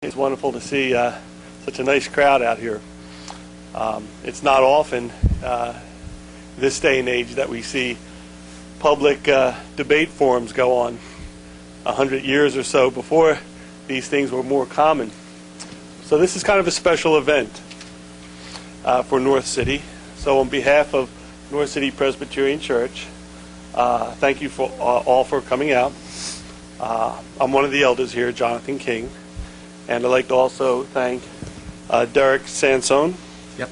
It's wonderful to see such a nice crowd out here. It's not often this day and age that we see public debate forums go on. 100 years or so before, these things were more common. So this is kind of a special event for North City. So on behalf of North City Presbyterian Church, thank you for all for coming out. I'm one of the elders here, Jonathan King. And I'd like to also thank Derek Sansone. Yep.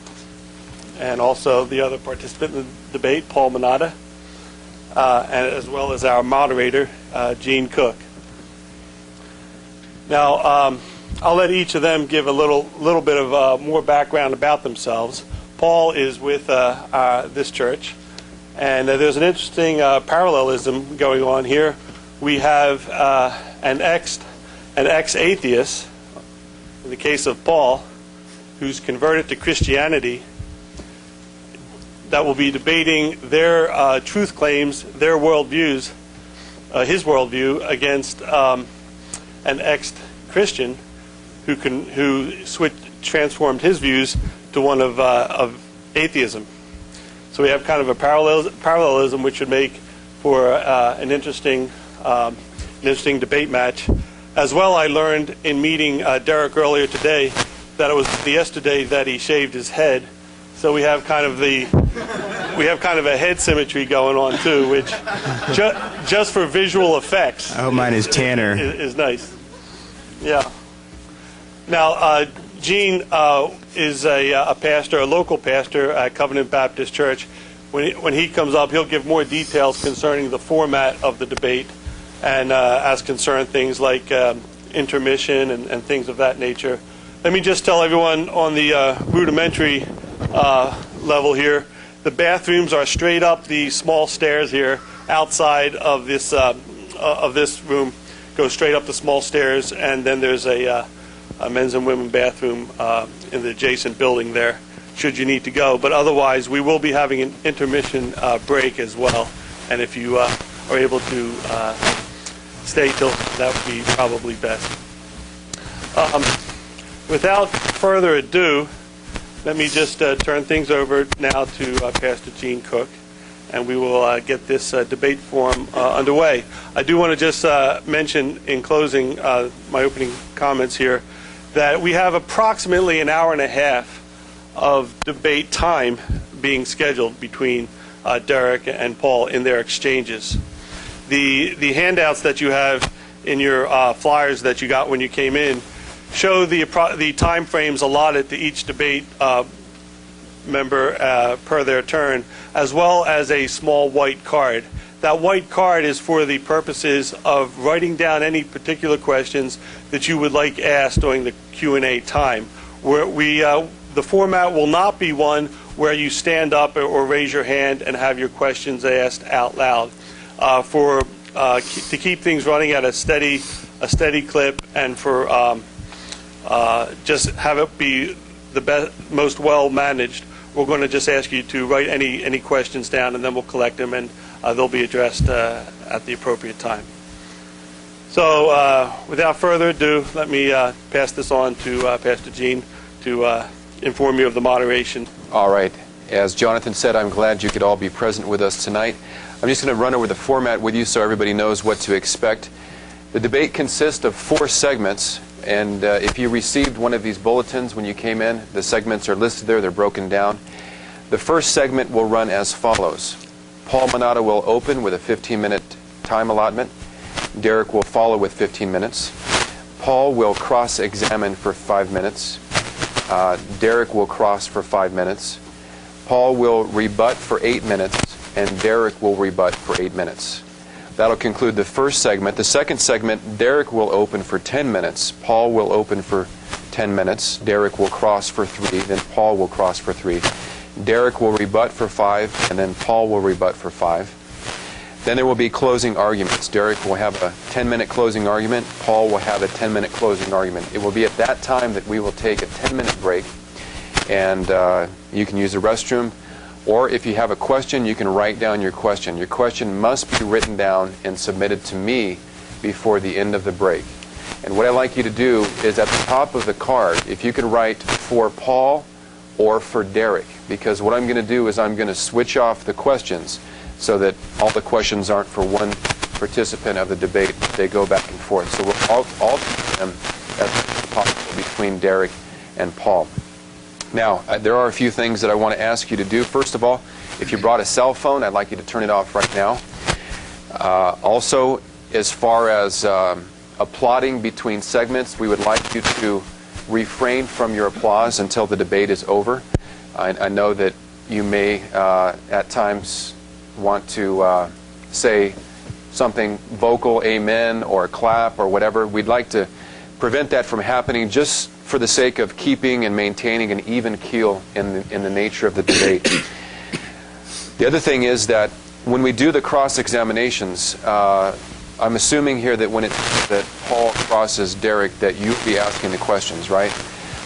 And also the other participant in the debate, Paul Manata, and as well as our moderator, Gene Cook. Now, I'll let each of them give a little bit of more background about themselves. Paul is with this church, and there's an interesting parallelism going on here. We have an ex-atheist, in the case of Paul, who's converted to Christianity, that will be debating their truth claims, their worldviews, his worldview, against an ex-Christian who transformed his views to one of atheism. So we have kind of a parallelism, which would make for an interesting debate match. As well, I learned in meeting Derek earlier today that it was yesterday that he shaved his head. So we have kind of a head symmetry going on too, which just for visual effects. I hope mine is tanner. Is nice. Yeah. Now, Gene is a pastor, a local pastor at Covenant Baptist Church. When he comes up, he'll give more details concerning the format of the debate, and as concerned things like intermission and things of that nature. Let me just tell everyone on the rudimentary level here, the bathrooms are straight up the small stairs here outside of this room. Go straight up the small stairs, and then there's a men's and women's bathroom in the adjacent building there, should you need to go. But otherwise, we will be having an intermission break as well, and if you are able to stay till, that would be probably best. Without further ado, let me just turn things over now to Pastor Gene Cook, and we will get this debate forum underway. I do want to just mention in closing my opening comments here that we have approximately an hour and a half of debate time being scheduled between Derek and Paul in their exchanges. The handouts that you have in your flyers that you got when you came in show the time frames allotted to each debate member per their turn, as well as a small white card. That white card is for the purposes of writing down any particular questions that you would like asked during the Q&A time. The format will not be one where you stand up or raise your hand and have your questions asked out loud. To keep things running at a steady clip, and for just have it be the most well managed, we're going to just ask you to write any questions down, and then we'll collect them, and they'll be addressed at the appropriate time. So without further ado, let me pass this on to Pastor Gene to inform you of the moderation. All right. As Jonathan said, I'm glad you could all be present with us tonight. I'm just going to run over the format with you so everybody knows what to expect. The debate consists of 4 segments, and if you received one of these bulletins when you came in, the segments are listed there, they're broken down. The first segment will run as follows. Paul Manata will open with a 15-minute time allotment. Derek will follow with 15 minutes. Paul will cross-examine for 5 minutes. Derek will cross for 5 minutes. Paul will rebut for 8 minutes, and Derek will rebut for 8 minutes. That'll conclude the first segment. The second segment, Derek will open for 10 minutes. Paul will open for 10 minutes. Derek will cross for 3, then Paul will cross for 3. Derek will rebut for 5, and then Paul will rebut for 5. Then there will be closing arguments. Derek will have a 10-minute closing argument. Paul will have a 10-minute closing argument. It will be at that time that we will take a 10-minute break, and you can use the restroom. Or if you have a question, you can write down your question. Your question must be written down and submitted to me before the end of the break. And what I'd like you to do is at the top of the card, if you could write for Paul or for Derek, because what I'm going to do is I'm going to switch off the questions so that all the questions aren't for one participant of the debate. They go back and forth. So we'll alternate them as possible between Derek and Paul. Now, there are a few things that I want to ask you to do. First of all, if you brought a cell phone, I'd like you to turn it off right now. Also, as far as applauding between segments, we would like you to refrain from your applause until the debate is over. I know that you may at times want to say something vocal, amen, or clap, or whatever. We'd like to prevent that from happening just for the sake of keeping and maintaining an even keel in the nature of the debate. The other thing is that when we do the cross-examinations, I'm assuming here that that Paul crosses Derek, that you'll be asking the questions, right?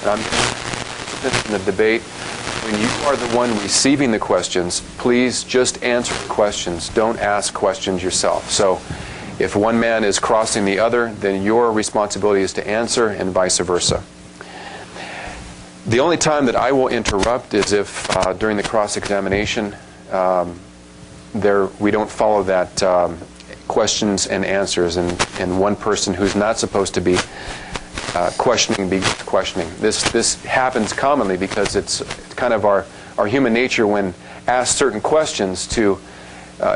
And I'm in the debate. When you are the one receiving the questions, please just answer the questions. Don't ask questions yourself. So if one man is crossing the other, then your responsibility is to answer, and vice versa. The only time that I will interrupt is if during the cross-examination we don't follow that questions and answers, and one person who's not supposed to be questioning begins questioning. This happens commonly because it's kind of our human nature when asked certain questions to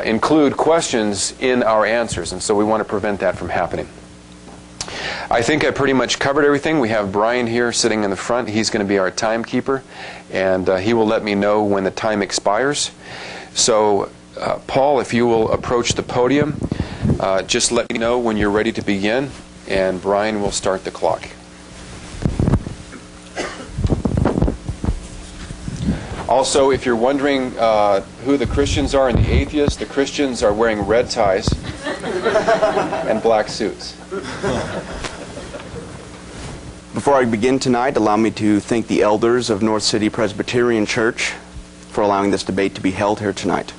include questions in our answers, and so we want to prevent that from happening. I think I pretty much covered everything. We have Brian here sitting in the front. He's going to be our timekeeper, and he will let me know when the time expires. So, Paul, if you will approach the podium, just let me know when you're ready to begin, and Brian will start the clock. Also, if you're wondering who the Christians are and the atheists, the Christians are wearing red ties and black suits. Before I begin tonight, allow me to thank the elders of North City Presbyterian Church for allowing this debate to be held here tonight.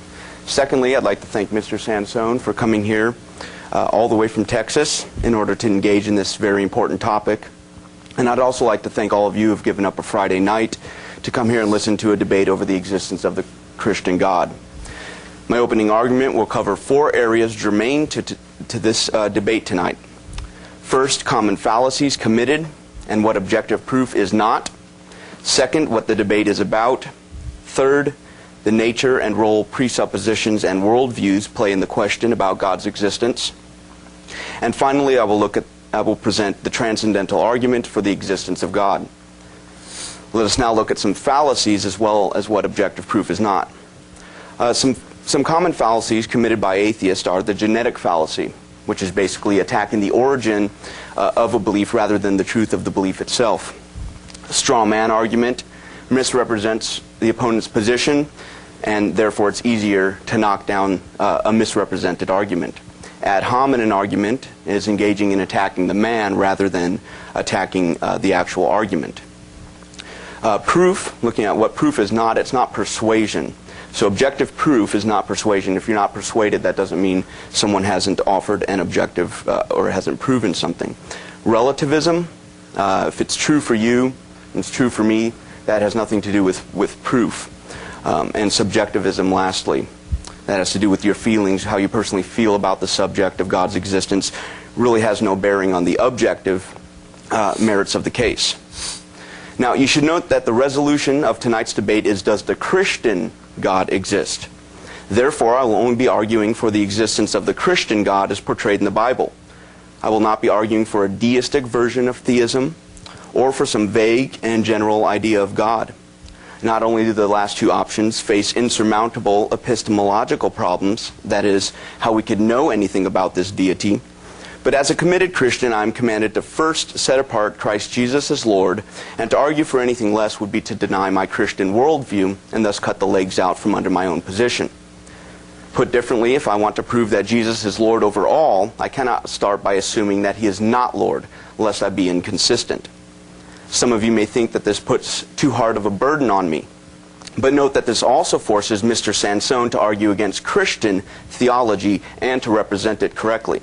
Secondly, I'd like to thank Mr. Sansone for coming here all the way from Texas in order to engage in this very important topic. And I'd also like to thank all of you who have given up a Friday night to come here and listen to a debate over the existence of the Christian God. My opening argument will cover 4 areas germane to this debate tonight. First, common fallacies committed and what objective proof is not. Second, what the debate is about. Third, the nature and role presuppositions and worldviews play in the question about God's existence. And finally, I will present the transcendental argument for the existence of God. Let us now look at some fallacies as well as what objective proof is not. Some common fallacies committed by atheists are the genetic fallacy, which is basically attacking the origin of a belief rather than the truth of the belief itself. A straw man argument misrepresents the opponent's position, and therefore it's easier to knock down a misrepresented argument. Ad hominem argument is engaging in attacking the man rather than attacking the actual argument. Proof, looking at what proof is not, it's not persuasion. So objective proof is not persuasion. If you're not persuaded, that doesn't mean someone hasn't offered an objective or hasn't proven something. Relativism, if it's true for you, and it's true for me, that has nothing to do with proof. And subjectivism, lastly, that has to do with your feelings, how you personally feel about the subject of God's existence, really has no bearing on the objective merits of the case. Now, you should note that the resolution of tonight's debate is, does the Christian God exist? Therefore, I will only be arguing for the existence of the Christian God as portrayed in the Bible. I will not be arguing for a deistic version of theism or for some vague and general idea of God. Not only do the last 2 options face insurmountable epistemological problems, that is, how we could know anything about this deity, but as a committed Christian, I am commanded to first set apart Christ Jesus as Lord, and to argue for anything less would be to deny my Christian worldview and thus cut the legs out from under my own position. Put differently, if I want to prove that Jesus is Lord over all, I cannot start by assuming that he is not Lord, lest I be inconsistent. Some of you may think that this puts too hard of a burden on me. But note that this also forces Mr. Sansone to argue against Christian theology and to represent it correctly.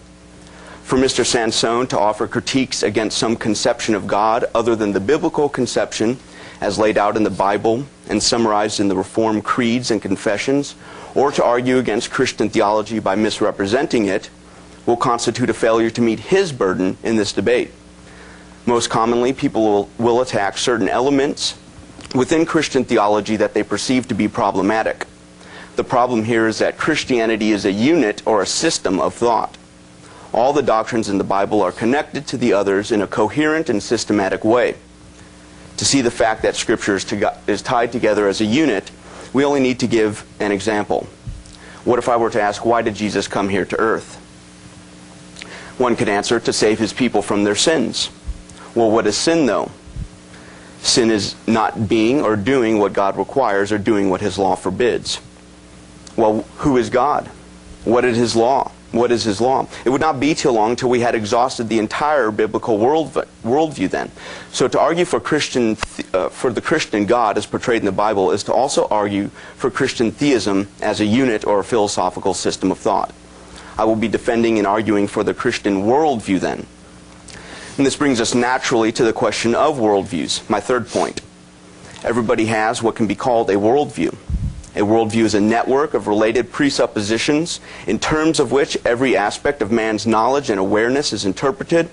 For Mr. Sansone to offer critiques against some conception of God other than the biblical conception as laid out in the Bible and summarized in the Reformed creeds and confessions, or to argue against Christian theology by misrepresenting it, will constitute a failure to meet his burden in this debate. Most commonly, people will attack certain elements within Christian theology that they perceive to be problematic. The problem here is that Christianity is a unit or a system of thought. All the doctrines in the Bible are connected to the others in a coherent and systematic way. To see the fact that Scripture is tied together as a unit, we only need to give an example. What if I were to ask, why did Jesus come here to earth? One could answer, to save his people from their sins. Well, what is sin, though? Sin is not being or doing what God requires or doing what his law forbids. Well, who is God? What is his law? What is his law? It would not be too long until we had exhausted the entire biblical worldview then. So to argue for the Christian God as portrayed in the Bible is to also argue for Christian theism as a unit or a philosophical system of thought. I will be defending and arguing for the Christian worldview then. And this brings us naturally to the question of worldviews, my third point. Everybody has what can be called a worldview. A worldview is a network of related presuppositions in terms of which every aspect of man's knowledge and awareness is interpreted.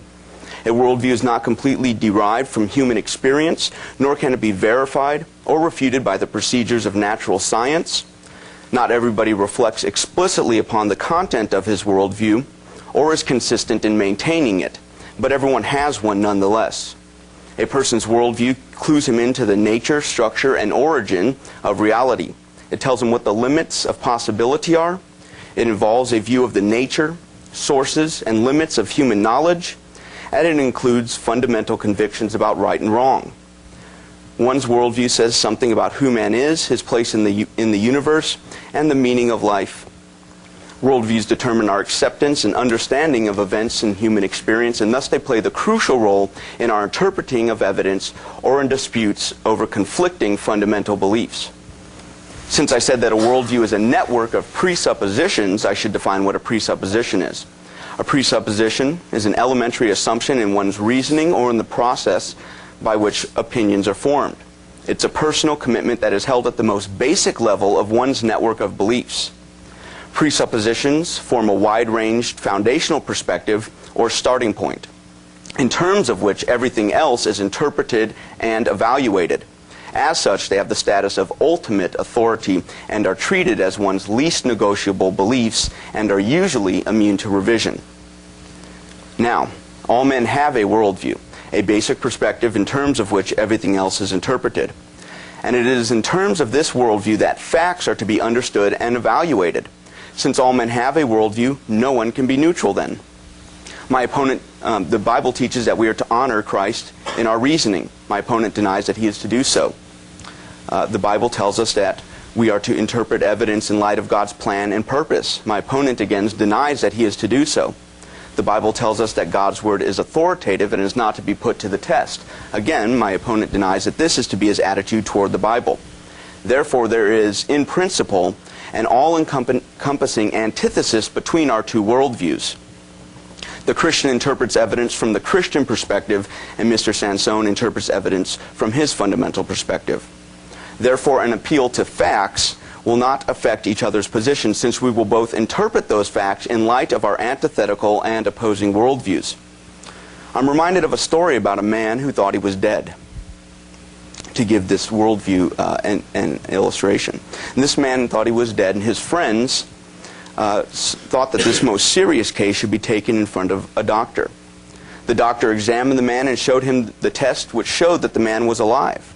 A worldview is not completely derived from human experience, nor can it be verified or refuted by the procedures of natural science. Not everybody reflects explicitly upon the content of his worldview or is consistent in maintaining it, but everyone has one nonetheless. A person's worldview clues him into the nature, structure, and origin of reality. It tells him what the limits of possibility are. It involves a view of the nature, sources, and limits of human knowledge, and it includes fundamental convictions about right and wrong. One's worldview says something about who man is, his place in the universe, and the meaning of life. Worldviews determine our acceptance and understanding of events in human experience, and thus they play the crucial role in our interpreting of evidence or in disputes over conflicting fundamental beliefs. Since I said that a worldview is a network of presuppositions, I should define what a presupposition is. A presupposition is an elementary assumption in one's reasoning or in the process by which opinions are formed. It's a personal commitment that is held at the most basic level of one's network of beliefs. Presuppositions form a wide-ranged foundational perspective or starting point, in terms of which everything else is interpreted and evaluated. As such, they have the status of ultimate authority and are treated as one's least negotiable beliefs and are usually immune to revision. Now, all men have a worldview, a basic perspective in terms of which everything else is interpreted. And it is in terms of this worldview that facts are to be understood and evaluated. Since all men have a worldview, no one can be neutral then. My opponent, the Bible teaches that we are to honor Christ in our reasoning. My opponent denies that he is to do so. The Bible tells us that we are to interpret evidence in light of God's plan and purpose. My opponent again denies that he is to do so. The Bible tells us that God's word is authoritative and is not to be put to the test. Again, my opponent denies that this is to be his attitude toward the Bible. Therefore, there is, in principle, an all-encompassing antithesis between our two worldviews. The Christian interprets evidence from the Christian perspective, and Mr. Sansone interprets evidence from his fundamental perspective. Therefore, an appeal to facts will not affect each other's position, since we will both interpret those facts in light of our antithetical and opposing worldviews. I'm reminded of a story about a man who thought he was dead, to give this worldview an illustration. And this man thought he was dead, and his friends thought that this most serious case should be taken in front of a doctor. The doctor examined the man and showed him the test which showed that the man was alive.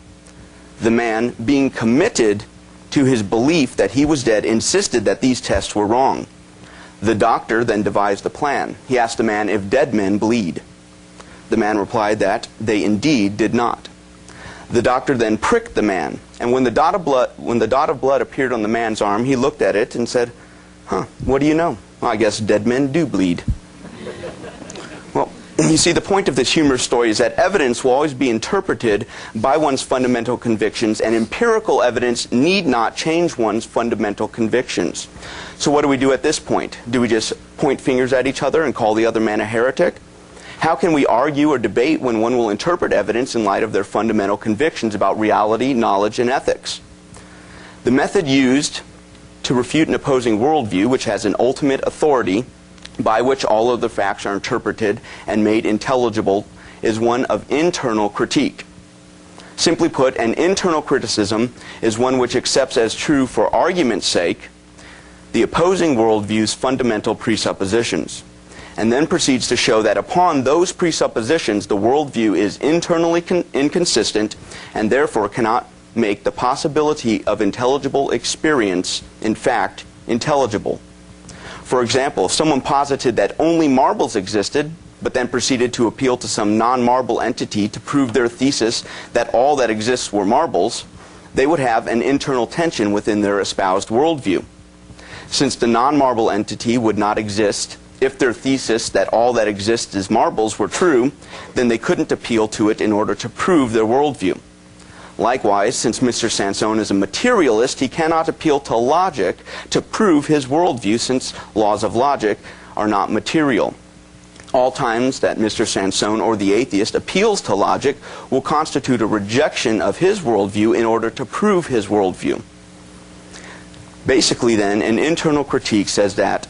The man, being committed to his belief that he was dead, insisted that these tests were wrong. The doctor then devised a plan. He asked the man if dead men bleed. The man replied that they indeed did not. The doctor then pricked the man, and when the dot of blood appeared on the man's arm, he looked at it and said, "Huh, what do you know? Well, I guess dead men do bleed." Well, You see, the point of this humorous story is that evidence will always be interpreted by one's fundamental convictions, and empirical evidence need not change one's fundamental convictions. So what do we do at this point? Do we just point fingers at each other and call the other man a heretic? How can we argue or debate when one will interpret evidence in light of their fundamental convictions about reality, knowledge, and ethics? The method used to refute an opposing worldview, which has an ultimate authority by which all of the facts are interpreted and made intelligible, is one of internal critique. Simply put, an internal criticism is one which accepts as true for argument's sake the opposing worldview's fundamental presuppositions, and then proceeds to show that upon those presuppositions the worldview is internally inconsistent and therefore cannot make the possibility of intelligible experience, in fact, intelligible. For example, if someone posited that only marbles existed, but then proceeded to appeal to some non-marble entity to prove their thesis that all that exists were marbles, they would have an internal tension within their espoused worldview. Since the non-marble entity would not exist if their thesis that all that exists is marbles were true, then they couldn't appeal to it in order to prove their worldview. Likewise, since Mr. Sansone is a materialist, he cannot appeal to logic to prove his worldview, since laws of logic are not material. All times that Mr. Sansone or the atheist appeals to logic will constitute a rejection of his worldview in order to prove his worldview. Basically then, an internal critique says that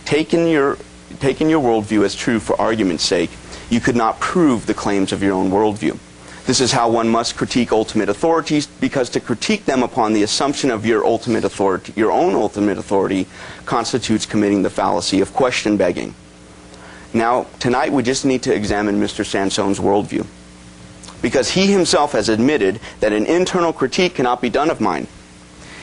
taking your worldview as true for argument's sake, you could not prove the claims of your own worldview. This is how one must critique ultimate authorities, because to critique them upon the assumption of your own ultimate authority, constitutes committing the fallacy of question begging. Now, tonight we just need to examine Mr. Sansone's worldview, because he himself has admitted that an internal critique cannot be done of mine.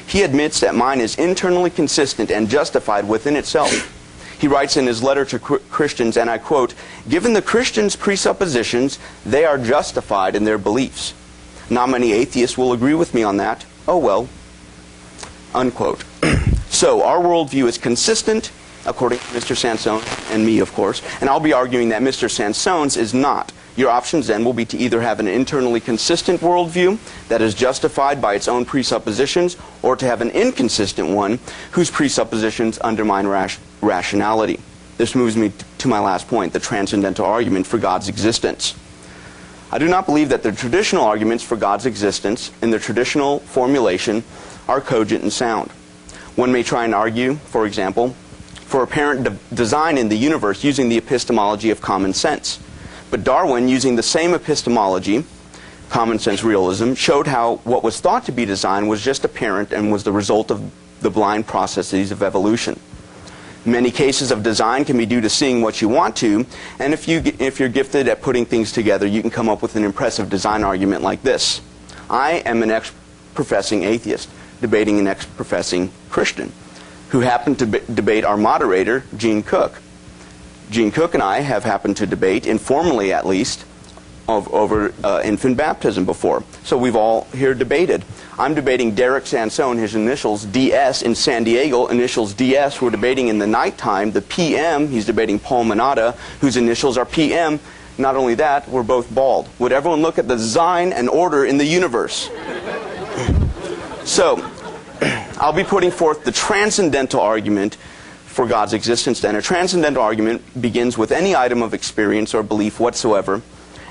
He admits that mine is internally consistent and justified within itself. He writes in his letter to Christians, and I quote, "Given the Christians' presuppositions, they are justified in their beliefs. Not many atheists will agree with me on that. Oh well." Unquote. So our worldview is consistent, according to Mr. Sansone and me, of course, and I'll be arguing that Mr. Sansone's is not. Your options then will be to either have an internally consistent worldview that is justified by its own presuppositions, or to have an inconsistent one whose presuppositions undermine rationality. This moves me to my last point, the transcendental argument for God's existence. I do not believe that the traditional arguments for God's existence in the traditional formulation are cogent and sound. One may try and argue, for example, for apparent design in the universe using the epistemology of common sense. But Darwin, using the same epistemology, common sense realism, showed how what was thought to be design was just apparent and was the result of the blind processes of evolution. Many cases of design can be due to seeing what you want to, and if you're gifted at putting things together, you can come up with an impressive design argument like this. I am an ex-professing atheist debating an ex-professing Christian who happened to debate our moderator, Gene Cook. Gene Cook and I have happened to debate, informally at least, over infant baptism before. So we've all here debated. I'm debating Derek Sansone, his initials DS in San Diego, initials DS. We're debating in the nighttime. The PM, he's debating Paul Manata, whose initials are PM. Not only that, we're both bald. Would everyone look at the design and order in the universe? So, I'll be putting forth the transcendental argument for God's existence then. A transcendental argument begins with any item of experience or belief whatsoever,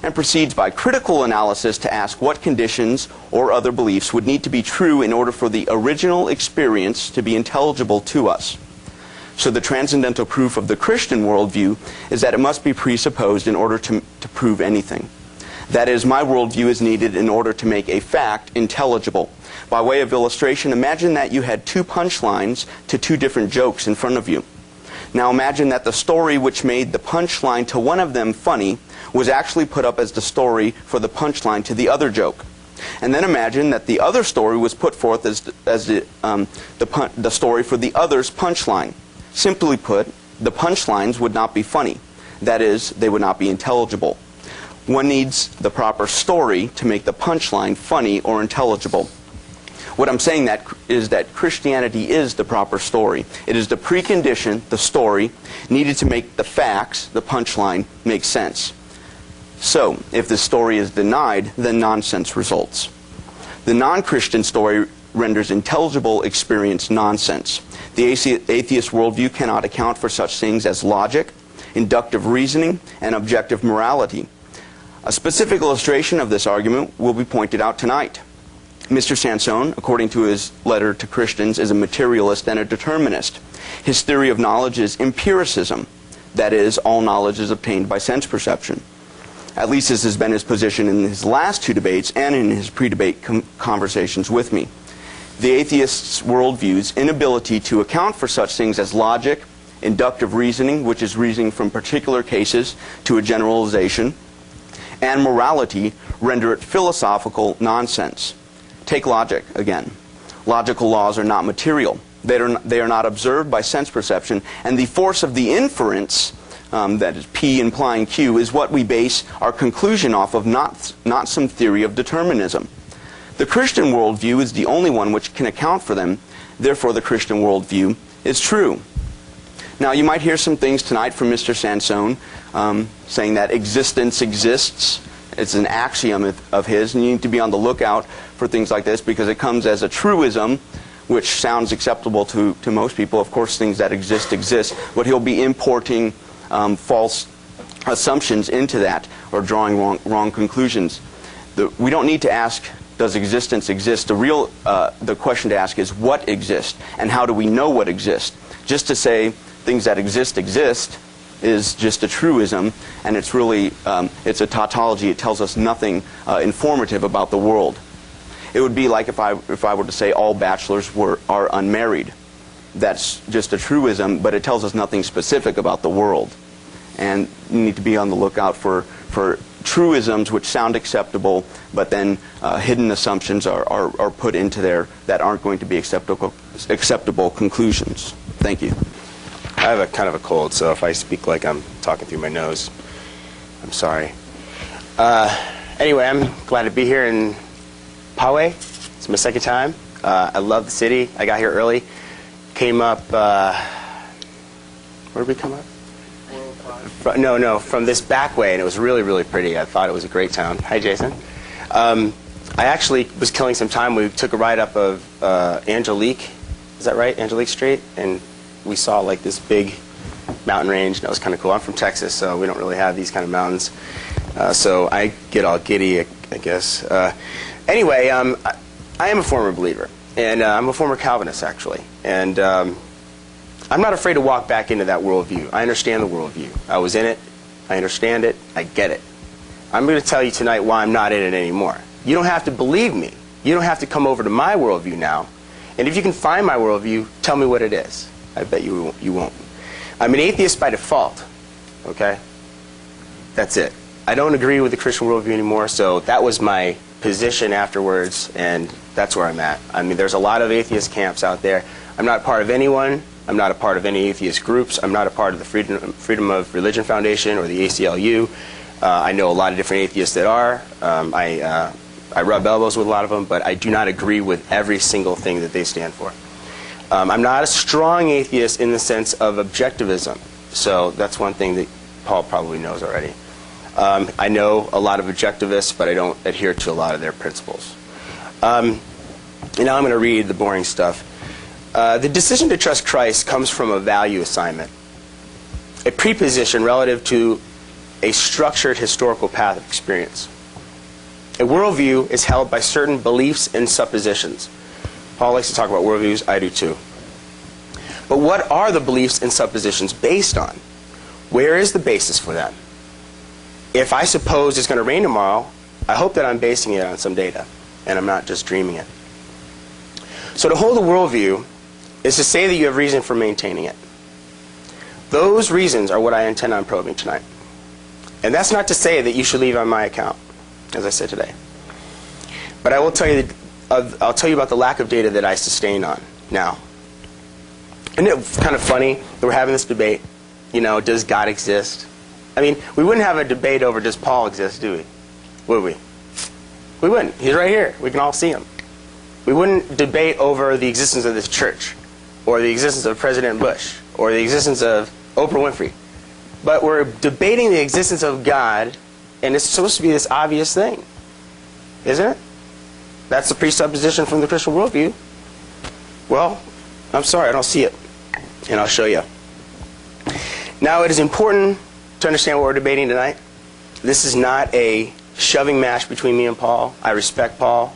and proceeds by critical analysis to ask what conditions or other beliefs would need to be true in order for the original experience to be intelligible to us. So the transcendental proof of the Christian worldview is that it must be presupposed in order to prove anything. That is, my worldview is needed in order to make a fact intelligible. By way of illustration, imagine that you had two punchlines to two different jokes in front of you. Now imagine that the story which made the punchline to one of them funny was actually put up as the story for the punchline to the other joke. And then imagine that the other story was put forth as the story for the other's punchline. Simply put, the punchlines would not be funny. That is, they would not be intelligible. One needs the proper story to make the punchline funny or intelligible. What I'm saying is that Christianity is the proper story. It is the precondition, the story, needed to make the facts, the punchline, make sense. So, if this story is denied, then nonsense results. The non-Christian story renders intelligible experience nonsense. The atheist worldview cannot account for such things as logic, inductive reasoning, and objective morality. A specific illustration of this argument will be pointed out tonight. Mr. Sansone, according to his letter to Christians, is a materialist and a determinist. His theory of knowledge is empiricism. That is, all knowledge is obtained by sense perception. At least this has been his position in his last two debates and in his pre-debate conversations with me. The atheist's worldview's inability to account for such things as logic, inductive reasoning, which is reasoning from particular cases to a generalization, and morality render it philosophical nonsense. Take logic again. Logical laws are not material. They are not observed by sense perception, and the force of the inference, that is P implying Q, is what we base our conclusion off of, not some theory of determinism. The Christian worldview is the only one which can account for them. Therefore, the Christian worldview is true. Now, you might hear some things tonight from Mr. Sansone saying that existence exists. It's an axiom of his, and you need to be on the lookout for things like this because it comes as a truism, which sounds acceptable to most people. Of course, things that exist, but he'll be importing false assumptions into that or drawing wrong conclusions. We don't need to ask, does existence exist? The question to ask is, what exists, and how do we know what exists? Just to say things that exist is just a truism, and it's really it's a tautology. It tells us nothing informative about the world. It would be like if I were to say all bachelors are unmarried. That's just a truism, but it tells us nothing specific about the world. And you need to be on the lookout for truisms which sound acceptable, but then hidden assumptions are put into there that aren't going to be acceptable conclusions. Thank you. I have a kind of a cold, so if I speak like I'm talking through my nose, I'm sorry. Anyway, I'm glad to be here in Poway. It's my second time. I love the city. I got here early. Came up, where did we come up? From this back way, and it was really, really pretty. I thought it was a great town. Hi, Jason. I actually was killing some time. We took a ride up of Angelique. Is that right? Angelique Street? And we saw like this big mountain range, and that was kind of cool. I'm from Texas, so we don't really have these kind of mountains. So I get all giddy, I guess. Anyway, I am a former believer, and I'm a former Calvinist, actually. And I'm not afraid to walk back into that worldview. I understand the worldview. I was in it. I understand it. I get it. I'm going to tell you tonight why I'm not in it anymore. You don't have to believe me. You don't have to come over to my worldview now. And if you can find my worldview, tell me what it is. I bet you won't. I'm an atheist by default. Okay? That's it. I don't agree with the Christian worldview anymore, so that was my position afterwards, and that's where I'm at. I mean, there's a lot of atheist camps out there. I'm not part of anyone. I'm not a part of any atheist groups. I'm not a part of the Freedom of Religion Foundation or the ACLU. I know a lot of different atheists that are. I rub elbows with a lot of them, but I do not agree with every single thing that they stand for. I'm not a strong atheist in the sense of objectivism. So that's one thing that Paul probably knows already. I know a lot of objectivists, but I don't adhere to a lot of their principles. And now I'm going to read the boring stuff. The decision to trust Christ comes from a value assignment, a preposition relative to a structured historical path of experience. A worldview is held by certain beliefs and suppositions. Paul likes to talk about worldviews. I do too. But what are the beliefs and suppositions based on? Where is the basis for them? If I suppose it's going to rain tomorrow, I hope that I'm basing it on some data, and I'm not just dreaming it. So to hold a worldview is to say that you have reason for maintaining it. Those reasons are what I intend on probing tonight. And that's not to say that you should leave on my account, as I said today. But I will tell you, I'll tell you about the lack of data that I sustain on now. Isn't it kind of funny that we're having this debate? You know, does God exist? I mean, we wouldn't have a debate over does Paul exist, do we? Would we? We wouldn't. He's right here. We can all see him. We wouldn't debate over the existence of this church, or the existence of President Bush, or the existence of Oprah Winfrey. But we're debating the existence of God And it's supposed to be this obvious thing, isn't it? That's the presupposition from the Christian worldview. Well, I'm sorry, I don't see it. And I'll show you. Now, it is important to understand what we're debating tonight. This is not a shoving match between me and Paul. I respect Paul.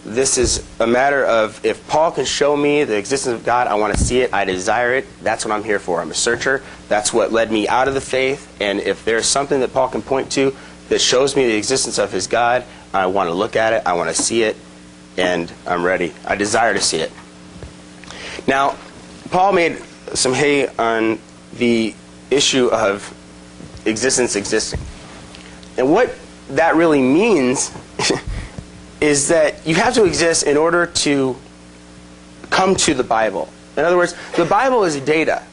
This is a matter of, if Paul can show me the existence of God, I want to see it, I desire it. That's what I'm here for. I'm a searcher. That's what led me out of the faith. And if there's something that Paul can point to that shows me the existence of his God, I want to look at it, I want to see it, and I'm ready. I desire to see it. Now, Paul made some hay on the issue of existence existing. And what that really means is that you have to exist in order to come to the Bible. In other words, the Bible is data.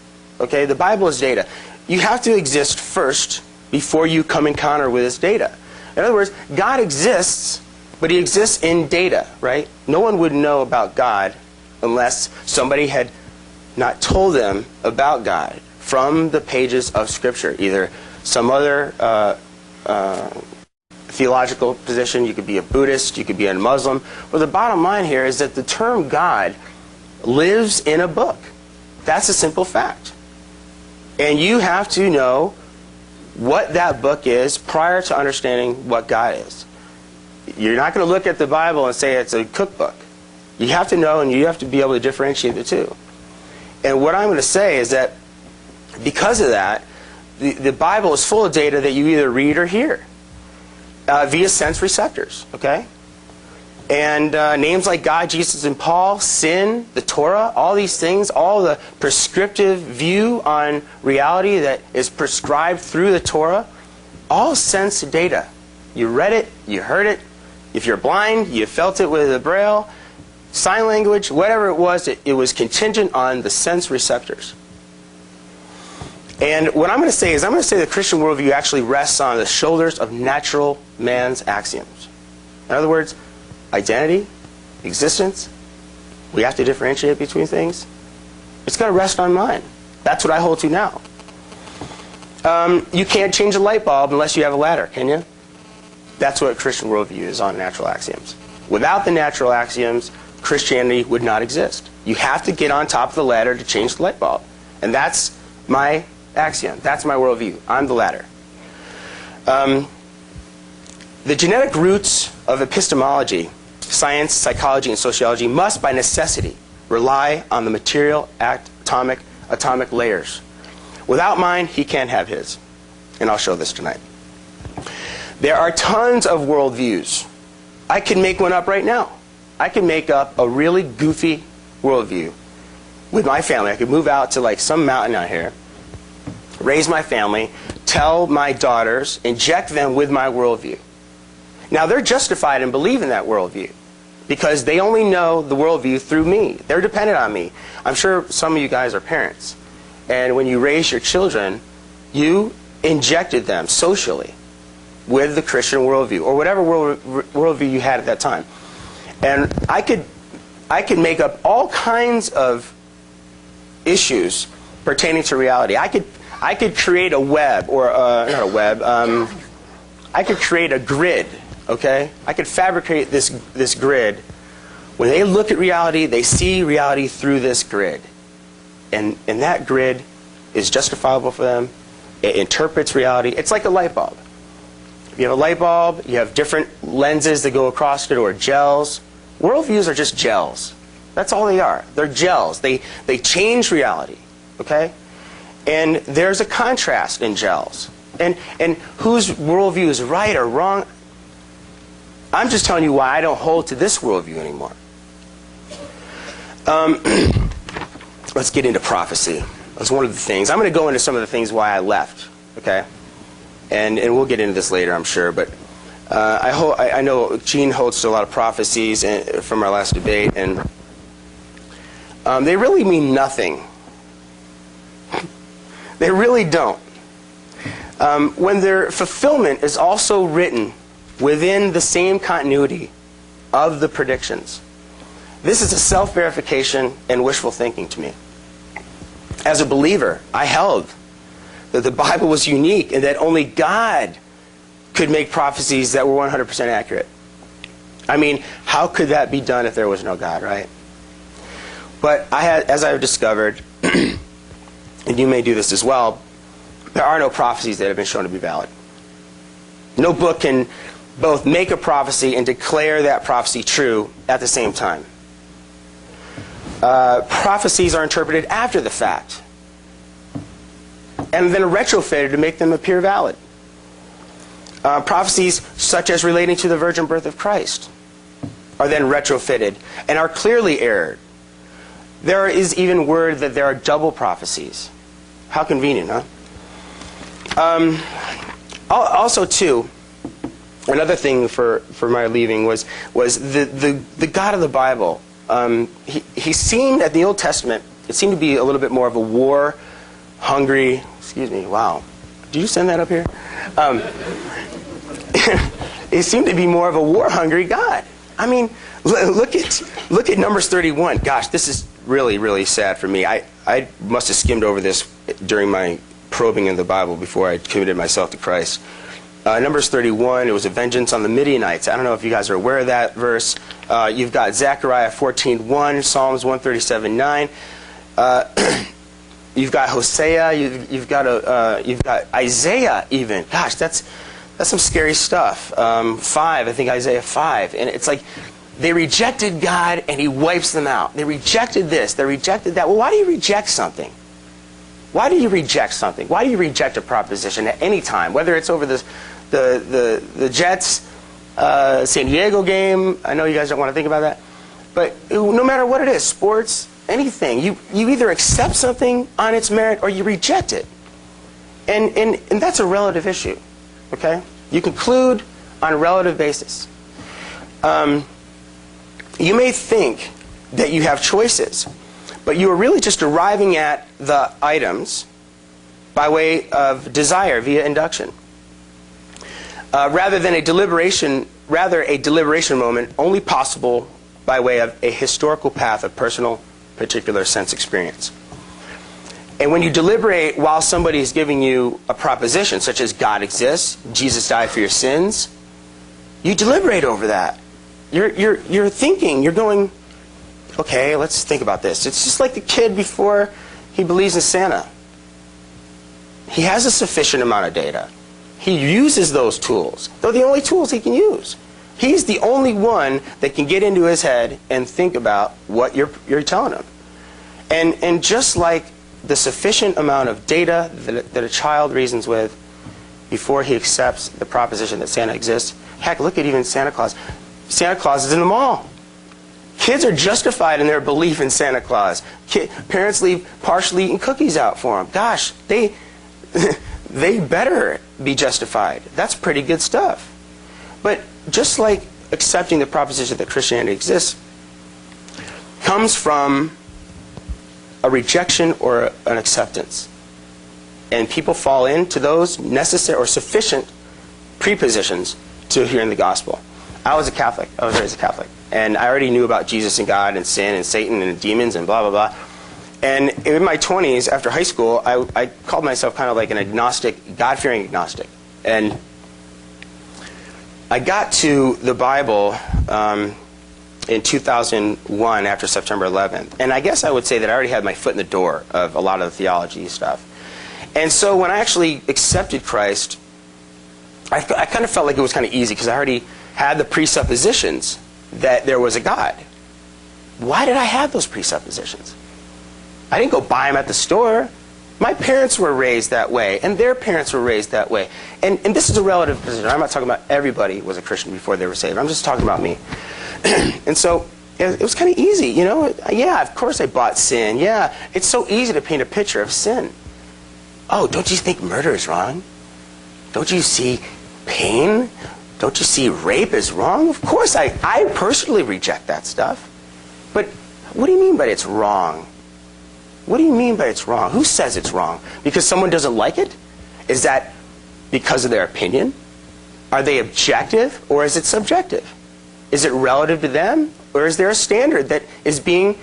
Okay? The Bible is data. You have to exist first before you come encounter with this data. In other words, God exists, but he exists in data, right? No one would know about God unless somebody had not told them about God from the pages of Scripture. Either some other theological position, you could be a Buddhist, you could be a Muslim. But the bottom line here is that the term God lives in a book. That's a simple fact. And you have to know what that book is prior to understanding what God is. You're not going to look at the Bible and say it's a cookbook. You have to know, and you have to be able to differentiate the two. And what I'm going to say is that because of that, the Bible is full of data that you either read or hear via sense receptors, okay? And names like God, Jesus, and Paul, sin, the Torah, all these things, all the prescriptive view on reality that is prescribed through the Torah, all sense data. You read it, you heard it. If you're blind, you felt it with the Braille, sign language, whatever it was contingent on the sense receptors. And what I'm going to say is, I'm going to say the Christian worldview actually rests on the shoulders of natural man's axioms. In other words, identity, existence, we have to differentiate between things. It's going to rest on mine. That's what I hold to now. You can't change a light bulb unless you have a ladder, can you? That's what Christian worldview is, on natural axioms. Without the natural axioms, Christianity would not exist. You have to get on top of the ladder to change the light bulb. And that's my axiom. That's my worldview. I'm the ladder. The genetic roots of epistemology, science, psychology, and sociology must by necessity rely on the material atomic layers. Without mine, he can't have his. And I'll show this tonight. There are tons of worldviews. I can make one up right now. I can make up a really goofy worldview with my family. I could move out to like some mountain out here, raise my family, tell my daughters, inject them with my worldview. Now, they're justified in believing that worldview because they only know the worldview through me. They're dependent on me. I'm sure some of you guys are parents. And when you raise your children, you injected them socially with the Christian worldview or whatever worldview you had at that time. And I could make up all kinds of issues pertaining to reality. I could create a web, or not a web. I could create a grid. Okay, I could fabricate this grid. When they look at reality, they see reality through this grid, and that grid is justifiable for them. It interprets reality. It's like a light bulb. If you have a light bulb, you have different lenses that go across it, or gels. Worldviews are just gels. That's all they are. They're gels. They change reality. Okay, and there's a contrast in gels. And whose worldview is right or wrong? I'm just telling you why I don't hold to this worldview anymore. Let's get into prophecy. That's one of the things. I'm going to go into some of the things why I left. Okay, and we'll get into this later, I'm sure. But I know Gene holds to a lot of prophecies from our last debate, and they really mean nothing. They really don't. When their fulfillment is also written within the same continuity of the predictions. This is a self-verification and wishful thinking to me. As a believer, I held that the Bible was unique and that only God could make prophecies that were 100% accurate. I mean, how could that be done if there was no God, right? But as I've discovered, and you may do this as well, there are no prophecies that have been shown to be valid. No book can both make a prophecy and declare that prophecy true at the same time. Prophecies are interpreted after the fact and then retrofitted to make them appear valid. Prophecies such as relating to the virgin birth of Christ are then retrofitted and are clearly errored. There is even word that there are double prophecies. How convenient, huh? Also, too, another thing for my leaving was the God of the Bible. He seemed, at the Old Testament, it seemed to be a little bit more of a war-hungry, excuse me, wow. Did you send that up here? It seemed to be more of a war-hungry God. I mean, look at Numbers 31. Gosh, this is really, really sad for me. I must have skimmed over this during my probing in the Bible before I committed myself to Christ. Numbers 31, it was a vengeance on the Midianites. I don't know if you guys are aware of that verse. You've got Zechariah 14:1, Psalms 137:9. You've got Hosea. You've got Isaiah even. Gosh, that's some scary stuff. 5, I think Isaiah 5, and it's like they rejected God and He wipes them out. They rejected this. They rejected that. Well, why do you reject something? Why do you reject something? Why do you reject a proposition at any time? Whether it's over the Jets San Diego game. I know you guys don't want to think about that. But no matter what it is, sports, anything, you either accept something on its merit or you reject it. And that's a relative issue. Okay? You conclude on a relative basis. You may think that you have choices, but you are really just arriving at the items by way of desire via induction. Rather a deliberation moment only possible by way of a historical path of personal, particular sense experience. And when you deliberate while somebody is giving you a proposition, such as God exists, Jesus died for your sins, you deliberate over that. You're thinking, you're going, okay, let's think about this. It's just like the kid before he believes in Santa. He has a sufficient amount of data. He uses those tools. They're the only tools he can use. He's the only one that can get into his head and think about what you're telling him. And just like the sufficient amount of data that a child reasons with before he accepts the proposition that Santa exists, heck, look at even Santa Claus. Santa Claus is in the mall. Kids are justified in their belief in Santa Claus. Parents leave partially eaten cookies out for them. Gosh, they better be justified. That's pretty good stuff. But just like accepting the proposition that Christianity exists comes from a rejection or an acceptance. And people fall into those necessary or sufficient prepositions to hearing the gospel. I was a Catholic. I was raised a Catholic. And I already knew about Jesus and God and sin and Satan and demons and blah, blah, blah. And in my 20s, after high school, I called myself kind of like an agnostic, God-fearing agnostic. And I got to the Bible in 2001 after September 11th. And I guess I would say that I already had my foot in the door of a lot of the theology stuff. And so when I actually accepted Christ, I kind of felt like it was kind of easy because I already had the presuppositions that there was a God. Why did I have those presuppositions? I didn't go buy them at the store. My parents were raised that way, and their parents were raised that way. And this is a relative position. I'm not talking about everybody was a Christian before they were saved. I'm just talking about me. And so it was kind of easy, you know. Yeah, of course I bought sin. Yeah, it's so easy to paint a picture of sin. Oh, don't you think murder is wrong? Don't you see pain? Don't you see rape is wrong? Of course, I personally reject that stuff. But what do you mean by it's wrong? What do you mean by it's wrong? Who says it's wrong? Because someone doesn't like it? Is that because of their opinion? Are they objective or is it subjective? Is it relative to them? Or is there a standard that is being...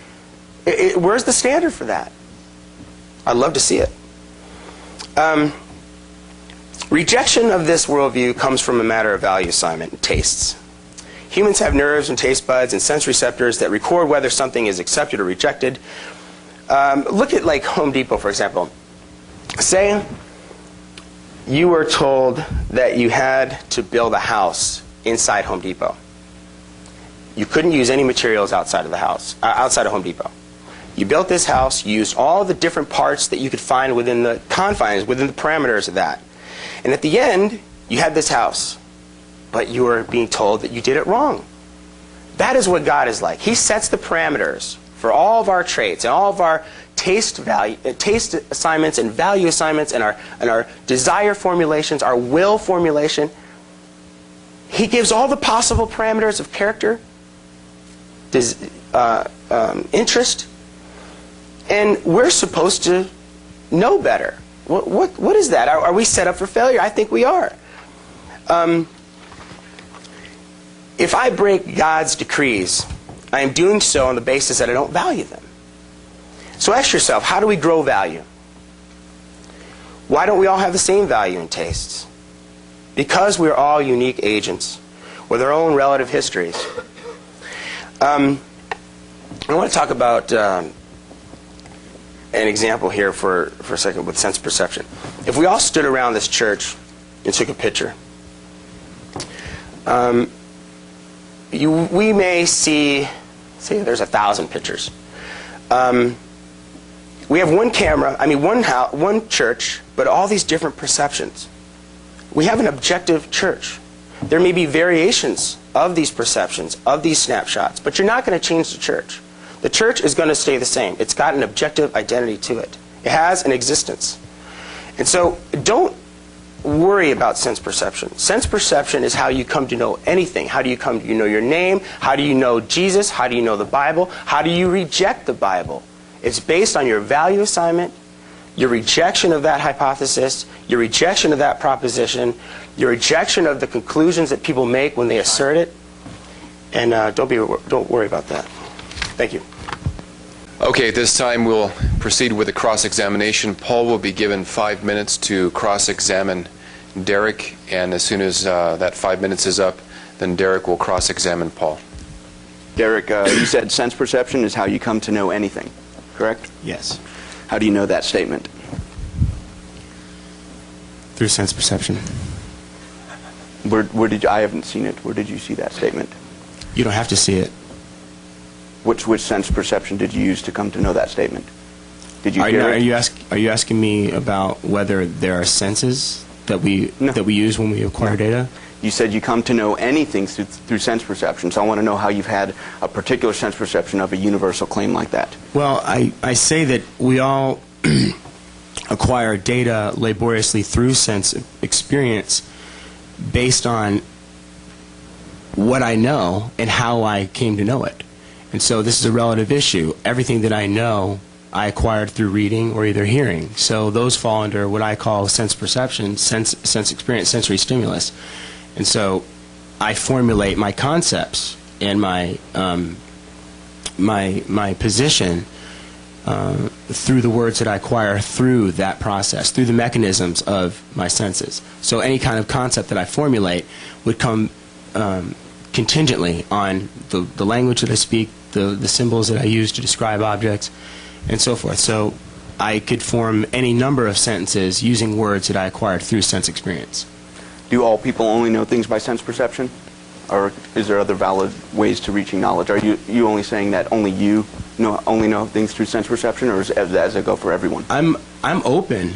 where's the standard for that? I'd love to see it. Rejection of this worldview comes from a matter of value assignment and tastes. Humans have nerves and taste buds and sense receptors that record whether something is accepted or rejected. Look at like Home Depot, for example. Say you were told that you had to build a house inside Home Depot. You couldn't use any materials outside of the house, outside of Home Depot. You built this house, you used all the different parts that you could find within the confines, within the parameters of that. And at the end, you had this house, but you were being told that you did it wrong. That is what God is like. He sets the parameters for all of our traits and all of our taste assignments and value assignments and our desire formulations, our will formulation. He gives all the possible parameters of character, interest, and we're supposed to know better. What is that? Are we set up for failure? I think we are. If I break God's decrees, I am doing so on the basis that I don't value them. So ask yourself, how do we grow value? Why don't we all have the same value and tastes? Because we're all unique agents with our own relative histories. I want to talk about an example here for a second with sense perception. If we all stood around this church and took a picture, we may see, say there's 1,000 pictures. We have one camera, one church, but all these different perceptions. We have an objective church. There may be variations of these perceptions, of these snapshots, but you're not going to change the church. The church is going to stay the same. It's got an objective identity to it. It has an existence. And so don't worry about sense perception. Sense perception is how you come to know anything. How do you come to know your name? How do you know Jesus? How do you know the Bible? How do you reject the Bible? It's based on your value assignment, your rejection of that hypothesis, your rejection of that proposition, your rejection of the conclusions that people make when they assert it. And don't worry about that. Thank you. Okay, at this time we'll proceed with a cross-examination. Paul will be given 5 minutes to cross-examine Derek, and as soon as that 5 minutes is up, then Derek will cross-examine Paul. Derek, you said sense perception is how you come to know anything, correct? Yes. How do you know that statement? Through sense perception. Where did you, I haven't seen it. Where did you see that statement? You don't have to see it. Which sense perception did you use to come to know that statement? Did you hear it? Are you asking me about whether there are senses that we use when we acquire data? You said you come to know anything through sense perception, so I want to know how you've had a particular sense perception of a universal claim like that. Well, I say that we all acquire data laboriously through sense experience based on what I know and how I came to know it. And so this is a relative issue. Everything that I know, I acquired through reading or either hearing. So those fall under what I call sense perception, sense experience, sensory stimulus. And so I formulate my concepts and my position through the words that I acquire through that process, through the mechanisms of my senses. So any kind of concept that I formulate would come contingently on the language that I speak, the symbols that I use to describe objects, and so forth. So I could form any number of sentences using words that I acquired through sense experience. Do all people only know things by sense perception? Or is there other valid ways to reaching knowledge? Are you only saying that only you only know things through sense perception, or as it go for everyone? I'm open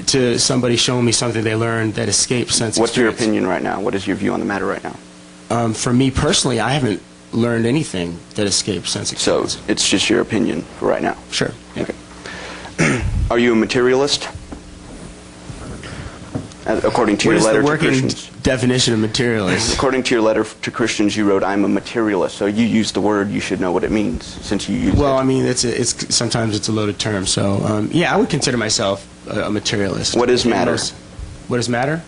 to somebody showing me something they learned that escapes sense What's your experience. opinion right now? What is your view on the matter right now? For me personally, I haven't learned anything that escapes sense So experience. it's just your opinion for right now. Sure. Yeah. Okay. Are you a materialist? According to What your is letter the to working Christians. definition of materialist? According to your letter to Christians, you wrote, "I'm a materialist." So you use the word, you should know what it means, since you use Well, it. I mean, sometimes it's a loaded term. So yeah, I would consider myself a materialist. What is matter? What is matter?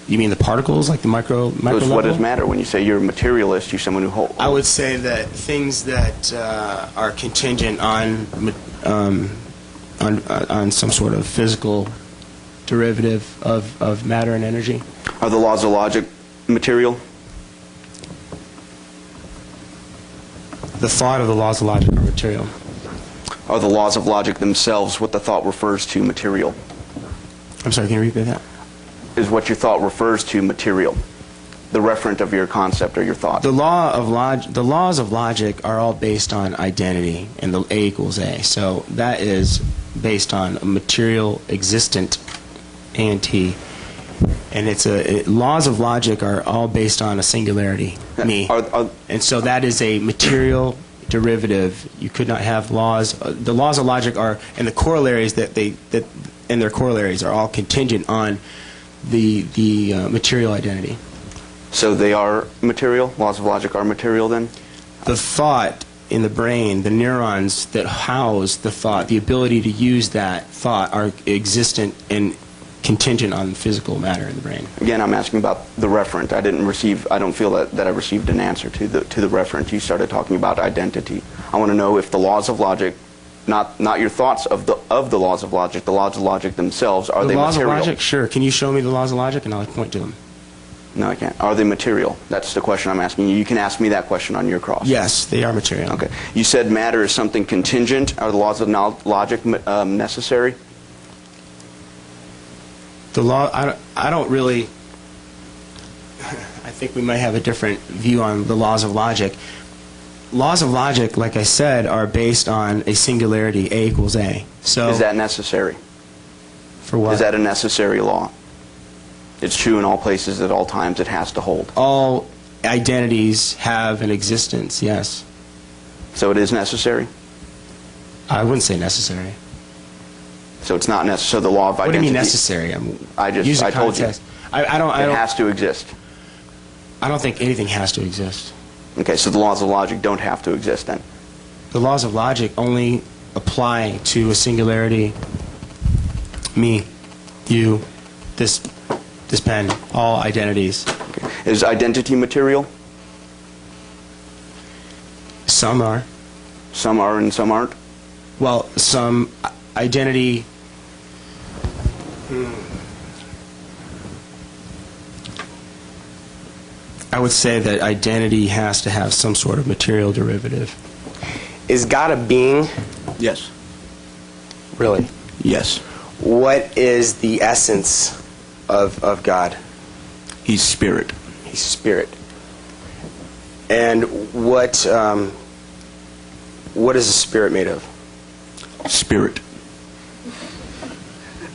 You mean the particles, like the micro What level? does matter when you say you're a materialist? You're someone who holds. I would say that things that are contingent on on some sort of physical derivative of matter and energy. Are the laws of logic material? The thought of the laws of logic are material. Are the laws of logic themselves what the thought refers to material? I'm sorry, can you repeat that? Is what your thought refers to material? The referent of your concept or your thought? The laws of logic are all based on identity and the A equals A. So that is based on a material existent A and T. And laws of logic are all based on a singularity, me. And so that is a material derivative. You could not have laws. The laws of logic are, and the corollaries and their corollaries are all contingent on the material identity. So they are material? Laws of logic are material then? The thought in the brain, the neurons that house the thought, the ability to use that thought are existent and contingent on physical matter in the brain. Again, I'm asking about the referent. I don't feel that I received an answer to the referent. You started talking about identity. I want to know if the laws of logic, not your thoughts of the laws of logic, the laws of logic themselves, are they material? The laws of logic, sure. Can you show me the laws of logic and I'll point to them? No, I can't. Are they material? That's the question I'm asking you. You can ask me that question on your cross. Yes, they are material. Okay. You said matter is something contingent. Are the laws of logic necessary? The law, I don't really, I think we might have a different view on the laws of logic. Laws of logic, like I said, are based on a singularity, A equals A. So is that necessary? For what? Is that a necessary law? It's true in all places at all times. It has to hold. All identities have an existence, yes. So it is necessary? I wouldn't say necessary. So it's not necessary. So the law of identity. What do you mean necessary? I told you. It has to exist. I don't think anything has to exist. Okay, so the laws of logic don't have to exist then. The laws of logic only apply to a singularity. Me, you, this pen, all identities. Okay. Is identity material? Some are. Some are and some aren't? Well, some identity. I would say that identity has to have some sort of material derivative. Is God a being? Yes. Really? Yes. What is the essence of God? He's spirit. He's spirit. And what is a spirit made of? Spirit.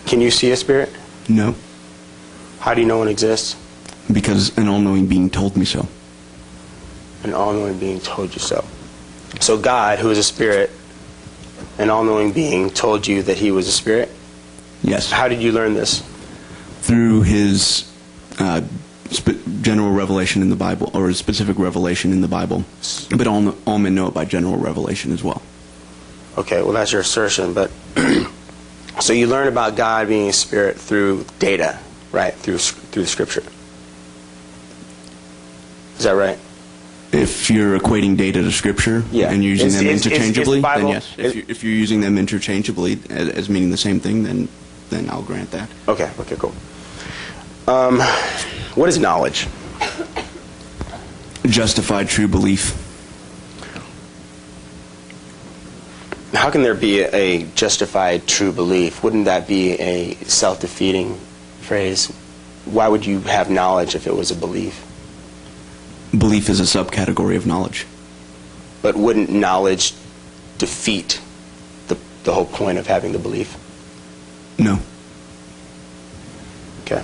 Can you see a spirit? No. How do you know one exists? Because an all-knowing being told me so. An all-knowing being told you so. So God, who is a spirit, an all-knowing being, told you that he was a spirit? Yes. How did you learn this? Through his general revelation in the Bible, or his specific revelation in the Bible. But all men know it by general revelation as well. Okay, well that's your assertion, but so you learn about God being a spirit through data, right? Through the Scripture. Is that right? If you're equating data to Scripture and you're using them interchangeably, then yes. If you're using them interchangeably as meaning the same thing, then I'll grant that. Okay, cool. What is knowledge? Justified true belief. How can there be a justified true belief? Wouldn't that be a self-defeating phrase? Why would you have knowledge if it was a belief? Belief is a subcategory of knowledge. But wouldn't knowledge defeat the whole point of having the belief? No. Okay.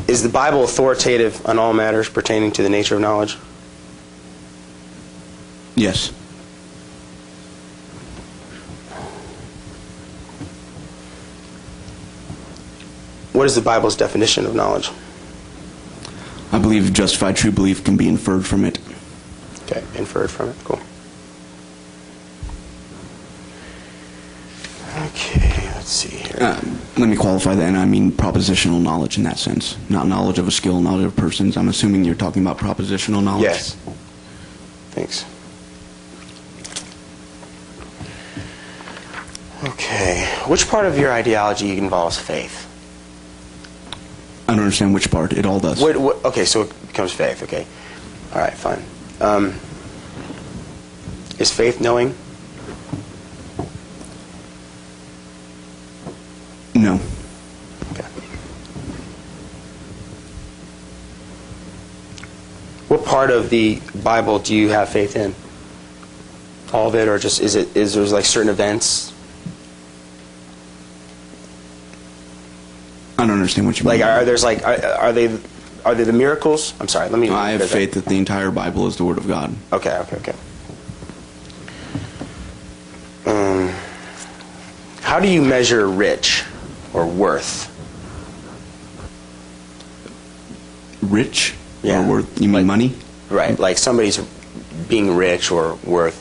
Is the Bible authoritative on all matters pertaining to the nature of knowledge? Yes. What is the Bible's definition of knowledge? I believe justified true belief can be inferred from it. Okay, inferred from it. Cool. Okay, let's see here. Let me qualify that, and I mean propositional knowledge in that sense. Not knowledge of a skill, knowledge of persons. I'm assuming you're talking about propositional knowledge. Yes. Thanks. Okay. Which part of your ideology involves faith? I don't understand which part. It all does. Okay, so it becomes faith. Okay. All right, fine. Is faith knowing? No. Okay. What part of the Bible do you have faith in? All of it, or just is there like certain events? I don't understand what you mean. Like, are they the miracles? I'm sorry. Let me. I have faith that the entire Bible is the Word of God. Okay. How do you measure rich or worth? Rich? Yeah. Or worth? You mean money? Right, like somebody's being rich or worth,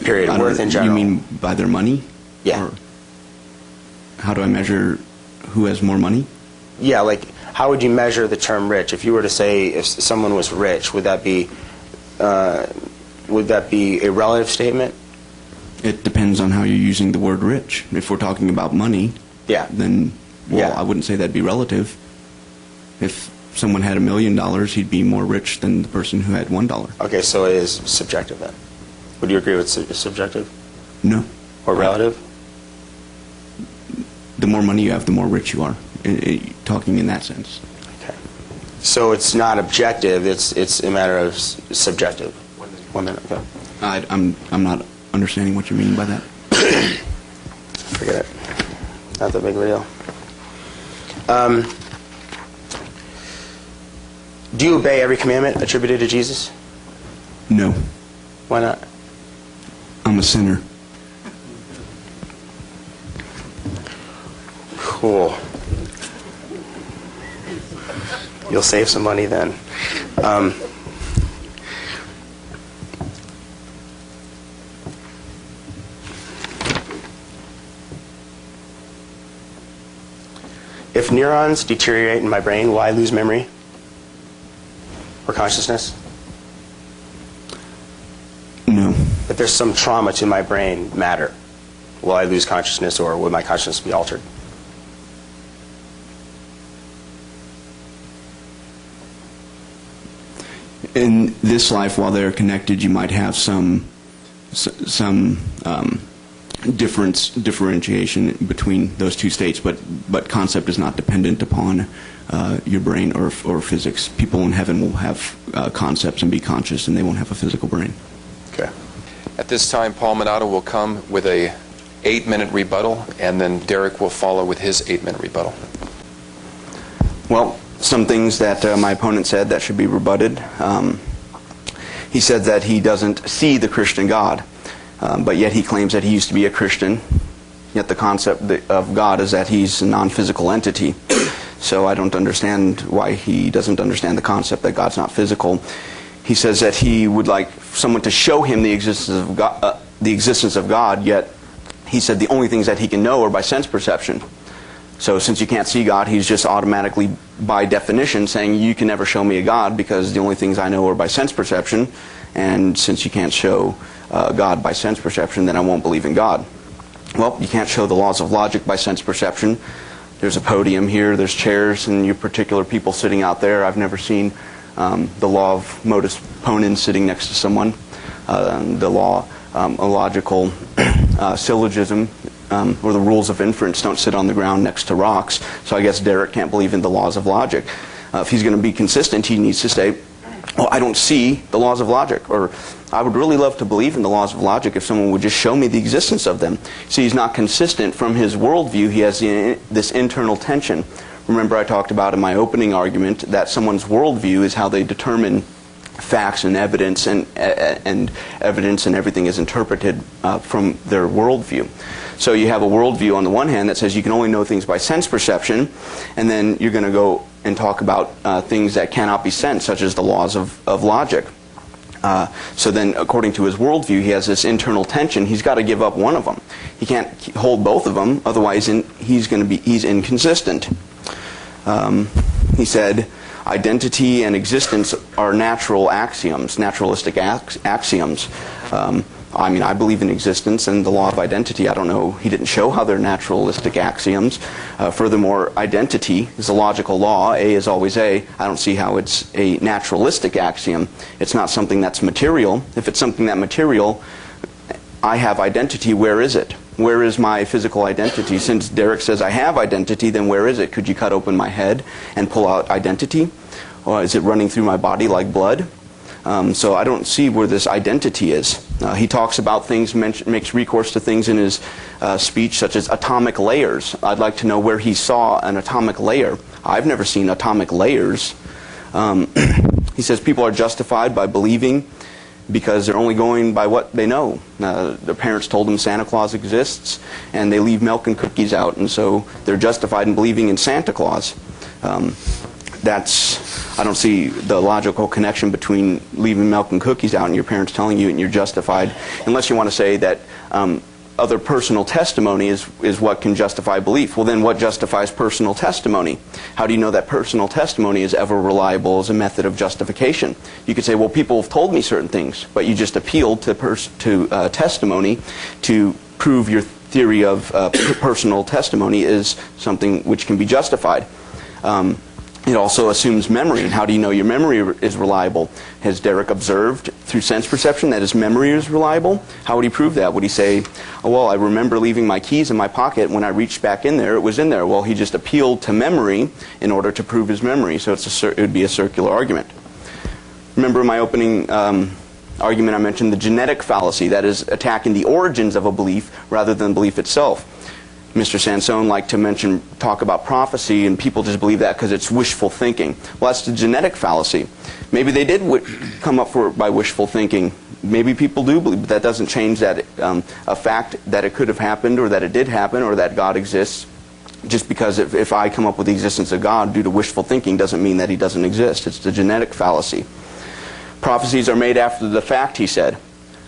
period. Worth in general. You mean by their money? Yeah. Or how do I measure who has more money? Yeah, like how would you measure the term rich? If you were to say if someone was rich, would that be a relative statement? It depends on how you're using the word rich. If we're talking about money, then I wouldn't say that'd be relative. If someone had $1 million, he'd be more rich than the person who had $1. Okay, so it is subjective then. Would you agree with subjective? No. Or relative? The more money you have, the more rich you are. Talking in that sense. Okay. So it's not objective. It's a matter of subjective. 1 minute. Okay. I'm not understanding what you mean by that. Forget it. Not that big of a deal. Do you obey every commandment attributed to Jesus? No. Why not? I'm a sinner. Cool. You'll save some money then. If neurons deteriorate in my brain, will I lose memory or consciousness? No. If there's some trauma to my brain matter, will I lose consciousness or will my consciousness be altered? In this life, while they're connected, you might have some differentiation between those two states, but concept is not dependent upon your brain or physics. People in heaven will have concepts and be conscious, and they won't have a physical brain. Okay. At this time, Paul Manata will come with a 8-minute rebuttal, and then Derek will follow with his 8-minute rebuttal. Well, some things that my opponent said that should be rebutted. He said that he doesn't see the Christian God, but yet he claims that he used to be a Christian, yet the concept of God is that he's a non-physical entity. So I don't understand why he doesn't understand the concept that God's not physical. He says that he would like someone to show him the existence of God, yet he said the only things that he can know are by sense perception. So since you can't see God, he's just automatically, by definition, saying you can never show me a God because the only things I know are by sense perception, and since you can't show God by sense perception, then I won't believe in God. Well, you can't show the laws of logic by sense perception. There's a podium here, there's chairs, and you particular people sitting out there. I've never seen the law of modus ponens sitting next to someone, the law, a logical syllogism, or the rules of inference don't sit on the ground next to rocks. So I guess Derek can't believe in the laws of logic. If he's going to be consistent, he needs to say, well, I don't see the laws of logic, or I would really love to believe in the laws of logic if someone would just show me the existence of them. See, he's not consistent from his worldview. He has this internal tension. Remember I talked about in my opening argument that someone's worldview is how they determine facts and evidence, and evidence and everything is interpreted from their worldview. So you have a worldview on the one hand that says you can only know things by sense perception, and then you're going to go and talk about things that cannot be sensed, such as the laws of logic. So then, according to his worldview, he has this internal tension. He's got to give up one of them. He can't hold both of them, otherwise he's inconsistent. He said, identity and existence are natural axioms, naturalistic axioms. I mean, I believe in existence and the law of identity. I don't know, he didn't show how they're naturalistic axioms. Furthermore, identity is a logical law. A is always A. I don't see how it's a naturalistic axiom. It's not something that's material. If it's something that's material, I have identity. Where is it? Where is my physical identity? Since Derek says I have identity, then where is it? Could you cut open my head and pull out identity? Or is it running through my body like blood? So I don't see where this identity is. He talks about things, makes recourse to things in his speech, such as atomic layers. I'd like to know where he saw an atomic layer. I've never seen atomic layers. He says people are justified by believing because they're only going by what they know. Their parents told them Santa Claus exists, and they leave milk and cookies out, and so they're justified in believing in Santa Claus. I don't see the logical connection between leaving milk and cookies out and your parents telling you and you're justified, unless you want to say that other personal testimony is what can justify belief. Well, then what justifies personal testimony? How do you know that personal testimony is ever reliable as a method of justification? You could say, well, people have told me certain things, but you just appealed to testimony to prove your theory of personal testimony is something which can be justified. It also assumes memory. And how do you know your memory is reliable? Has Derek observed through sense perception that his memory is reliable? How would he prove that? Would he say, oh, well, I remember leaving my keys in my pocket. When I reached back in there, it was in there. Well, he just appealed to memory in order to prove his memory. So it would be a circular argument. Remember in my opening argument I mentioned the genetic fallacy, that is attacking the origins of a belief rather than belief itself. Mr. Sansone liked to talk about prophecy, and people just believe that because it's wishful thinking. Well, that's the genetic fallacy. Maybe they did come up by wishful thinking. Maybe people do believe, but that doesn't change that a fact that it could have happened, or that it did happen, or that God exists. Just because if I come up with the existence of God due to wishful thinking doesn't mean that he doesn't exist. It's the genetic fallacy. Prophecies are made after the fact, he said.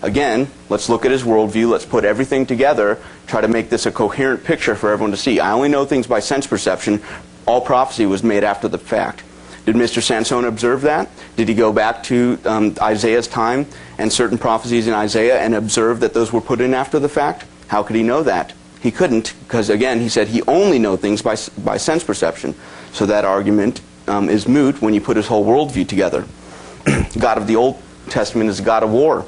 Again, let's look at his worldview. Let's put everything together, try to make this a coherent picture for everyone to see. I only know things by sense perception. All prophecy was made after the fact. Did Mr. Sansone observe that? Did he go back to Isaiah's time and certain prophecies in Isaiah and observe that those were put in after the fact? How could he know that? He couldn't, because again, he said he only knows things by sense perception. So that argument is moot when you put his whole worldview together. God of the Old Testament is a God of war.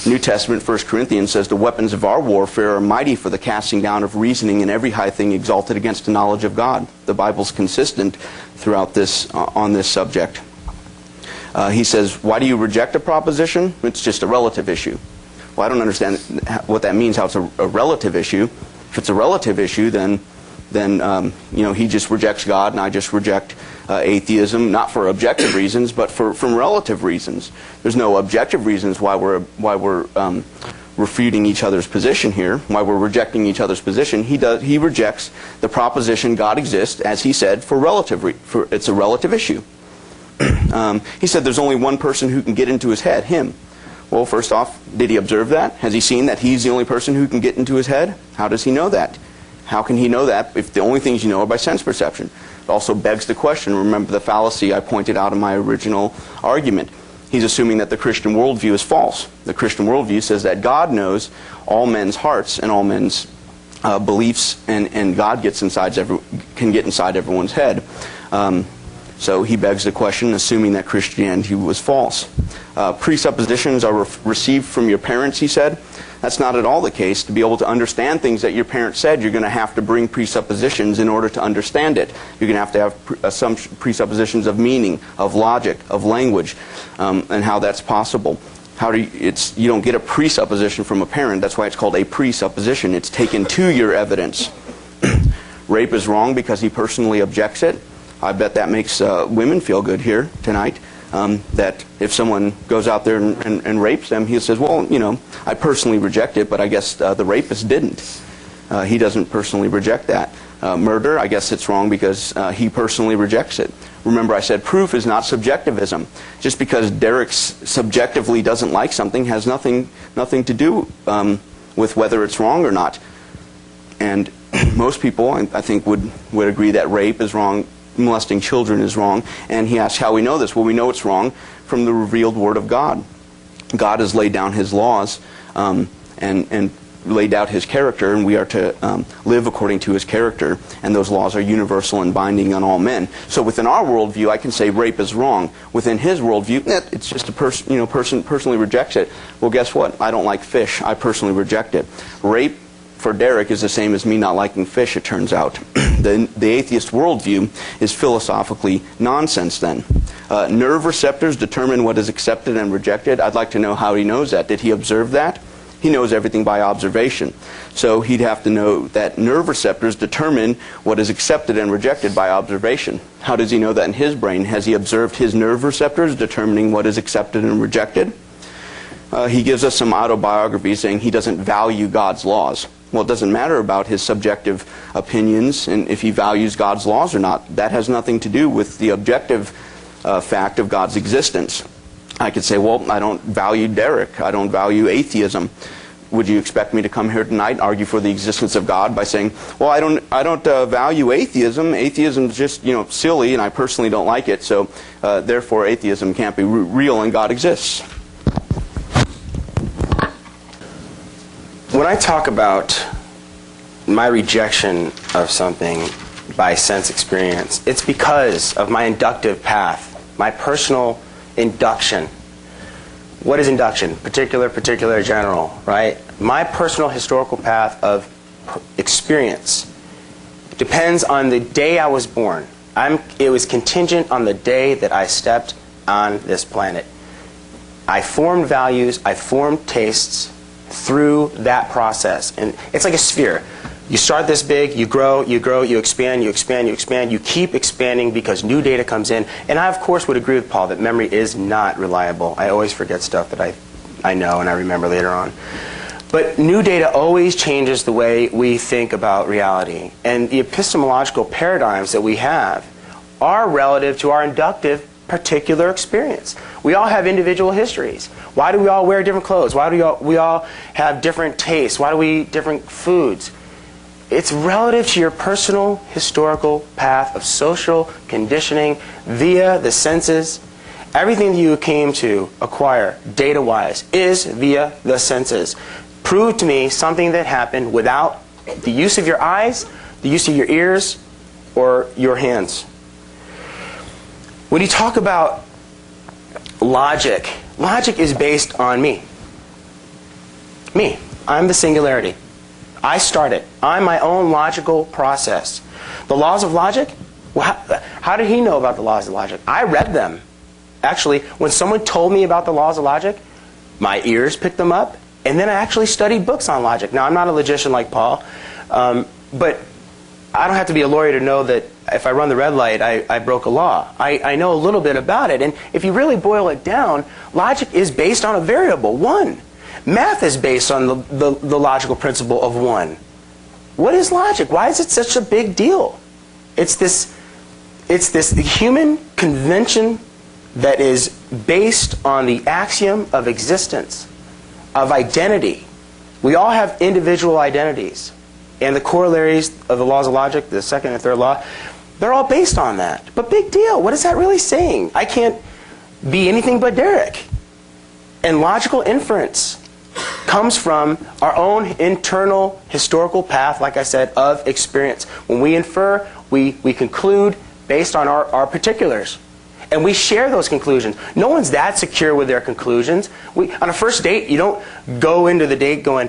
New Testament, 1 Corinthians, says the weapons of our warfare are mighty for the casting down of reasoning and every high thing exalted against the knowledge of God. The Bible's consistent throughout this on this subject. He says, why do you reject a proposition? It's just a relative issue. Well, I don't understand what that means, how it's a relative issue. If it's a relative issue, then he just rejects God and I just reject atheism, not for objective reasons, but from relative reasons. There's no objective reasons why we're refuting each other's position here, why we're rejecting each other's position. He rejects the proposition God exists, as he said, it's a relative issue. He said there's only one person who can get into his head, him. Well, first off, did he observe that? Has he seen that he's the only person who can get into his head? How does he know that? How can he know that if the only things you know are by sense perception? It also begs the question, remember the fallacy I pointed out in my original argument. He's assuming that the Christian worldview is false. The Christian worldview says that God knows all men's hearts and all men's beliefs, and God can get inside everyone's head. So he begs the question, assuming that Christianity was false. Presuppositions are received from your parents, he said. That's not at all the case. To be able to understand things that your parents said, you're going to have to bring presuppositions in order to understand it. You're going to have some presuppositions of meaning, of logic, of language, and how that's possible. You don't get a presupposition from a parent. That's why it's called a presupposition. It's taken to your evidence. Rape is wrong because he personally objects it. I bet that makes women feel good here tonight. That if someone goes out there and rapes them, he says, well, I personally reject it, but I guess the rapist didn't. He doesn't personally reject that. Murder, I guess it's wrong because he personally rejects it. Remember, I said proof is not subjectivism. Just because Derek subjectively doesn't like something has nothing to do with whether it's wrong or not. And most people, I think, would agree that rape is wrong molesting children is wrong. And he asks how we know this. Well, we know it's wrong from the revealed Word of God. God has laid down His laws and laid out His character, and we are to live according to His character, and those laws are universal and binding on all men. So within our worldview, I can say rape is wrong. Within his worldview, it's just a person personally rejects it. Well, guess what? I don't like fish. I personally reject it. Rape for Derek is the same as me not liking fish, it turns out. The atheist worldview is philosophically nonsense then. Nerve receptors determine what is accepted and rejected. I'd like to know how he knows that. Did he observe that? He knows everything by observation. So he'd have to know that nerve receptors determine what is accepted and rejected by observation. How does he know that in his brain? Has he observed his nerve receptors determining what is accepted and rejected? He gives us some autobiography saying he doesn't value God's laws. Well, it doesn't matter about his subjective opinions and if he values God's laws or not. That has nothing to do with the objective fact of God's existence. I could say, well, I don't value Derek. I don't value atheism. Would you expect me to come here tonight and argue for the existence of God by saying, well, I don't value atheism. Atheism is just silly, and I personally don't like it. So therefore, atheism can't be real, and God exists. When I talk about my rejection of something by sense experience, it's because of my inductive path, my personal induction. What is induction? Particular, general, right? My personal historical path of experience depends on the day I was born. It was contingent on the day that I stepped on this planet. I formed values, I formed tastes through that process. And it's like a sphere. You start this big, you grow, you expand, you keep expanding because new data comes in. And I, of course, would agree with Paul that memory is not reliable. I always forget stuff that I know and I remember later on. But new data always changes the way we think about reality. And the epistemological paradigms that we have are relative to our inductive particular experience. We all have individual histories. Why do we all wear different clothes? Why do we all have different tastes? Why do we eat different foods? It's relative to your personal historical path of social conditioning via the senses. Everything that you came to acquire data-wise is via the senses. Prove to me something that happened without the use of your eyes, the use of your ears, or your hands. When you talk about logic, logic is based on me. Me. I'm the singularity. I start it. I'm my own logical process. The laws of logic? Well, how did he know about the laws of logic? I read them. Actually, when someone told me about the laws of logic, my ears picked them up, and then I actually studied books on logic. Now, I'm not a logician like Paul, but I don't have to be a lawyer to know that if I run the red light, I broke a law. I know a little bit about it, and if you really boil it down, logic is based on a variable, 1. Math is based on the logical principle of 1. What is logic? Why is it such a big deal? It's this human convention that is based on the axiom of existence, of identity. We all have individual identities. And the corollaries of the laws of logic, the second and third law, they're all based on that. But big deal. What is that really saying? I can't be anything but Derek. And logical inference comes from our own internal historical path, like I said, of experience. When we infer, we conclude based on our particulars. And we share those conclusions. No one's that secure with their conclusions. On a first date, you don't go into the date going,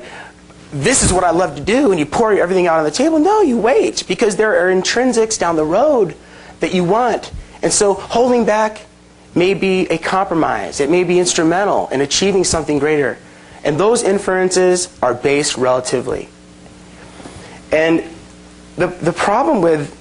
this is what I love to do, and you pour everything out on the table. No, you wait, because there are intrinsics down the road that you want. And so holding back may be a compromise. It may be instrumental in achieving something greater. And those inferences are based relatively. And the problem with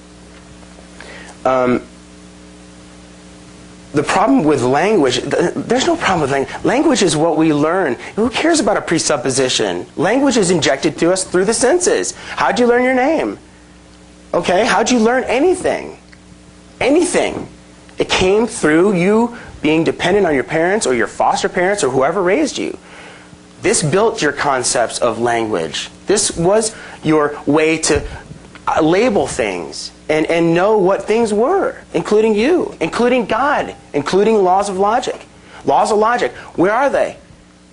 language, there's no problem with language. Language is what we learn. Who cares about a presupposition? Language is injected to us through the senses. How'd you learn your name? Okay, how'd you learn anything? Anything. It came through you being dependent on your parents or your foster parents or whoever raised you. This built your concepts of language. This was your way to label things and know what things were, including you, including God, including laws of logic. Laws of logic, where are they?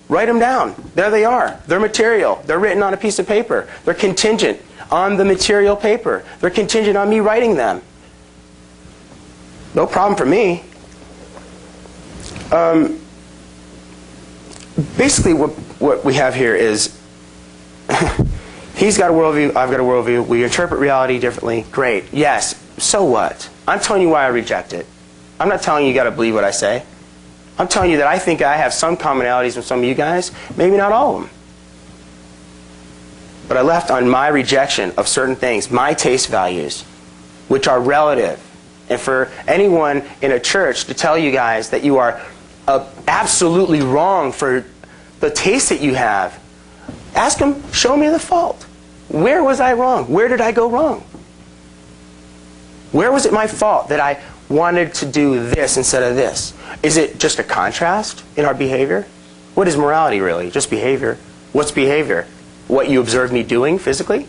Write them down. There they are. They're material. They're written on a piece of paper. They're contingent on the material paper. They're contingent on me writing them. No problem for me. Basically, what we have here is he's got a worldview, I've got a worldview. We interpret reality differently. Great. Yes. So what? I'm telling you why I reject it. I'm not telling you got to believe what I say. I'm telling you that I think I have some commonalities with some of you guys, maybe not all of them. But I left on my rejection of certain things, my taste values, which are relative. And for anyone in a church to tell you guys that you are absolutely wrong for the taste that you have, ask them, show me the fault. Where was I wrong? Where did I go wrong? Where was it my fault that I wanted to do this instead of this? Is it just a contrast in our behavior? What is morality really? Just behavior. What's behavior? What you observe me doing physically?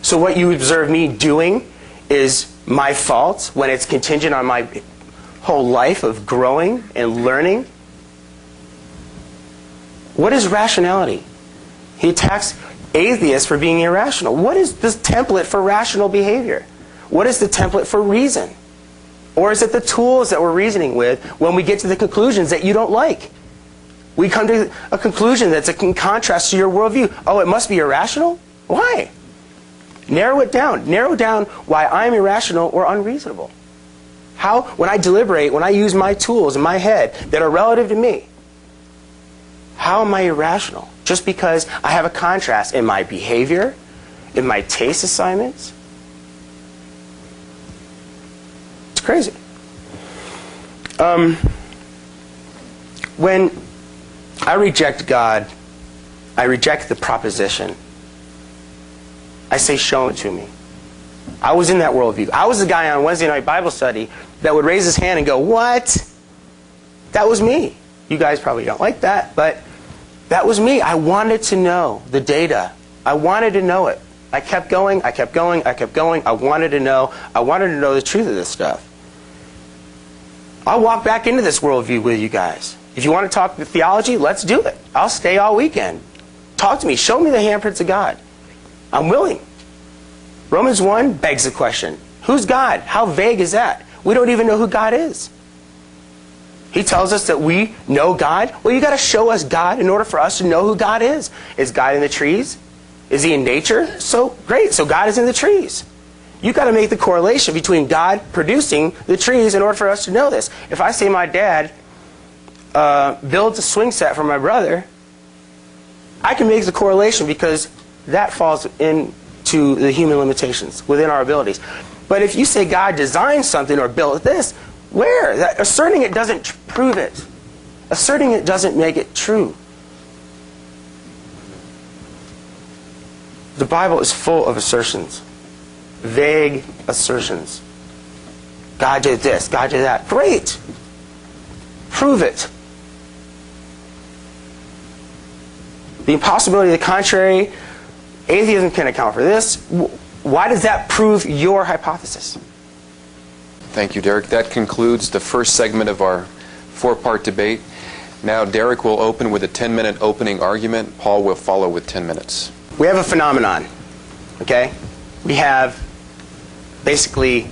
So what you observe me doing is my fault when it's contingent on my whole life of growing and learning? What is rationality? He attacks atheists for being irrational. What is the template for rational behavior? What is the template for reason? Or is it the tools that we're reasoning with when we get to the conclusions that you don't like? We come to a conclusion that's in contrast to your worldview. Oh, it must be irrational? Why? Narrow it down. Narrow down why I'm irrational or unreasonable. How, when I deliberate, when I use my tools in my head that are relative to me, how am I irrational? Just because I have a contrast in my behavior, in my taste assignments? It's crazy. When I reject God, I reject the proposition. I say, show it to me. I was in that worldview. I was the guy on Wednesday night Bible study that would raise his hand and go, what? That was me. You guys probably don't like that, but that was me. I wanted to know the data. I wanted to know it. I kept going, I kept going, I kept going. I wanted to know the truth of this stuff. I'll walk back into this worldview with you guys. If you want to talk theology, let's do it. I'll stay all weekend. Talk to me. Show me the handprints of God. I'm willing. Romans 1 begs the question, who's God? How vague is that? We don't even know who God is. He tells us that we know God. Well, you got to show us God in order for us to know who God is. Is God in the trees? Is he in nature? So great. So God is in the trees. You got to make the correlation between God producing the trees in order for us to know this. If I say my dad builds a swing set for my brother, I can make the correlation because that falls into the human limitations within our abilities. But if you say God designed something or built this, where? Asserting it doesn't prove it. Asserting it doesn't make it true. The Bible is full of assertions. Vague assertions. God did this, God did that. Great. Prove it. The impossibility of the contrary, atheism can account for this. Why does that prove your hypothesis? Thank you, Derek. That concludes the first segment of our four-part debate. Now, Derek will open with a 10-minute opening argument. Paul will follow with 10 minutes. We have a phenomenon, okay? We have basically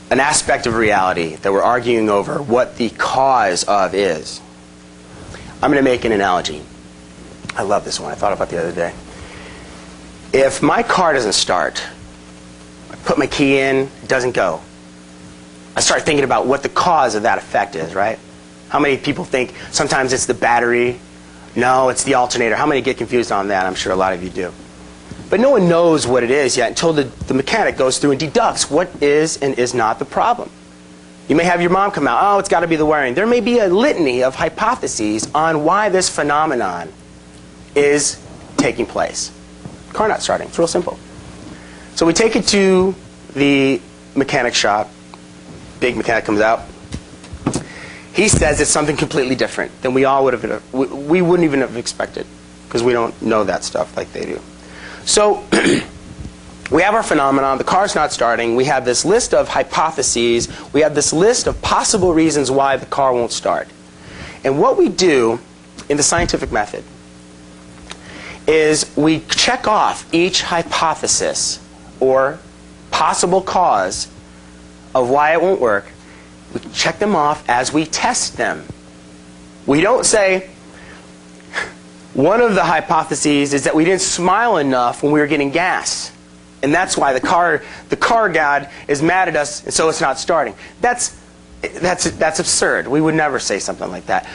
an aspect of reality that we're arguing over what the cause of is. I'm going to make an analogy. I love this one. I thought about it the other day. If my car doesn't start, I put my key in, it doesn't go. I start thinking about what the cause of that effect is, right? How many people think sometimes it's the battery? No, it's the alternator. How many get confused on that? I'm sure a lot of you do. But no one knows what it is yet until the mechanic goes through and deducts what is and is not the problem. You may have your mom come out, oh, it's got to be the wiring. There may be a litany of hypotheses on why this phenomenon is taking place. Car not starting. It's real simple. So we take it to the mechanic shop. Big mechanic comes out. He says it's something completely different than we all would have, we wouldn't even have expected, because we don't know that stuff like they do. So we have our phenomenon, the car's not starting, we have this list of hypotheses, we have this list of possible reasons why the car won't start. And what we do in the scientific method is we check off each hypothesis or possible cause of why it won't work. We check them off as we test them. We don't say, one of the hypotheses is that we didn't smile enough when we were getting gas. And that's why the car god is mad at us, and so it's not starting. That's absurd. We would never say something like that.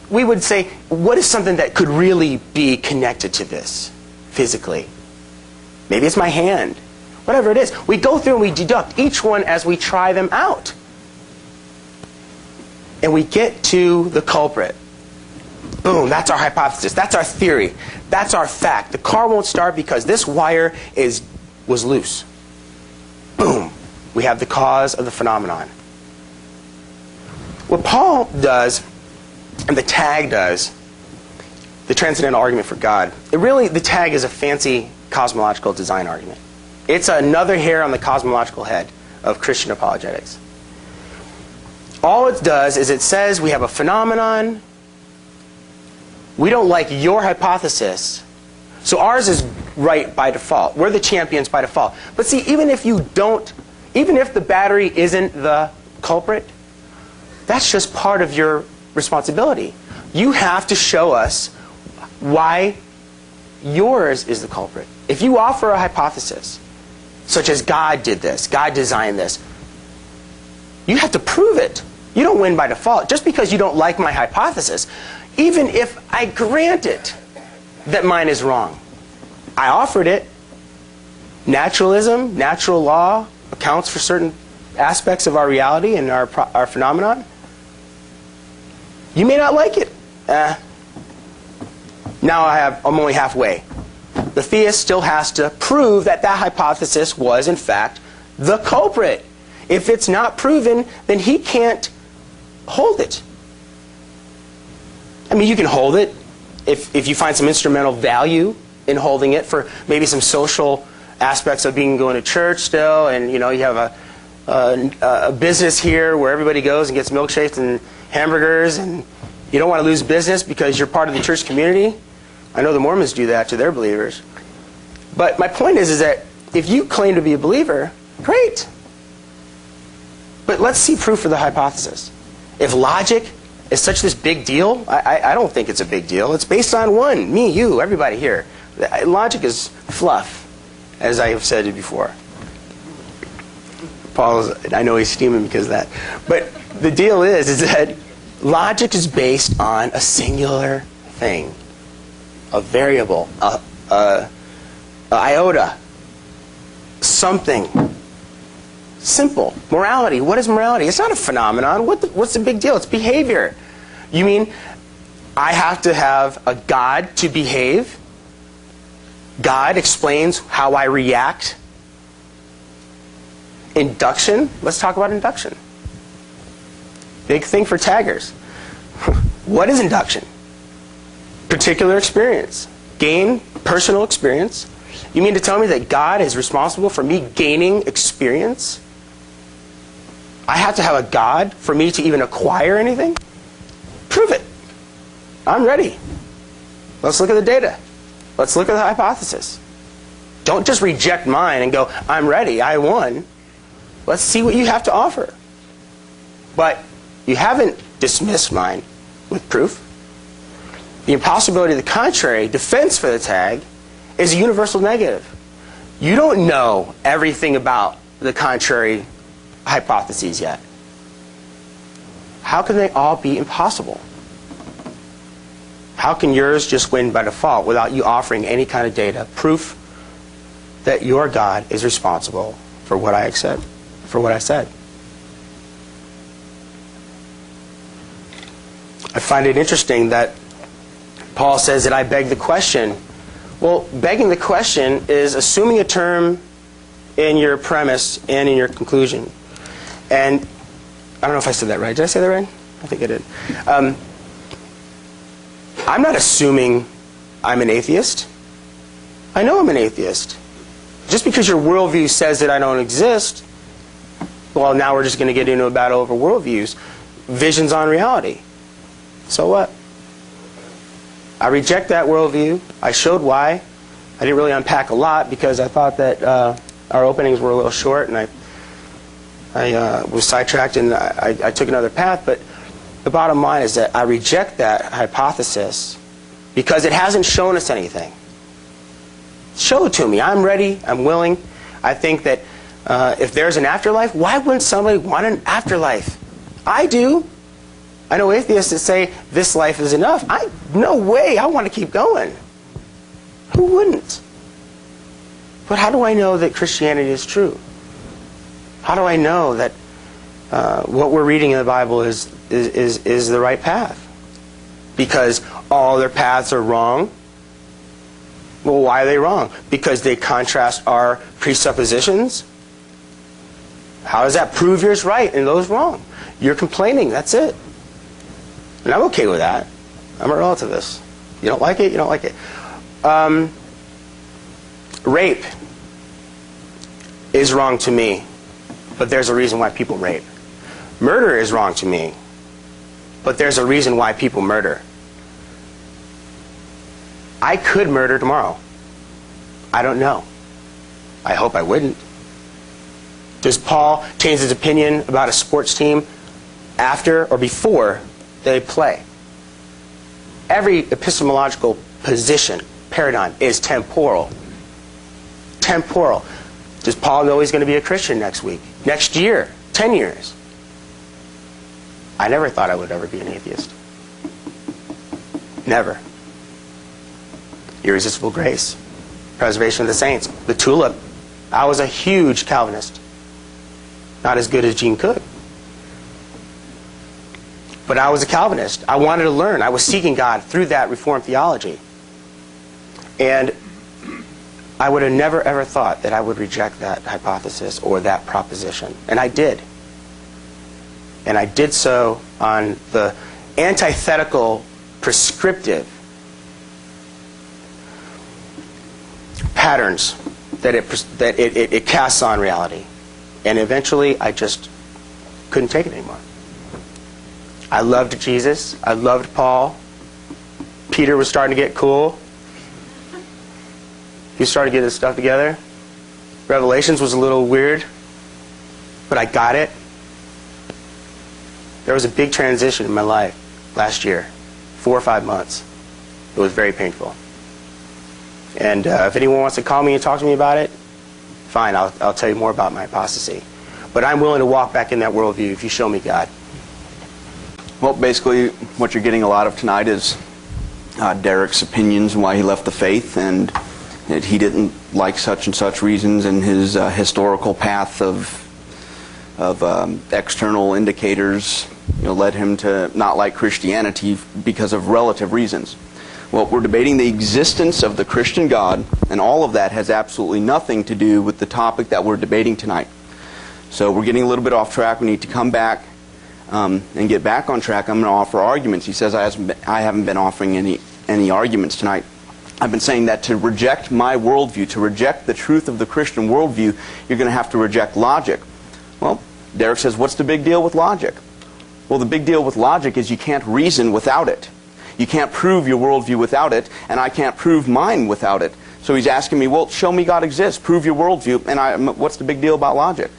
We would say, what is something that could really be connected to this physically? Maybe it's my hand. Whatever it is. We go through and we deduct each one as we try them out. And we get to the culprit. Boom, that's our hypothesis. That's our theory. That's our fact. The car won't start because this wire was loose. Boom, we have the cause of the phenomenon. What Paul does, and the tag does, the transcendental argument for God, the tag is a fancy cosmological design argument. It's another hair on the cosmological head of Christian apologetics. All it does is it says we have a phenomenon. We don't like your hypothesis, so ours is right by default. We're the champions by default. But see, even if the battery isn't the culprit, that's just part of your responsibility. You have to show us why yours is the culprit. If you offer a hypothesis, such as God did this, God designed this, you have to prove it. You don't win by default. Just because you don't like my hypothesis, even if I grant it that mine is wrong, I offered it. Naturalism, natural law, accounts for certain aspects of our reality and our phenomenon. You may not like it. Now I'm only halfway. The theist still has to prove that hypothesis was, in fact, the culprit. If it's not proven, then he can't hold it. I mean, you can hold it if you find some instrumental value in holding it for maybe some social aspects of going to church still, and you have a business here where everybody goes and gets milkshakes and hamburgers, and you don't want to lose business because you're part of the church community. I know the Mormons do that to their believers. But my point is that if you claim to be a believer, great. But let's see proof of the hypothesis. If logic is such this big deal, I don't think it's a big deal. It's based on one, me, you, everybody here. Logic is fluff, as I have said it before. I know he's steaming because of that. But the deal is that logic is based on a singular thing, a variable, a iota, something. Simple. Morality. What is morality? It's not a phenomenon. What's the big deal? It's behavior. You mean I have to have a God to behave? God explains how I react? Induction? Let's talk about induction. Big thing for taggers. What is induction? Particular experience. Gain personal experience. You mean to tell me that God is responsible for me gaining experience? I have to have a God for me to even acquire anything? Prove it. I'm ready. Let's look at the data. Let's look at the hypothesis. Don't just reject mine and go, I'm ready, I won. Let's see what you have to offer. But you haven't dismissed mine with proof. The impossibility of the contrary, defense for the tag, is a universal negative. You don't know everything about the contrary hypotheses yet. How can they all be impossible? How can yours just win by default without you offering any kind of data, proof that your God is responsible for what I said? I find it interesting that Paul says that I beg the question. Well, begging the question is assuming a term in your premise and in your conclusion. And I don't know if I said that right. Did I say that right? I think I did. I'm not assuming I'm an atheist. I know I'm an atheist. Just because your worldview says that I don't exist, well, now we're just going to get into a battle over worldviews. Visions on reality. So what? I reject that worldview. I showed why. I didn't really unpack a lot because I thought that our openings were a little short, and I was sidetracked and I took another path. But the bottom line is that I reject that hypothesis because it hasn't shown us anything. Show it to me. I'm ready. I'm willing. I think that if there's an afterlife, why wouldn't somebody want an afterlife? I do. I know atheists that say this life is enough. No way. I want to keep going. Who wouldn't? But how do I know that Christianity is true? How do I know that what we're reading in the Bible is the right path? Because all their paths are wrong? Well, why are they wrong? Because they contrast our presuppositions? How does that prove yours right and those wrong? You're complaining, that's it. And I'm okay with that. I'm a relativist. You don't like it, you don't like it. Rape is wrong to me, but there's a reason why people rape. Murder is wrong to me, but there's a reason why people murder. I could murder tomorrow. I don't know. I hope I wouldn't. Does Paul change his opinion about a sports team after or before they play? Every epistemological position, paradigm, is temporal. Temporal. Does Paul know he's going to be a Christian next week? Next year? 10 years? I never thought I would ever be an atheist. Never. Irresistible grace. Preservation of the saints. The tulip. I was a huge Calvinist. Not as good as Gene Cook. But I was a Calvinist. I wanted to learn. I was seeking God through that Reformed theology. And I would have never ever thought that I would reject that hypothesis or that proposition. And I did. And I did so on the antithetical, prescriptive patterns that it casts on reality. And eventually I just couldn't take it anymore. I loved Jesus. I loved Paul. Peter was starting to get cool. He started getting his stuff together. Revelations was a little weird, but I got it. There was a big transition in my life last year, 4 or 5 months. It was very painful. And if anyone wants to call me and talk to me about it, fine, I'll tell you more about my apostasy. But I'm willing to walk back in that worldview if you show me God. Well, basically, what you're getting a lot of tonight is Derek's opinions and why he left the faith, and that he didn't like such and such reasons, and his historical path of external indicators led him to not like Christianity because of relative reasons. Well, we're debating the existence of the Christian God, and all of that has absolutely nothing to do with the topic that we're debating tonight. So we're getting a little bit off track. We need to come back and get back on track. I'm going to offer arguments. He says I haven't been offering any arguments tonight. I've been saying that to reject my worldview, to reject the truth of the Christian worldview, you're going to have to reject logic. Well, Derek says, what's the big deal with logic? Well, the big deal with logic is you can't reason without it. You can't prove your worldview without it, and I can't prove mine without it. So he's asking me, well, show me God exists, prove your worldview, and what's the big deal about logic?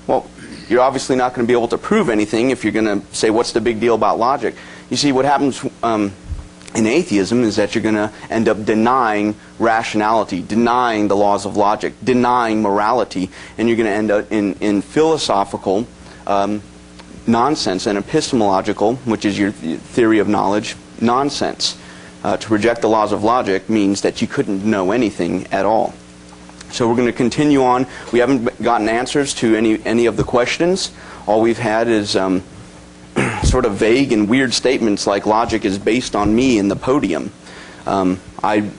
Well, you're obviously not going to be able to prove anything if you're going to say, what's the big deal about logic? You see, what happens in atheism is that you're going to end up denying rationality, denying the laws of logic, denying morality, and you're going to end up in philosophical nonsense and epistemological, which is your theory of knowledge, nonsense. To reject the laws of logic means that you couldn't know anything at all. So we're going to continue on. We haven't gotten answers to any of the questions. All we've had is sort of vague and weird statements like logic is based on me in the podium. I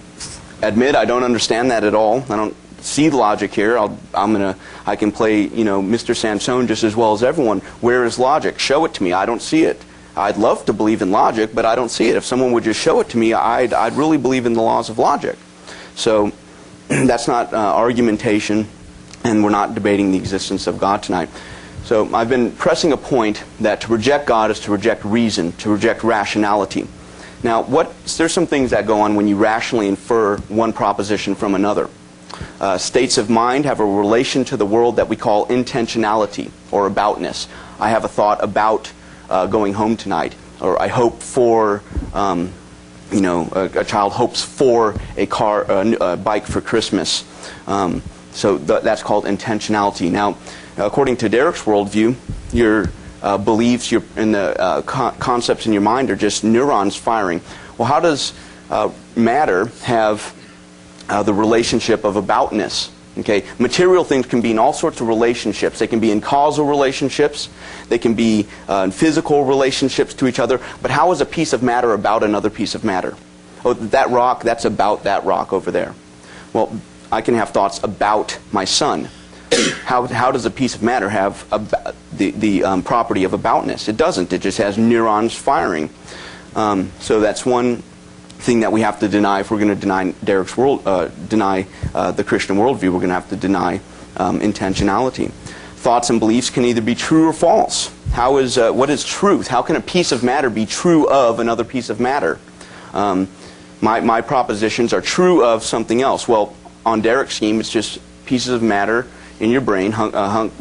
admit I don't understand that at all. I don't see the logic here. I can play Mr. Sansone just as well as everyone. Where is logic? Show it to me. I don't see it. I'd love to believe in logic, but I don't see it. If someone would just show it to me, I'd really believe in the laws of logic. So That's not argumentation, and we're not debating the existence of God tonight. So I've been pressing a point that to reject God is to reject reason, to reject rationality. Now, there's some things that go on when you rationally infer one proposition from another. States of mind have a relation to the world that we call intentionality or aboutness. I have a thought about going home tonight, or I hope for, a child hopes for a bike for Christmas. So that's called intentionality. Now, according to Derek's worldview, your beliefs and the concepts in your mind are just neurons firing. Well, how does matter have the relationship of aboutness? Okay, material things can be in all sorts of relationships. They can be in causal relationships. They can be in physical relationships to each other. But how is a piece of matter about another piece of matter? Oh, that rock, that's about that rock over there. Well, I can have thoughts about my son. How does a piece of matter have the property of aboutness? It doesn't. It just has neurons firing. So that's one thing that we have to deny if we're going to deny the Christian worldview. We're going to have to deny intentionality. Thoughts and beliefs can either be true or false. What is truth? How can a piece of matter be true of another piece of matter? My propositions are true of something else. Well, on Derek's scheme, it's just pieces of matter in your brain,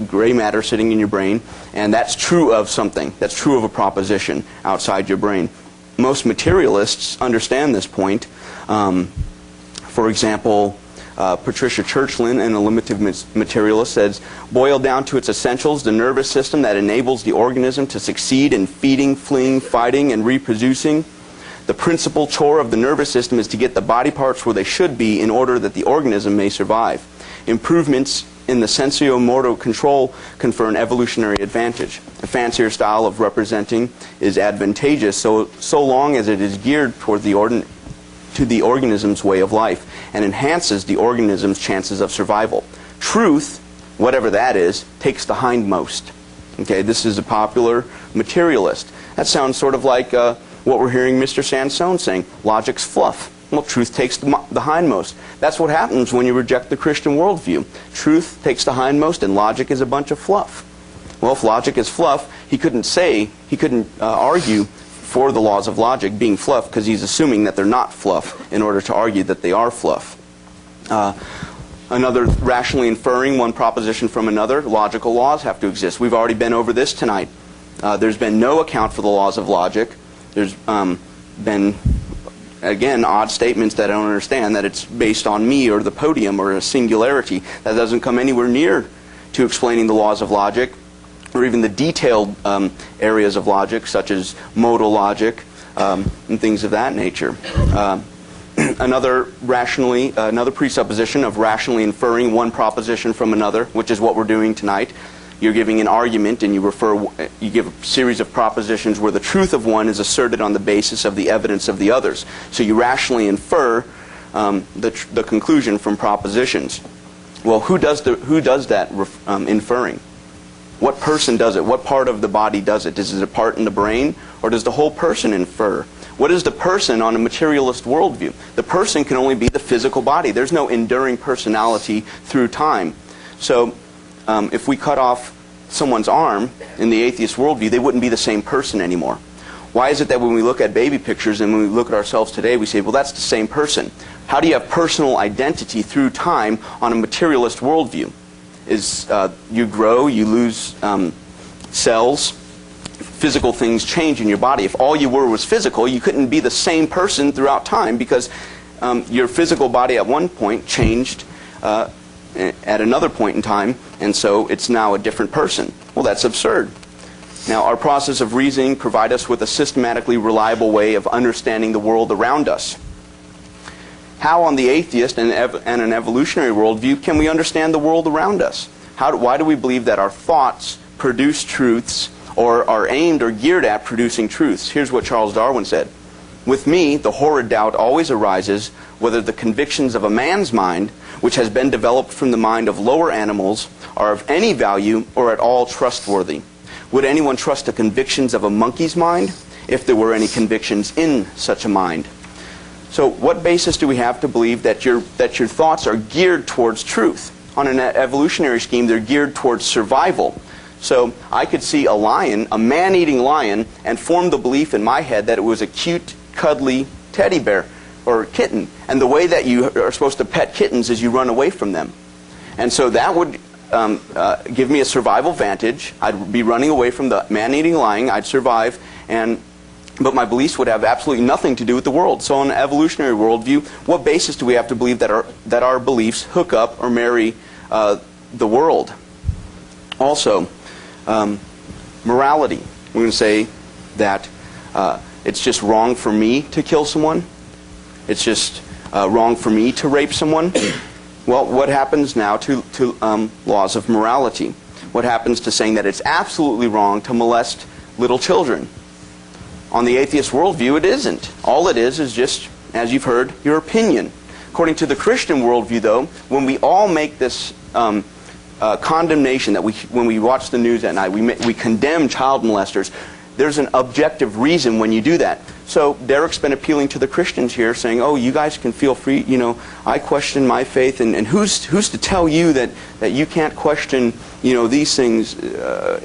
gray matter sitting in your brain, and that's true of something. That's true of a proposition outside your brain. Most materialists understand this point. For example, Patricia Churchland, in A Limited Materialist, says, boiled down to its essentials, the nervous system that enables the organism to succeed in feeding, fleeing, fighting, and reproducing. The principal chore of the nervous system is to get the body parts where they should be in order that the organism may survive. Improvements in the sensio-motor control confer an evolutionary advantage. A fancier style of representing is advantageous so long as it is geared toward to the organism's way of life and enhances the organism's chances of survival. Truth, whatever that is, takes the hindmost. Okay, this is a popular materialist. That sounds sort of like what we're hearing Mr. Sansone saying, logic's fluff. Well, truth takes the hindmost. That's what happens when you reject the Christian worldview. Truth takes the hindmost and logic is a bunch of fluff. Well, if logic is fluff, he couldn't argue for the laws of logic being fluff because he's assuming that they're not fluff in order to argue that they are fluff. Another, rationally inferring one proposition from another, logical laws have to exist. We've already been over this tonight. There's been no account for the laws of logic. There's been, again, odd statements that I don't understand, that it's based on me or the podium or a singularity. That doesn't come anywhere near to explaining the laws of logic or even the detailed areas of logic, such as modal logic and things of that nature. Another presupposition of rationally inferring one proposition from another, which is what we're doing tonight. You're giving an argument and you give a series of propositions where the truth of one is asserted on the basis of the evidence of the others. So you rationally infer the conclusion from propositions. Well, who does that inferring? What person does it? What part of the body does it? Is it a part in the brain, or does the whole person infer? What is the person on a materialist worldview? The person can only be the physical body. There's no enduring personality through time. So if we cut off someone's arm in the atheist worldview, they wouldn't be the same person anymore. Why is it that when we look at baby pictures and when we look at ourselves today, we say, well, that's the same person? How do you have personal identity through time on a materialist worldview? You grow, you lose cells, physical things change in your body. If all you were was physical, you couldn't be the same person throughout time because your physical body at one point changed at another point in time, and so it's now a different person. Well, that's absurd. Now, our process of reasoning provides us with a systematically reliable way of understanding the world around us. How on the atheist and an evolutionary worldview can we understand the world around us? Why do we believe that our thoughts produce truths or are aimed or geared at producing truths? Here's what Charles Darwin said. With me, the horrid doubt always arises whether the convictions of a man's mind, which has been developed from the mind of lower animals, are of any value or at all trustworthy. Would anyone trust the convictions of a monkey's mind if there were any convictions in such a mind? So what basis do we have to believe that your thoughts are geared towards truth? On an evolutionary scheme, they're geared towards survival. So I could see a lion, a man-eating lion, and form the belief in my head that it was a cute, cuddly teddy bear or kitten. And the way that you are supposed to pet kittens is you run away from them. And so that would give me a survival vantage. I'd be running away from the man-eating lion. I'd survive, but my beliefs would have absolutely nothing to do with the world. So in an evolutionary worldview, what basis do we have to believe that our beliefs hook up or marry the world? Also, morality. We're going to say that it's just wrong for me to kill someone. It's just wrong for me to rape someone. Well, what happens now to laws of morality? What happens to saying that it's absolutely wrong to molest little children? On the atheist worldview, it isn't. All it is just, as you've heard, your opinion. According to the Christian worldview, though, when we all make this condemnation, that when we watch the news at night, we condemn child molesters, there's an objective reason when you do that. So Derek's been appealing to the Christians here, saying, oh, you guys can feel free, I question my faith, and who's to tell you that you can't question, these things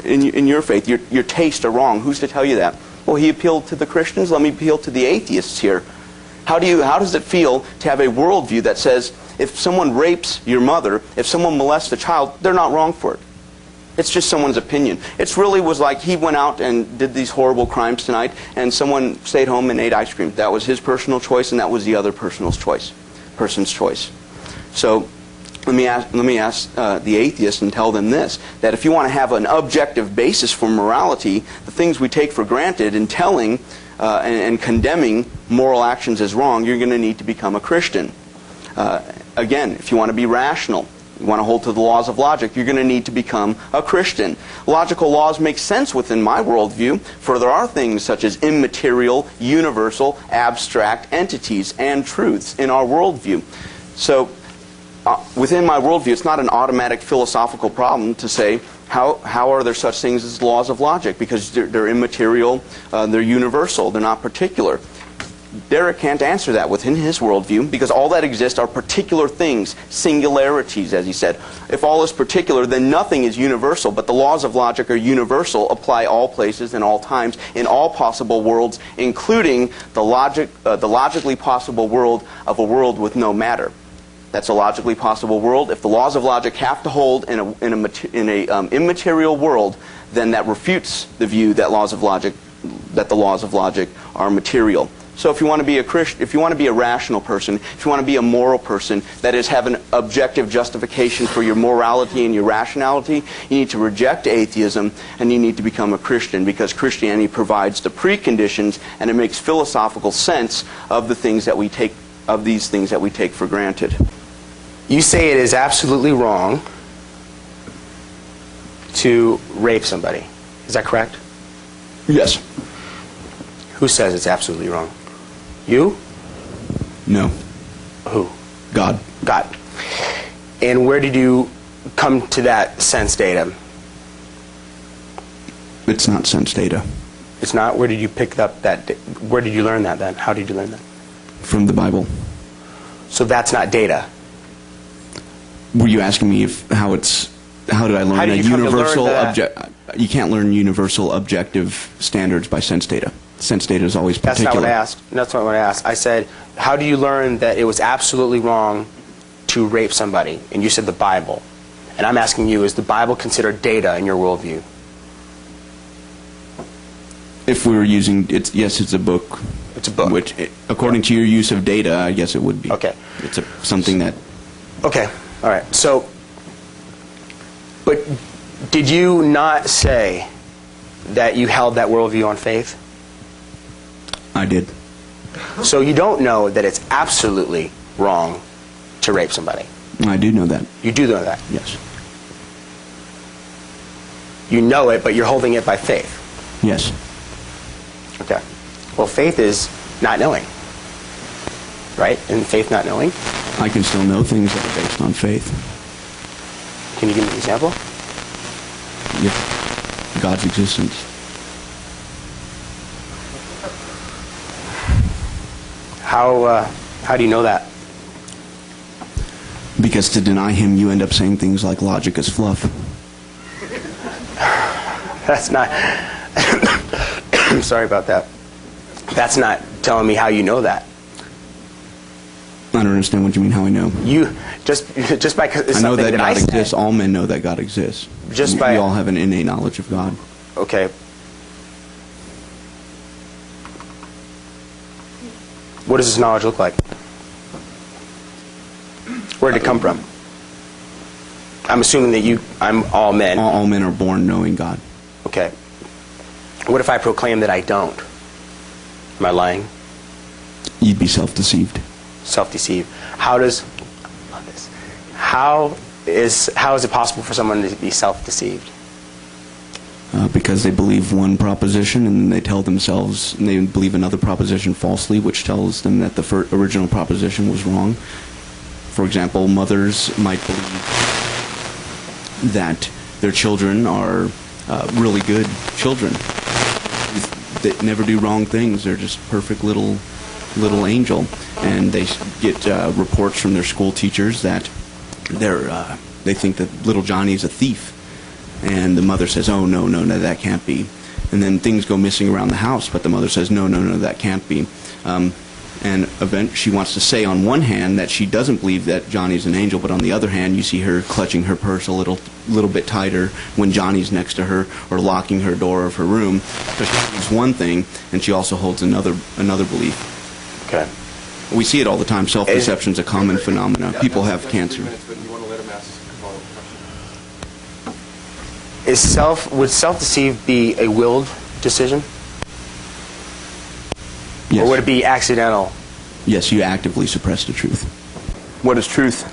in your faith? Your tastes are wrong. Who's to tell you that? Well, he appealed to the Christians. Let me appeal to the atheists here. How does it feel to have a worldview that says if someone rapes your mother, if someone molests a child, they're not wrong for it? It's just someone's opinion. It really was like he went out and did these horrible crimes tonight, and someone stayed home and ate ice cream. That was his personal choice, and that was the other person's choice. So let me ask the atheists and tell them this, that if you want to have an objective basis for morality, the things we take for granted in telling and condemning moral actions as wrong, you're going to need to become a Christian. Again, if you want to be rational, you want to hold to the laws of logic, you're going to need to become a Christian. Logical laws make sense within my worldview, for there are things such as immaterial, universal, abstract entities and truths in our worldview. So within my worldview, it's not an automatic philosophical problem to say, how are there such things as laws of logic? Because they're immaterial, they're universal, they're not particular. Derek can't answer that within his worldview, because all that exists are particular things, singularities, as he said. If all is particular, then nothing is universal, but the laws of logic are universal, apply all places and all times, in all possible worlds, including the logically possible world of a world with no matter. That's a logically possible world. If the laws of logic have to hold in a immaterial world, then that refutes the view that the laws of logic are material. So if you want to be a Christian, if you want to be a rational person, if you want to be a moral person, that is, have an objective justification for your morality and your rationality, you need to reject atheism and you need to become a Christian, because Christianity provides the preconditions and it makes philosophical sense of the things that we take, of these things that we take for granted. You say it is absolutely wrong to rape somebody. Is that correct? Yes. Who says it's absolutely wrong? You? No. Who? God. God. And where did you come to that sense data? It's not sense data. It's not? Where did you pick up that? Where did you learn that then? How did you learn that? From the Bible. So that's not data. Were you asking me how did I learn did a you come to universal learn You can't learn universal objective standards by sense data. Sense data is always That's particular. not what I asked. That's not what I asked. I said, how do you learn that it was absolutely wrong to rape somebody? And you said the Bible. And I'm asking you, is the Bible considered data in your worldview? If we were using it, yes, it's a book. It's a book. Which, according to your use of data, I guess it would be. Okay. It's something that. Okay. All right. So, but did you not say that you held that worldview on faith? I did. So you don't know that it's absolutely wrong to rape somebody? I do know that. You do know that? Yes. You know it, but you're holding it by faith? Yes. Okay. Well, faith is not knowing, right? Isn't faith not knowing? I can still know things that are based on faith. Can you give me an example? Yep. God's existence. How do you know that? Because to deny him, you end up saying things like logic is fluff. That's not... I'm sorry about that. That's not telling me how you know that. I don't understand what you mean, how I know. You, just by I know that God exists. All men know that God exists. Just by... We all have an innate knowledge of God. Okay. What does this knowledge look like? Where did it come from? I'm assuming that I'm all men. All men are born knowing God. Okay. What if I proclaim that I don't? Am I lying? You'd be self-deceived. Self-deceived. How is it possible for someone to be self-deceived? Because they believe one proposition and they tell themselves, and they believe another proposition falsely, which tells them that the original proposition was wrong. For example, mothers might believe that their children are really good children. They never do wrong things. They're just perfect little angel. And they get reports from their school teachers that they think that little Johnny is a thief. And the mother says, oh, no, that can't be. And then things go missing around the house, but the mother says, no, that can't be. And she wants to say on one hand that she doesn't believe that Johnny's an angel, but on the other hand, you see her clutching her purse a little bit tighter when Johnny's next to her, or locking her door of her room. So she believes one thing, and she also holds another belief. Okay. We see it all the time. Self-deception's a common phenomenon. People have cancer. Would self-deceive be a willed decision? Yes. Or would it be accidental? Yes, you actively suppress the truth. What is truth?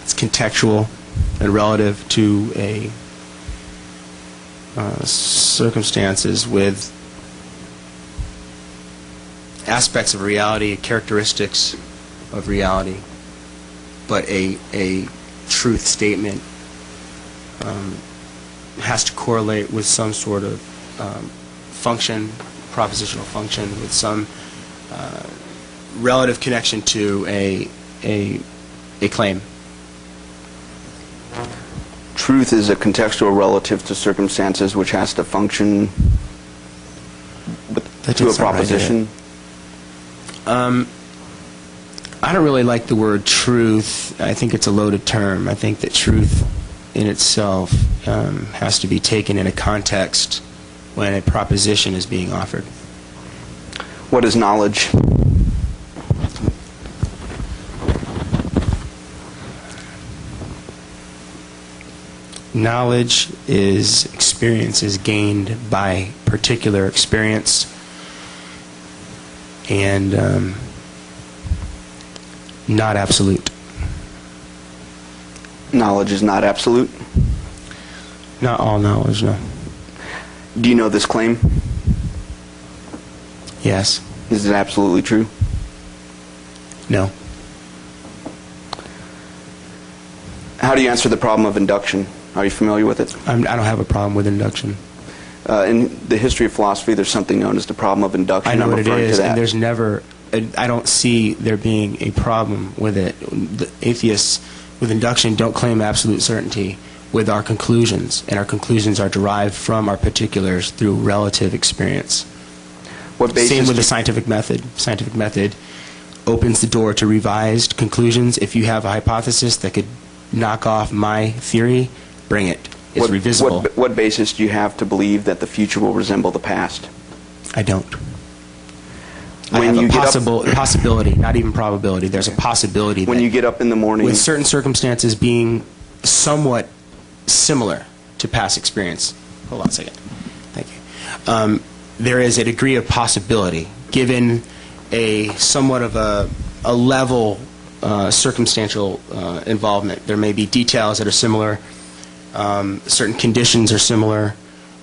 It's contextual and relative to circumstances with aspects of reality, characteristics of reality, but a truth statement has to correlate with some sort of function, propositional function, with some relative connection to a claim. Truth is a contextual relative to circumstances which has to function to a proposition. I don't really like the word truth. I think it's a loaded term. I think that truth in itself has to be taken in a context when a proposition is being offered. What is knowledge? Knowledge is experiences gained by particular experience, and not absolute. Knowledge is not absolute? Not all knowledge, no. Do you know this claim? Yes. Is it absolutely true? No. How do you answer the problem of induction? Are you familiar with it? I don't have a problem with induction. In the history of philosophy, there's something known as the problem of induction. I know what it is, and there's never... I don't see there being a problem with it. The atheists with induction don't claim absolute certainty with our conclusions, and our conclusions are derived from our particulars through relative experience. What basis Same with the scientific method. Scientific method opens the door to revised conclusions. If you have a hypothesis that could knock off my theory, bring it. It's revisible. What basis do you have to believe that the future will resemble the past? I don't. I have a possibility, not even probability. There's a possibility when you get up in the morning, with certain circumstances being somewhat similar to past experience. Hold on a second. Thank you. There is a degree of possibility given a somewhat of a level circumstantial involvement. There may be details that are similar, certain conditions are similar,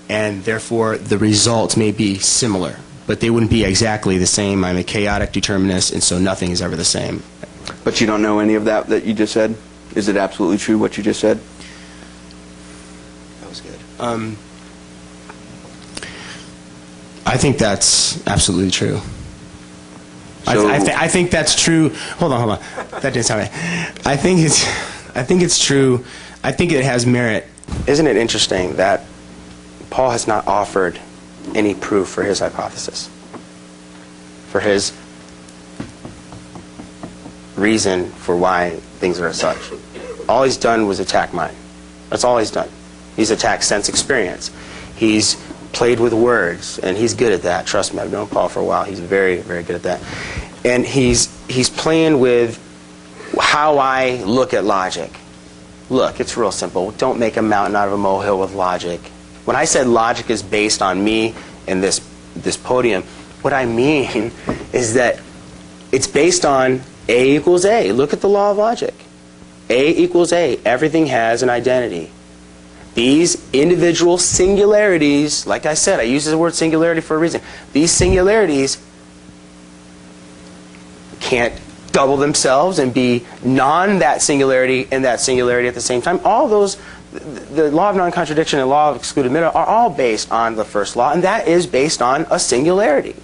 and therefore the results may be similar. But they wouldn't be exactly the same. I'm a chaotic determinist, and so nothing is ever the same. But you don't know any of that you just said? Is it absolutely true what you just said? That was good. I think that's absolutely true. So- I think that's true. Hold on. That didn't sound right. I think it's true. I think it has merit. Isn't it interesting that Paul has not offered any proof for his hypothesis? For his reason for why things are as such. All he's done was attack mine. That's all he's done. He's attacked sense experience. He's played with words, and he's good at that. Trust me, I've known Paul for a while. He's very, very good at that. And he's playing with how I look at logic. Look, it's real simple. Don't make a mountain out of a molehill with logic. When I said logic is based on me and this podium, what I mean is that it's based on A equals A. Look at the law of logic. A equals A. Everything has an identity. These individual singularities, like I said, I use the word singularity for a reason. These singularities can't double themselves and be that singularity and that singularity at the same time. All those, the law of non-contradiction and law of excluded middle are all based on the first law, and that is based on a singularity.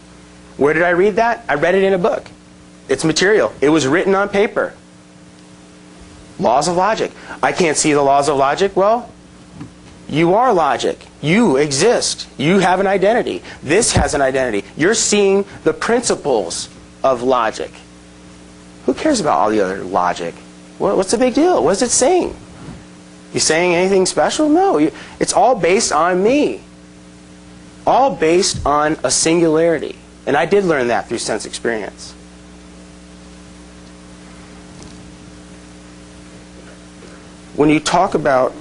Where did I read that? I read it in a book. It's material. It was written on paper. Laws of logic. I can't see the laws of logic. Well, you are logic. You exist. You have an identity. This has an identity. You're seeing the principles of logic. Who cares about all the other logic? What's the big deal? What is it saying? You saying anything special? No. It's all based on me. All based on a singularity. And I did learn that through sense experience. When you talk about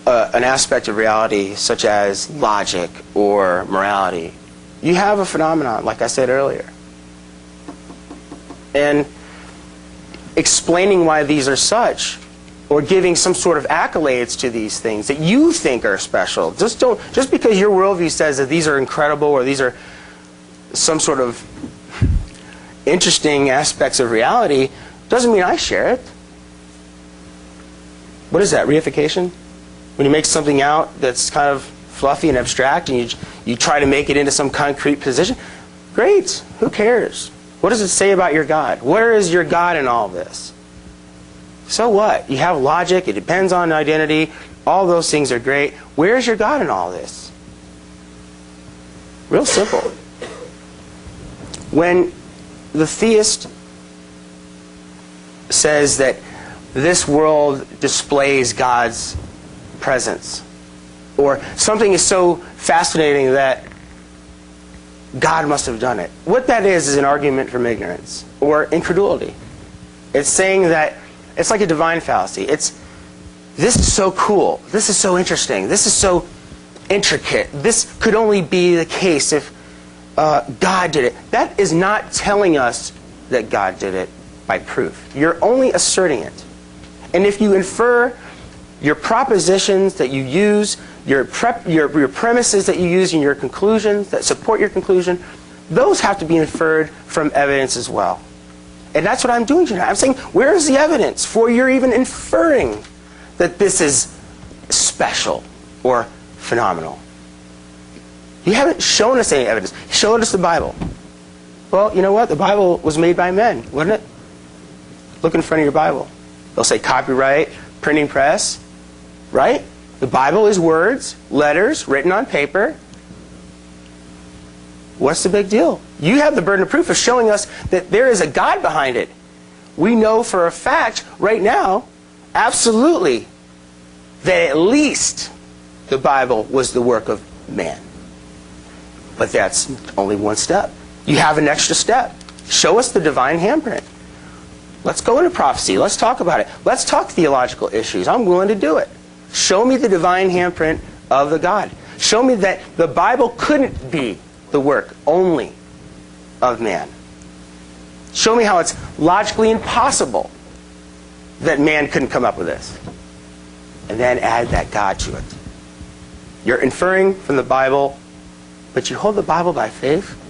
an aspect of reality such as logic or morality, you have a phenomenon, like I said earlier. And explaining why these are such, or giving some sort of accolades to these things that you think are special. Just because your worldview says that these are incredible or these are some sort of interesting aspects of reality, doesn't mean I share it. What is that, reification? When you make something out that's kind of fluffy and abstract and you try to make it into some concrete position, great, who cares? What does it say about your God? Where is your God in all this? So what? You have logic, it depends on identity, all those things are great. Where is your God in all this? Real simple. When the theist says that this world displays God's presence, or something is so fascinating that God must have done it, what that is an argument from ignorance or incredulity. It's saying that it's like a divine fallacy. This is so cool, this is so interesting, this is so intricate, this could only be the case if God did it. That is not telling us that God did it by proof. You're only asserting it. And if you infer your propositions that you use, your premises that you use in your conclusions that support your conclusion, those have to be inferred from evidence as well. And that's what I'm doing tonight. I'm saying, where is the evidence for you're even inferring that this is special or phenomenal? You haven't shown us any evidence. You showed us the Bible. Well, you know what? The Bible was made by men, wasn't it? Look in front of your Bible. They'll say copyright, printing press, right? The Bible is words, letters, written on paper. What's the big deal? You have the burden of proof of showing us that there is a God behind it. We know for a fact right now, absolutely, that at least the Bible was the work of man. But that's only one step. You have an extra step. Show us the divine handprint. Let's go into prophecy. Let's talk about it. Let's talk theological issues. I'm willing to do it. Show me the divine handprint of the God. Show me that the Bible couldn't be the work only of man. Show me how it's logically impossible that man couldn't come up with this. And then add that God to it. You're inferring from the Bible, but you hold the Bible by faith?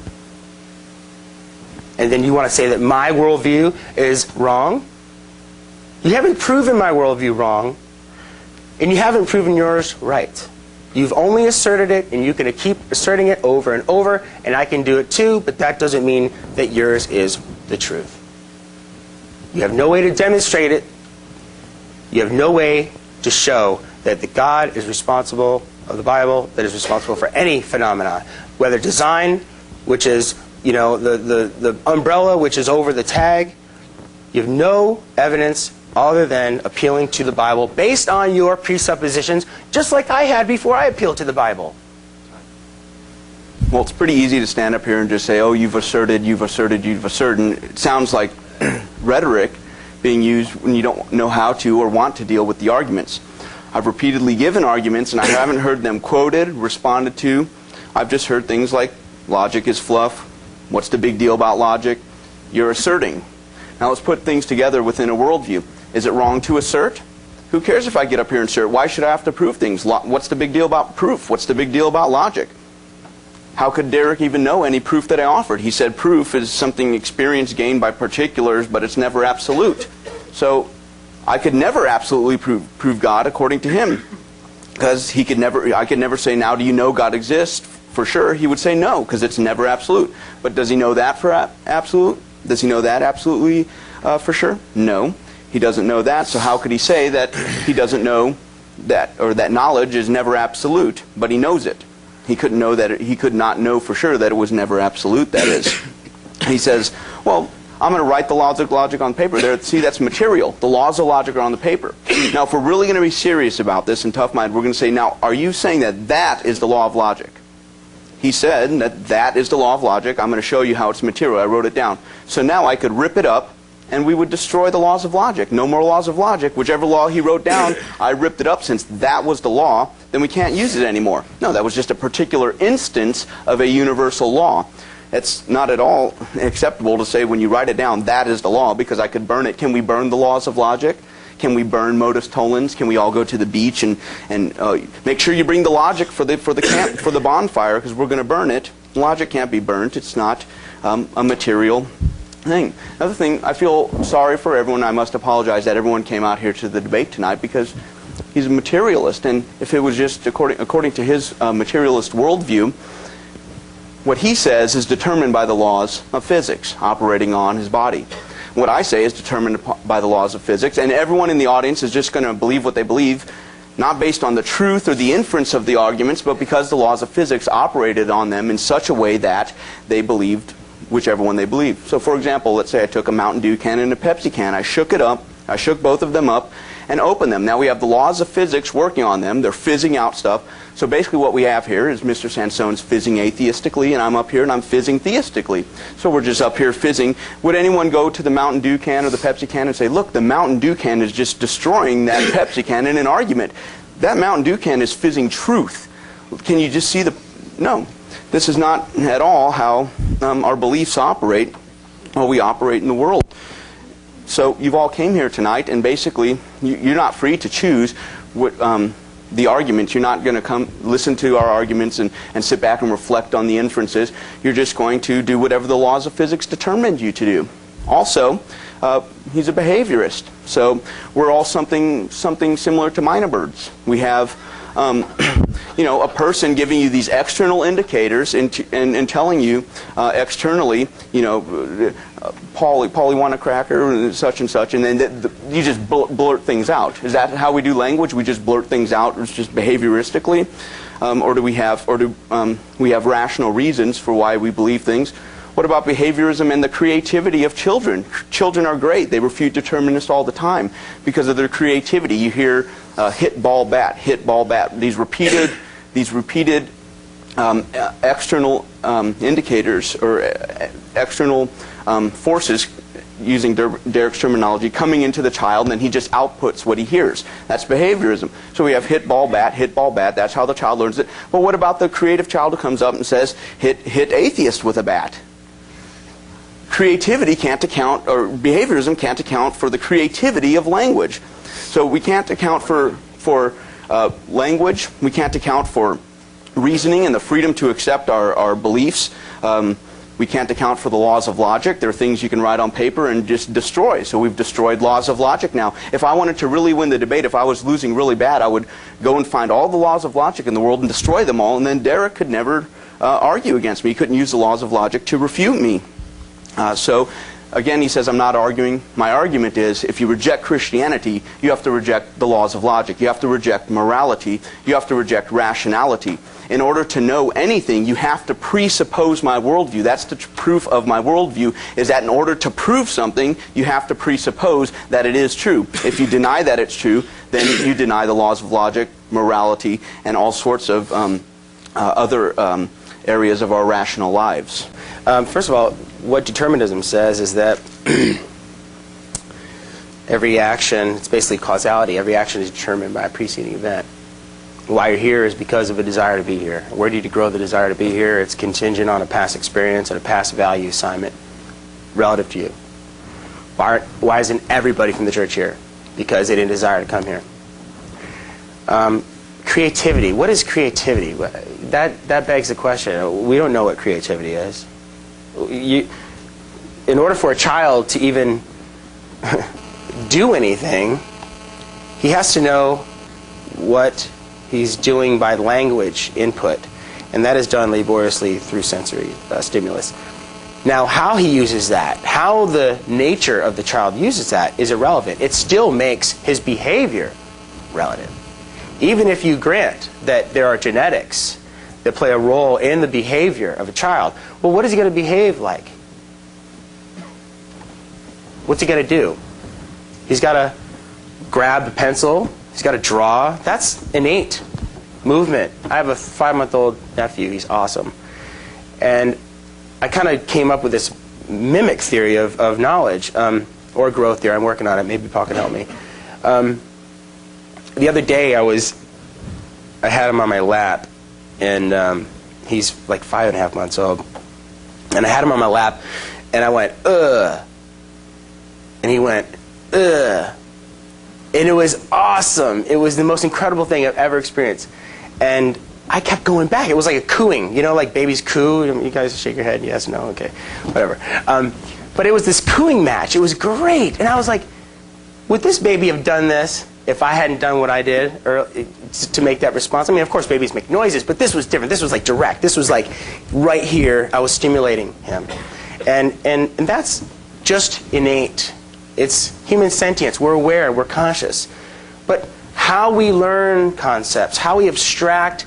And then you want to say that my worldview is wrong? You haven't proven my worldview wrong, and you haven't proven yours right. You've only asserted it, and you're going to keep asserting it over and over, and I can do it too, but that doesn't mean that yours is the truth. You have no way to demonstrate it. You have no way to show that the God is responsible of the Bible, that is responsible for any phenomena, whether design, which is, the umbrella which is over the tag. You have no evidence other than appealing to the Bible based on your presuppositions, just like I had before I appealed to the Bible. Well, it's pretty easy to stand up here and just say, oh, you've asserted, you've asserted, you've asserted. It sounds like rhetoric being used when you don't know how to or want to deal with the arguments. I've repeatedly given arguments, and I haven't heard them quoted, responded to. I've just heard things like, logic is fluff. What's the big deal about logic? You're asserting. Now let's put things together within a worldview. Is it wrong to assert? Who cares if I get up here and assert? Why should I have to prove things? What's the big deal about proof? What's the big deal about logic? How could Derek even know any proof that I offered? He said proof is something experience gained by particulars, but it's never absolute. So I could never absolutely prove God according to him, because I could never say, now do you know God exists for sure? He would say no, because it's never absolute. But does he know that for absolute? Does he know that absolutely for sure? No, he doesn't know that. So how could he say that he doesn't know that, or that knowledge is never absolute, but he knows it? He couldn't know that. He could not know for sure that it was never absolute. That is, he says, well, I'm going to write the laws of logic on paper. There, see, that's material. The laws of logic are on the paper. Now, if we're really going to be serious about this and tough mind, we're going to say, now, are you saying that that is the law of logic? He said that that is the law of logic. I'm going to show you how it's material. I wrote it down. So now I could rip it up, and we would destroy the laws of logic. No more laws of logic. Whichever law he wrote down, I ripped it up. Since that was the law, then we can't use it anymore. No, that was just a particular instance of a universal law. It's not at all acceptable to say when you write it down, that is the law, because I could burn it. Can we burn the laws of logic? Can we burn modus tollens? Can we all go to the beach and make sure you bring the logic for the bonfire, because we're going to burn it. Logic can't be burnt. It's not a material thing. Another thing, I feel sorry for everyone. I must apologize that everyone came out here to the debate tonight, because he's a materialist, and if it was just according to his materialist worldview, what he says is determined by the laws of physics operating on his body. What I say is determined by the laws of physics, and everyone in the audience is just going to believe what they believe, not based on the truth or the inference of the arguments, but because the laws of physics operated on them in such a way that they believed whichever one they believed. So for example, let's say I took a Mountain Dew can and a Pepsi can. I shook it up. I shook both of them up and opened them. Now we have the laws of physics working on them. They're fizzing out stuff. So basically what we have here is Mr. Sansone's fizzing atheistically, and I'm up here and I'm fizzing theistically. So we're just up here fizzing. Would anyone go to the Mountain Dew can or the Pepsi can and say, look, the Mountain Dew can is just destroying that Pepsi can in an argument? That Mountain Dew can is fizzing truth. Can you just see the... No. This is not at all how our beliefs operate, or we operate in the world. So you've all came here tonight, and basically you're not free to choose what, the arguments. You're not going to come listen to our arguments and sit back and reflect on the inferences. You're just going to do whatever the laws of physics determined you to do. Also, he's a behaviorist. So we're all something similar to minor birds. We have a person giving you these external indicators and telling you externally, Paulie want a cracker and such, and then you just blurt things out. Is that how we do language? We just blurt things out. It's just behavioristically, or do we have rational reasons for why we believe things? What about behaviorism and the creativity of children? Children are great. They refute determinists all the time because of their creativity. You hear hit ball bat, hit ball bat. These repeated external indicators or external forces, using Derek's terminology, coming into the child, and then he just outputs what he hears. That's behaviorism. So we have hit ball bat, hit ball bat. That's how the child learns it. But what about the creative child who comes up and says, hit atheist with a bat? Creativity can't account, or behaviorism can't account for the creativity of language. So we can't account for language. We can't account for reasoning and the freedom to accept our beliefs. We can't account for the laws of logic. There are things you can write on paper and just destroy. So we've destroyed laws of logic now. If I wanted to really win the debate, if I was losing really bad, I would go and find all the laws of logic in the world and destroy them all, and then Derek could never argue against me. He couldn't use the laws of logic to refute me. So again, he says, I'm not arguing. My argument is, if you reject Christianity, you have to reject the laws of logic. You have to reject morality. You have to reject rationality. In order to know anything, you have to presuppose my worldview. That's the proof of my worldview, is that in order to prove something, you have to presuppose that it is true. If you deny that it's true, then you deny the laws of logic, morality, and all sorts of other areas of our rational lives. First of all, what determinism says is that every action, it's basically causality, every action is determined by a preceding event. Why you're here is because of a desire to be here. Where did you grow the desire to be here? It's contingent on a past experience and a past value assignment relative to you. Why isn't everybody from the church here? Because they didn't desire to come here. Creativity. What is creativity? That begs the question. We don't know what creativity is. In order for a child to even do anything, he has to know what he's doing by language input, and that is done laboriously through sensory stimulus. Now, how he uses that, how the nature of the child uses that, is irrelevant. It still makes his behavior relative. Even if you grant that there are genetics that play a role in the behavior of a child, well, what is he going to behave like? What's he going to do? He's got to grab a pencil. He's got to draw. That's innate movement. I have a 5-month-old nephew. He's awesome. And I kind of came up with this mimic theory of knowledge, or growth theory. I'm working on it. Maybe Paul can help me. The other day I had him on my lap, and he's like 5.5 months old. And I had him on my lap, and I went, ugh. And he went, ugh. And it was awesome. It was the most incredible thing I've ever experienced. And I kept going back. It was like a cooing. You know, like babies coo? You guys shake your head. Yes, no, okay, whatever. But it was this cooing match. It was great. And I was like, would this baby have done this if I hadn't done what I did to make that response? I mean, of course, babies make noises, but this was different. This was like direct. This was like right here. I was stimulating him. And that's just innate. It's human sentience. We're aware. We're conscious. But how we learn concepts, how we abstract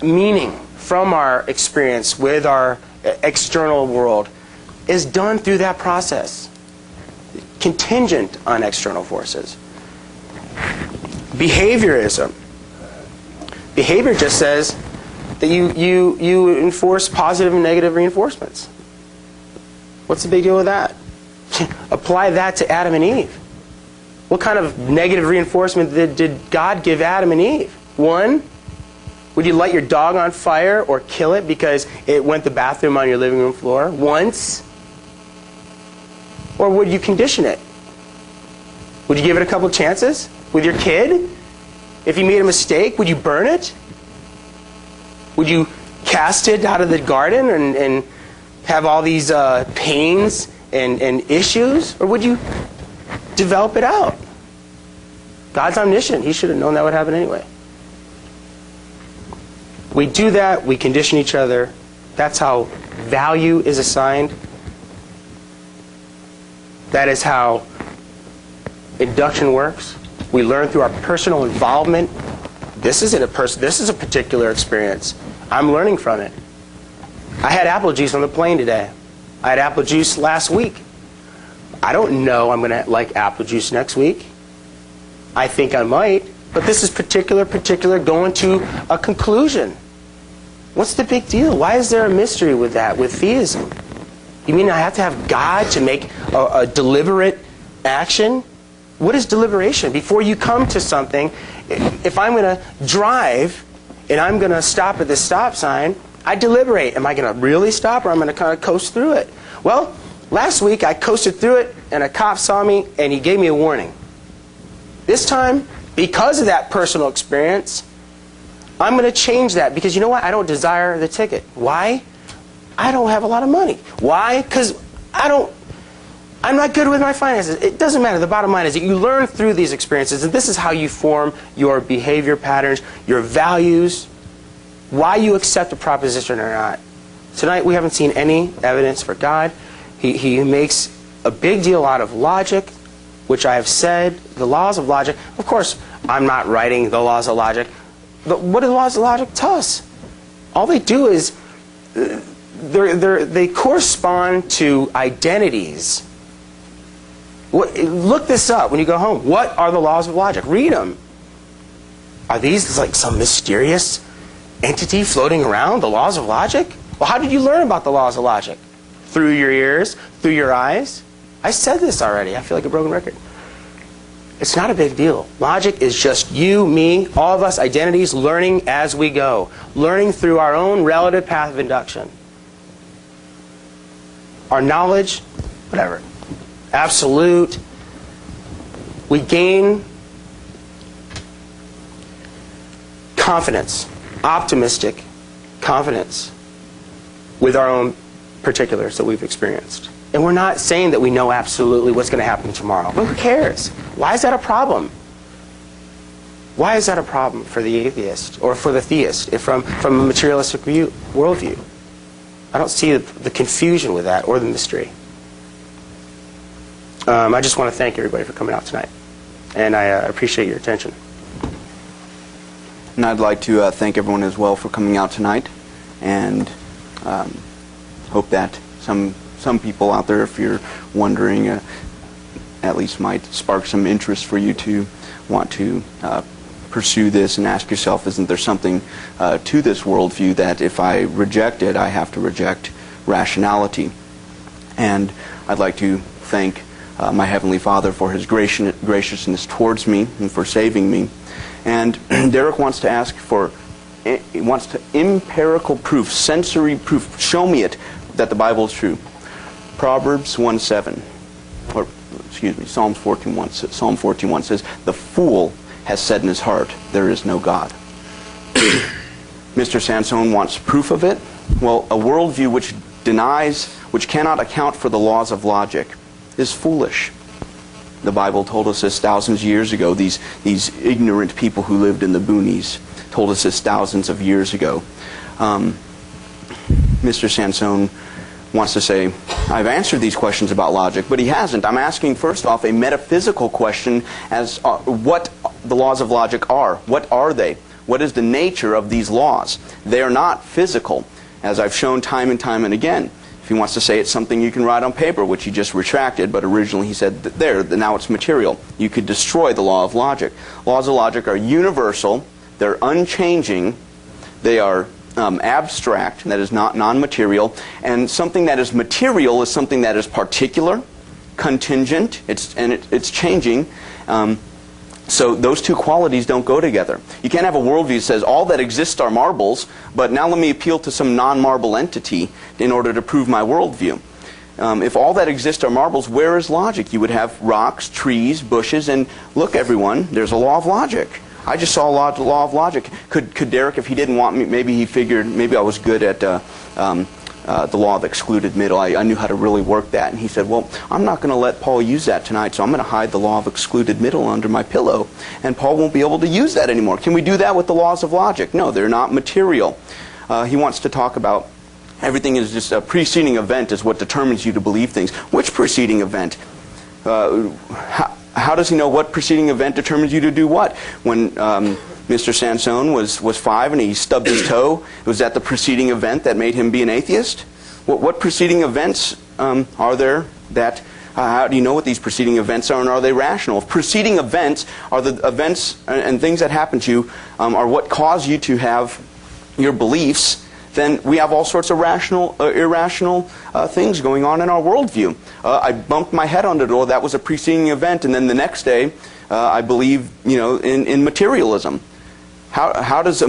meaning from our experience with our external world is done through that process, contingent on external forces. Behaviorism. Behavior just says that you enforce positive and negative reinforcements. What's the big deal with that? Apply that to Adam and Eve. What kind of negative reinforcement did God give Adam and Eve? One, would you light your dog on fire or kill it because it went to the bathroom on your living room floor once? Or would you condition it? Would you give it a couple chances with your kid? If he made a mistake, would you burn it? Would you cast it out of the garden and have all these pains and issues? Or would you develop it out? God's omniscient. He should have known that would happen anyway. We do that. We condition each other. That's how value is assigned. That is how induction works. We learn through our personal involvement. This is a particular experience. I'm learning from it. I had apple juice on the plane today. I had apple juice last week. I don't know I'm going to like apple juice next week. I think I might. But this is particular going to a conclusion. What's the big deal? Why is there a mystery with that, with theism? You mean I have to have God to make a deliberate action? What is deliberation? Before you come to something, if I'm going to drive and I'm going to stop at this stop sign, I deliberate. Am I going to really stop or am I going to kind of coast through it? Well, last week I coasted through it and a cop saw me and he gave me a warning. This time, because of that personal experience, I'm going to change that because you know what? I don't desire the ticket. Why? I don't have a lot of money. Why? Because I'm not good with my finances. It doesn't matter. The bottom line is that you learn through these experiences, and this is how you form your behavior patterns, your values, why you accept a proposition or not. Tonight we haven't seen any evidence for God. He makes a big deal out of logic, which I have said, the laws of logic. Of course, I'm not writing the laws of logic. But what do the laws of logic tell us? All they do is they correspond to identities. Look this up when you go home. What are the laws of logic? Read them. Are these like some mysterious entity floating around, the laws of logic? Well, how did you learn about the laws of logic? Through your ears? Through your eyes? I said this already. I feel like a broken record. It's not a big deal. Logic is just you, me, all of us, identities, learning as we go. Learning through our own relative path of induction. Our knowledge, whatever. Absolute. We gain confidence, optimistic confidence with our own particulars that we've experienced. And we're not saying that we know absolutely what's going to happen tomorrow. But who cares? Why is that a problem? Why is that a problem for the atheist or for the theist from a materialistic worldview? I don't see the confusion with that or the mystery. I just want to thank everybody for coming out tonight. And I appreciate your attention. And I'd like to thank everyone as well for coming out tonight, and hope that some people out there, if you're wondering, at least might spark some interest for you to want to pursue this and ask yourself, isn't there something to this worldview that if I reject it, I have to reject rationality? And I'd like to thank my Heavenly Father for His graciousness towards me and for saving me. And Derek wants to ask for, he wants to empirical proof, sensory proof. Show me it that the Bible is true. Proverbs 1:7, or excuse me, Psalm 14:1 says, "The fool has said in his heart, there is no God." Mr. Sansone wants proof of it. Well, a worldview which denies, which cannot account for the laws of logic, is foolish. The Bible told us this thousands of years ago. These ignorant people who lived in the boonies told us this thousands of years ago. Mr. Sansone wants to say, I've answered these questions about logic, but he hasn't. I'm asking, first off, a metaphysical question as what the laws of logic are. What are they? What is the nature of these laws? They are not physical, as I've shown time and time and again. If he wants to say it's something you can write on paper, which he just retracted, but originally he said that now it's material. You could destroy the law of logic. Laws of logic are universal, they're unchanging, they are abstract, that is not non-material, and something that is material is something that is particular, contingent, it's changing. So those two qualities don't go together. You can't have a worldview that says all that exists are marbles, but now let me appeal to some non-marble entity in order to prove my worldview. If all that exists are marbles, where is logic? You would have rocks, trees, bushes, and look, everyone, there's a law of logic. I just saw a law of logic. Could Derek, if he didn't want me, maybe he figured maybe I was good at the law of excluded middle. I knew how to really work that. And he said, well, I'm not going to let Paul use that tonight, so I'm going to hide the law of excluded middle under my pillow. And Paul won't be able to use that anymore. Can we do that with the laws of logic? No, they're not material. He wants to talk about everything is just a preceding event is what determines you to believe things. Which preceding event? How does he know what preceding event determines you to do what? When Mr. Sansone was 5 and he stubbed his toe, was that the preceding event that made him be an atheist? What preceding events are there that, how do you know what these preceding events are, and are they rational? If preceding events are the events and things that happen to you are what cause you to have your beliefs, then we have all sorts of rational, irrational things going on in our worldview. I bumped my head on the door, that was a preceding event, and then the next day I believe, in materialism. How does a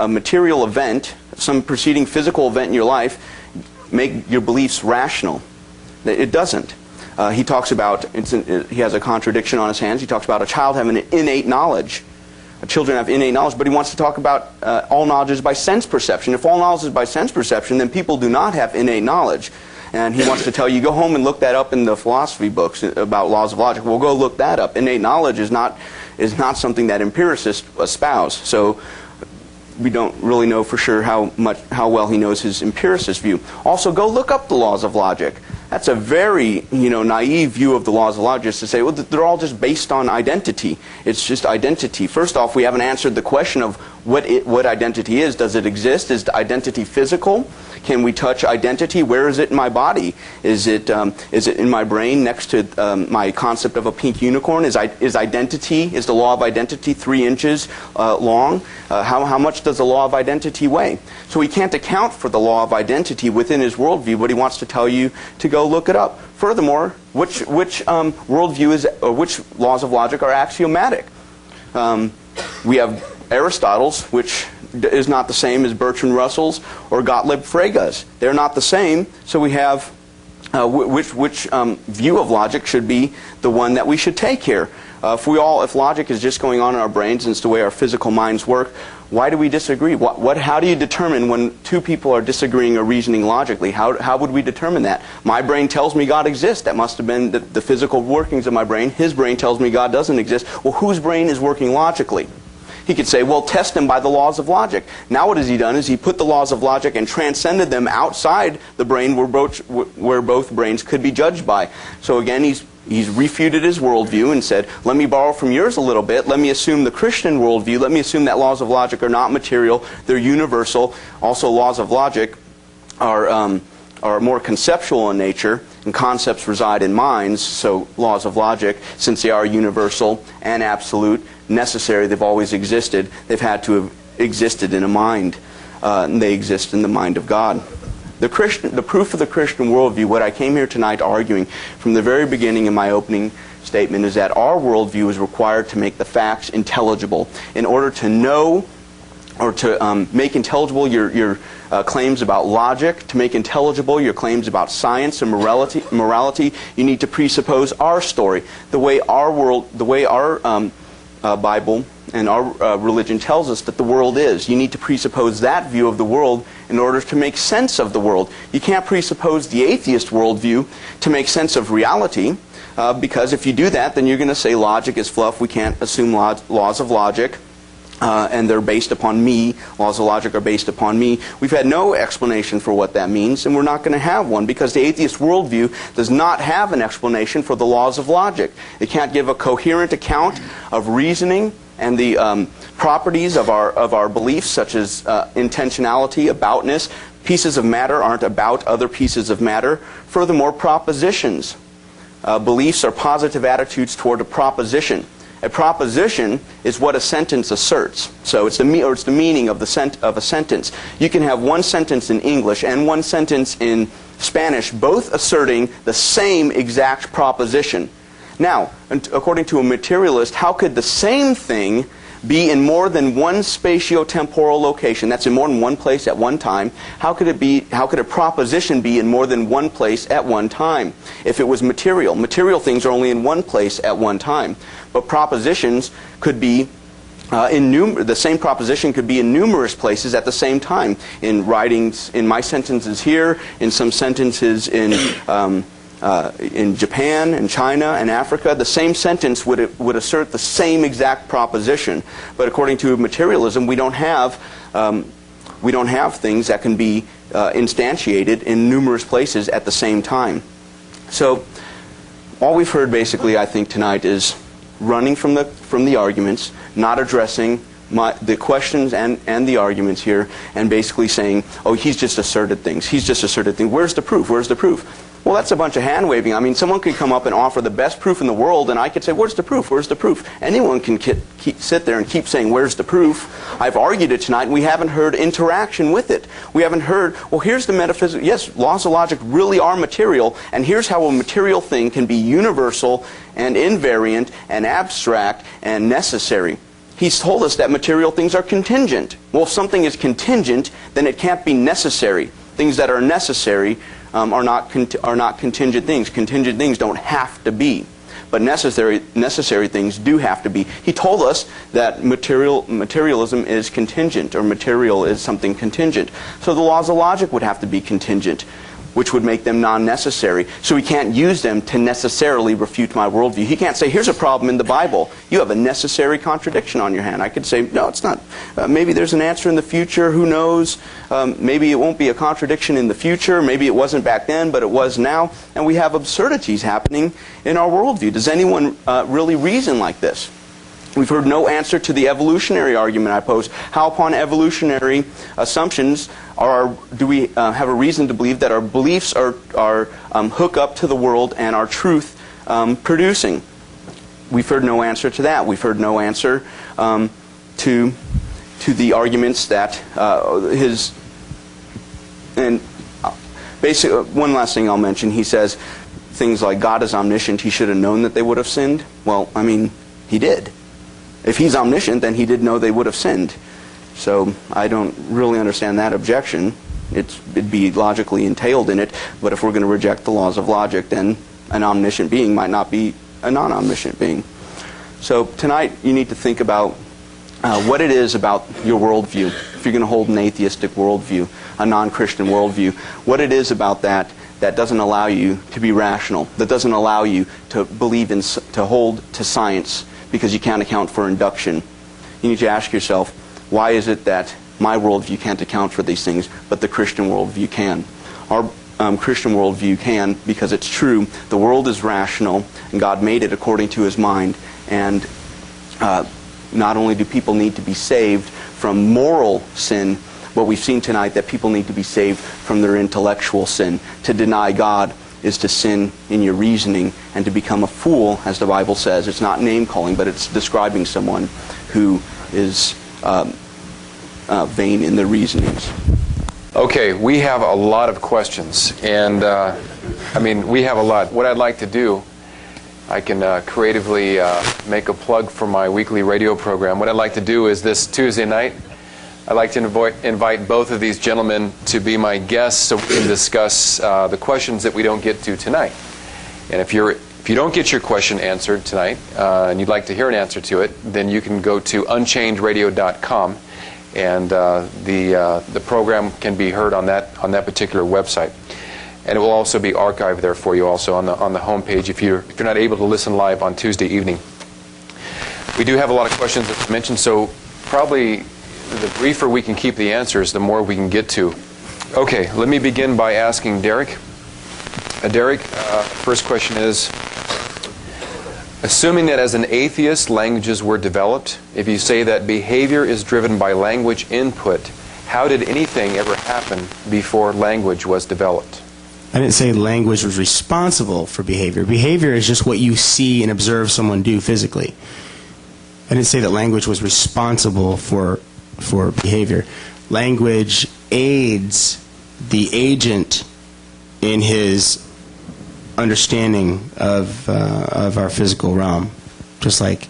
material event, some preceding physical event in your life, make your beliefs rational? It doesn't. He talks about, he has a contradiction on his hands, he talks about a child having an innate knowledge. children have innate knowledge, but he wants to talk about all knowledge is by sense perception. If all knowledge is by sense perception, then people do not have innate knowledge. And he wants to tell you, go home and look that up in the philosophy books about laws of logic. Well, go look that up. Innate knowledge is not something that empiricists espouse. So we don't really know for sure how well he knows his empiricist view. Also, go look up the laws of logic. That's a very, naive view of the laws of logic, is to say, well, they're all just based on identity. It's just identity. First off, we haven't answered the question of what identity is. Does it exist? Is the identity physical? Can we touch identity? Where is it in my body? Is it in my brain next to my concept of a pink unicorn? Is the law of identity 3 inches long? How much does the law of identity weigh? So he can't account for the law of identity within his worldview, but he wants to tell you to go look it up. Furthermore, which worldview is, or which laws of logic are axiomatic? We have Aristotle's, which is not the same as Bertrand Russell's or Gottlieb Frege's. They're not the same, so we have which view of logic should be the one that we should take here. If logic is just going on in our brains and it's the way our physical minds work, why do we disagree? How do you determine when two people are disagreeing or reasoning logically? How would we determine that? My brain tells me God exists. That must have been the physical workings of my brain. His brain tells me God doesn't exist. Well, whose brain is working logically? He could say, well, test him by the laws of logic. Now what has he done is he put the laws of logic and transcended them outside the brain where both brains could be judged by. So again, he's refuted his worldview and said, let me borrow from yours a little bit. Let me assume the Christian worldview. Let me assume that laws of logic are not material. They're universal. Also, laws of logic are more conceptual in nature, and concepts reside in minds. So laws of logic, since they are universal and absolute, necessary, they've always existed, they've had to have existed in a mind, and they exist in the mind of God. The proof of the Christian worldview, what I came here tonight arguing from the very beginning in my opening statement, is that our worldview is required to make the facts intelligible. In order to know or to make intelligible your claims about logic, to make intelligible your claims about science and morality, you need to presuppose our story, the way our Bible and our religion tells us that the world is. You need to presuppose that view of the world in order to make sense of the world. You can't presuppose the atheist worldview to make sense of reality, because if you do that, then you're going to say logic is fluff. We can't assume laws of logic, and they're based upon me. Laws of logic are based upon me. We've had no explanation for what that means, and we're not going to have one, because the atheist worldview does not have an explanation for the laws of logic. It can't give a coherent account of reasoning and the properties of our beliefs, such as intentionality, aboutness. Pieces of matter aren't about other pieces of matter. Furthermore, propositions. Beliefs are positive attitudes toward a proposition. A proposition is what a sentence asserts. So it's the meaning of a sentence. You can have one sentence in English and one sentence in Spanish, both asserting the same exact proposition. Now, according to a materialist, how could the same thing be in more than one spatio-temporal location? That's in more than one place at one time. How could a proposition be in more than one place at one time? If it was material things are only in one place at one time. But propositions could be the same proposition could be in numerous places at the same time. In writings, in my sentences here, in some sentences in Japan and China and Africa, the same sentence would assert the same exact proposition. But according to materialism, we don't have things that can be instantiated in numerous places at the same time. So all we've heard basically, I think, tonight is running from the arguments, not addressing the questions and the arguments here, and basically saying, oh, he's just asserted things. Where's the proof? Where's the proof? Well, that's a bunch of hand-waving. I mean, someone could come up and offer the best proof in the world, and I could say, where's the proof? Where's the proof? Anyone can sit there and keep saying, where's the proof? I've argued it tonight, and we haven't heard interaction with it. We haven't heard, well, here's the metaphysics. Yes, laws of logic really are material, and here's how a material thing can be universal and invariant and abstract and necessary. He's told us that material things are contingent. Well, if something is contingent, then it can't be necessary. Things that are necessary are not contingent things. Contingent things don't have to be. but necessary things do have to be. He told us that materialism is contingent, or material is something contingent. So the laws of logic would have to be contingent, which would make them non-necessary. So he can't use them to necessarily refute my worldview. He can't say, here's a problem in the Bible. You have a necessary contradiction on your hand. I could say, no, it's not. Maybe there's an answer in the future. Who knows? Maybe it won't be a contradiction in the future. Maybe it wasn't back then, but it was now. And we have absurdities happening in our worldview. Does anyone really reason like this? We've heard no answer to the evolutionary argument I posed. How upon evolutionary assumptions do we have a reason to believe that our beliefs are hook up to the world and our truth producing? We've heard no answer to that. We've heard no answer to the arguments that basically, one last thing I'll mention. He says things like, God is omniscient. He should have known that they would have sinned. Well, I mean, he did. If he's omniscient, then he did know they would have sinned. So I don't really understand that objection. It'd be logically entailed in it, but if we're going to reject the laws of logic, then an omniscient being might not be a non-omniscient being. So tonight you need to think about what it is about your worldview. If you're going to hold an atheistic worldview, a non-Christian worldview, what it is about that doesn't allow you to be rational, that doesn't allow you to believe in, to hold to science, because you can't account for induction. You need to ask yourself, why is it that my worldview can't account for these things, but the Christian worldview can? Our Christian worldview can, because it's true. The world is rational, and God made it according to His mind. And not only do people need to be saved from moral sin, but we've seen tonight that people need to be saved from their intellectual sin. To deny God is to sin in your reasoning, and to become a fool, as the Bible says. It's not name-calling, but it's describing someone who is vain in their reasonings. Okay, we have a lot of questions, and we have a lot. What I'd like to do, I can creatively make a plug for my weekly radio program. What I'd like to do is this Tuesday night, I'd like to invite both of these gentlemen to be my guests so we can discuss the questions that we don't get to tonight. And if you don't get your question answered tonight, and you'd like to hear an answer to it, then you can go to unchainedradio.com, and the program can be heard on that particular website. And it will also be archived there for you also on the home page if you're not able to listen live on Tuesday evening. We do have a lot of questions as mentioned, so probably the briefer we can keep the answers, the more we can get to. Okay, let me begin by asking Derek. Derek, first question is, assuming that as an atheist languages were developed, if you say that behavior is driven by language input, how did anything ever happen before language was developed? I didn't say language was responsible for behavior. Behavior is just what you see and observe someone do physically. I didn't say that language was responsible for behavior. Language aids the agent in his understanding of our physical realm, just like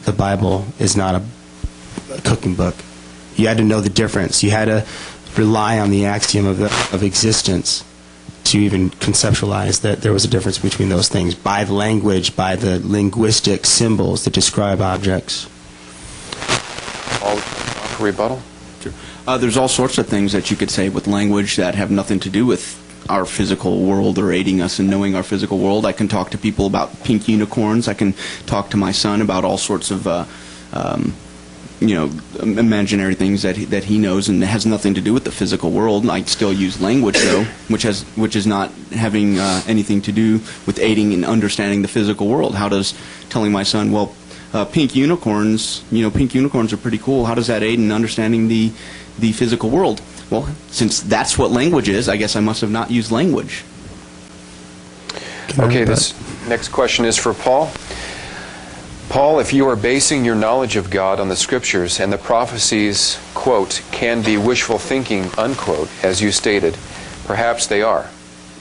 the Bible is not a cooking book. You had to know the difference. You had to rely on the axiom of existence to even conceptualize that there was a difference between those things by the language, by the linguistic symbols that describe objects. All for rebuttal? Sure. There's all sorts of things that you could say with language that have nothing to do with our physical world or aiding us in knowing our physical world. I can talk to people about pink unicorns. I can talk to my son about all sorts of imaginary things that he knows, and it has nothing to do with the physical world. I still use language, though, which is not having anything to do with aiding in understanding the physical world. How does telling my son, well, pink unicorns are pretty cool, how does that aid in understanding the physical world? Well, since that's what language is, I guess I must have not used language. Okay, this next question is for Paul. Paul, if you are basing your knowledge of God on the Scriptures and the prophecies, quote, can be wishful thinking, unquote, as you stated, perhaps they are.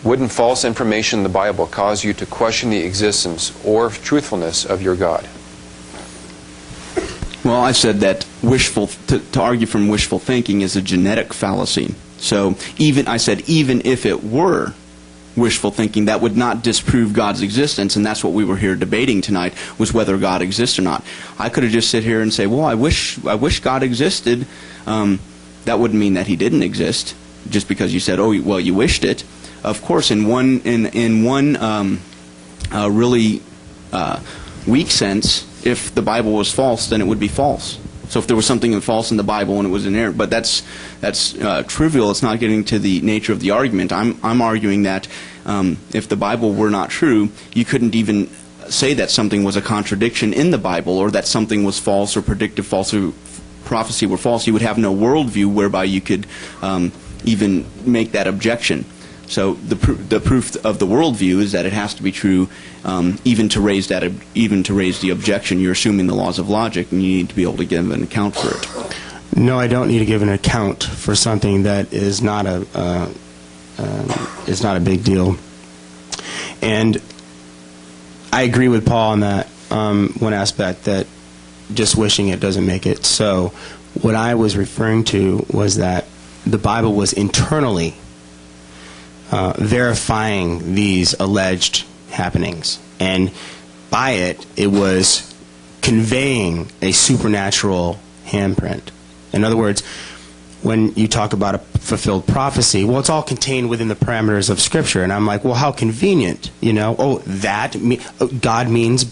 Wouldn't false information in the Bible cause you to question the existence or truthfulness of your God? Well, I said that to argue from wishful thinking is a genetic fallacy. So even if it were wishful thinking. That would not disprove God's existence, and that's what we were here debating tonight, was whether God exists or not. I could have just sit here and say, well, I wish God existed. That wouldn't mean that he didn't exist, just because you said, oh, well, you wished it. Of course, in one really weak sense, if the Bible was false, then it would be false. So if there was something false in the Bible and it was inerrant, but that's trivial. It's not getting to the nature of the argument. I'm arguing that if the Bible were not true, you couldn't even say that something was a contradiction in the Bible, or that something was false or predictive false or prophecy were false. You would have no worldview whereby you could even make that objection. So the proof of the worldview is that it has to be true, even to raise the objection. You're assuming the laws of logic, and you need to be able to give an account for it. No, I don't need to give an account for something that is not a big deal. And I agree with Paul on that one aspect, that just wishing it doesn't make it so. What I was referring to was that the Bible was internally verifying these alleged happenings, and by it, it was conveying a supernatural handprint. In other words, when you talk about a fulfilled prophecy, well, it's all contained within the parameters of Scripture, and I'm like, well, how convenient, you know? God means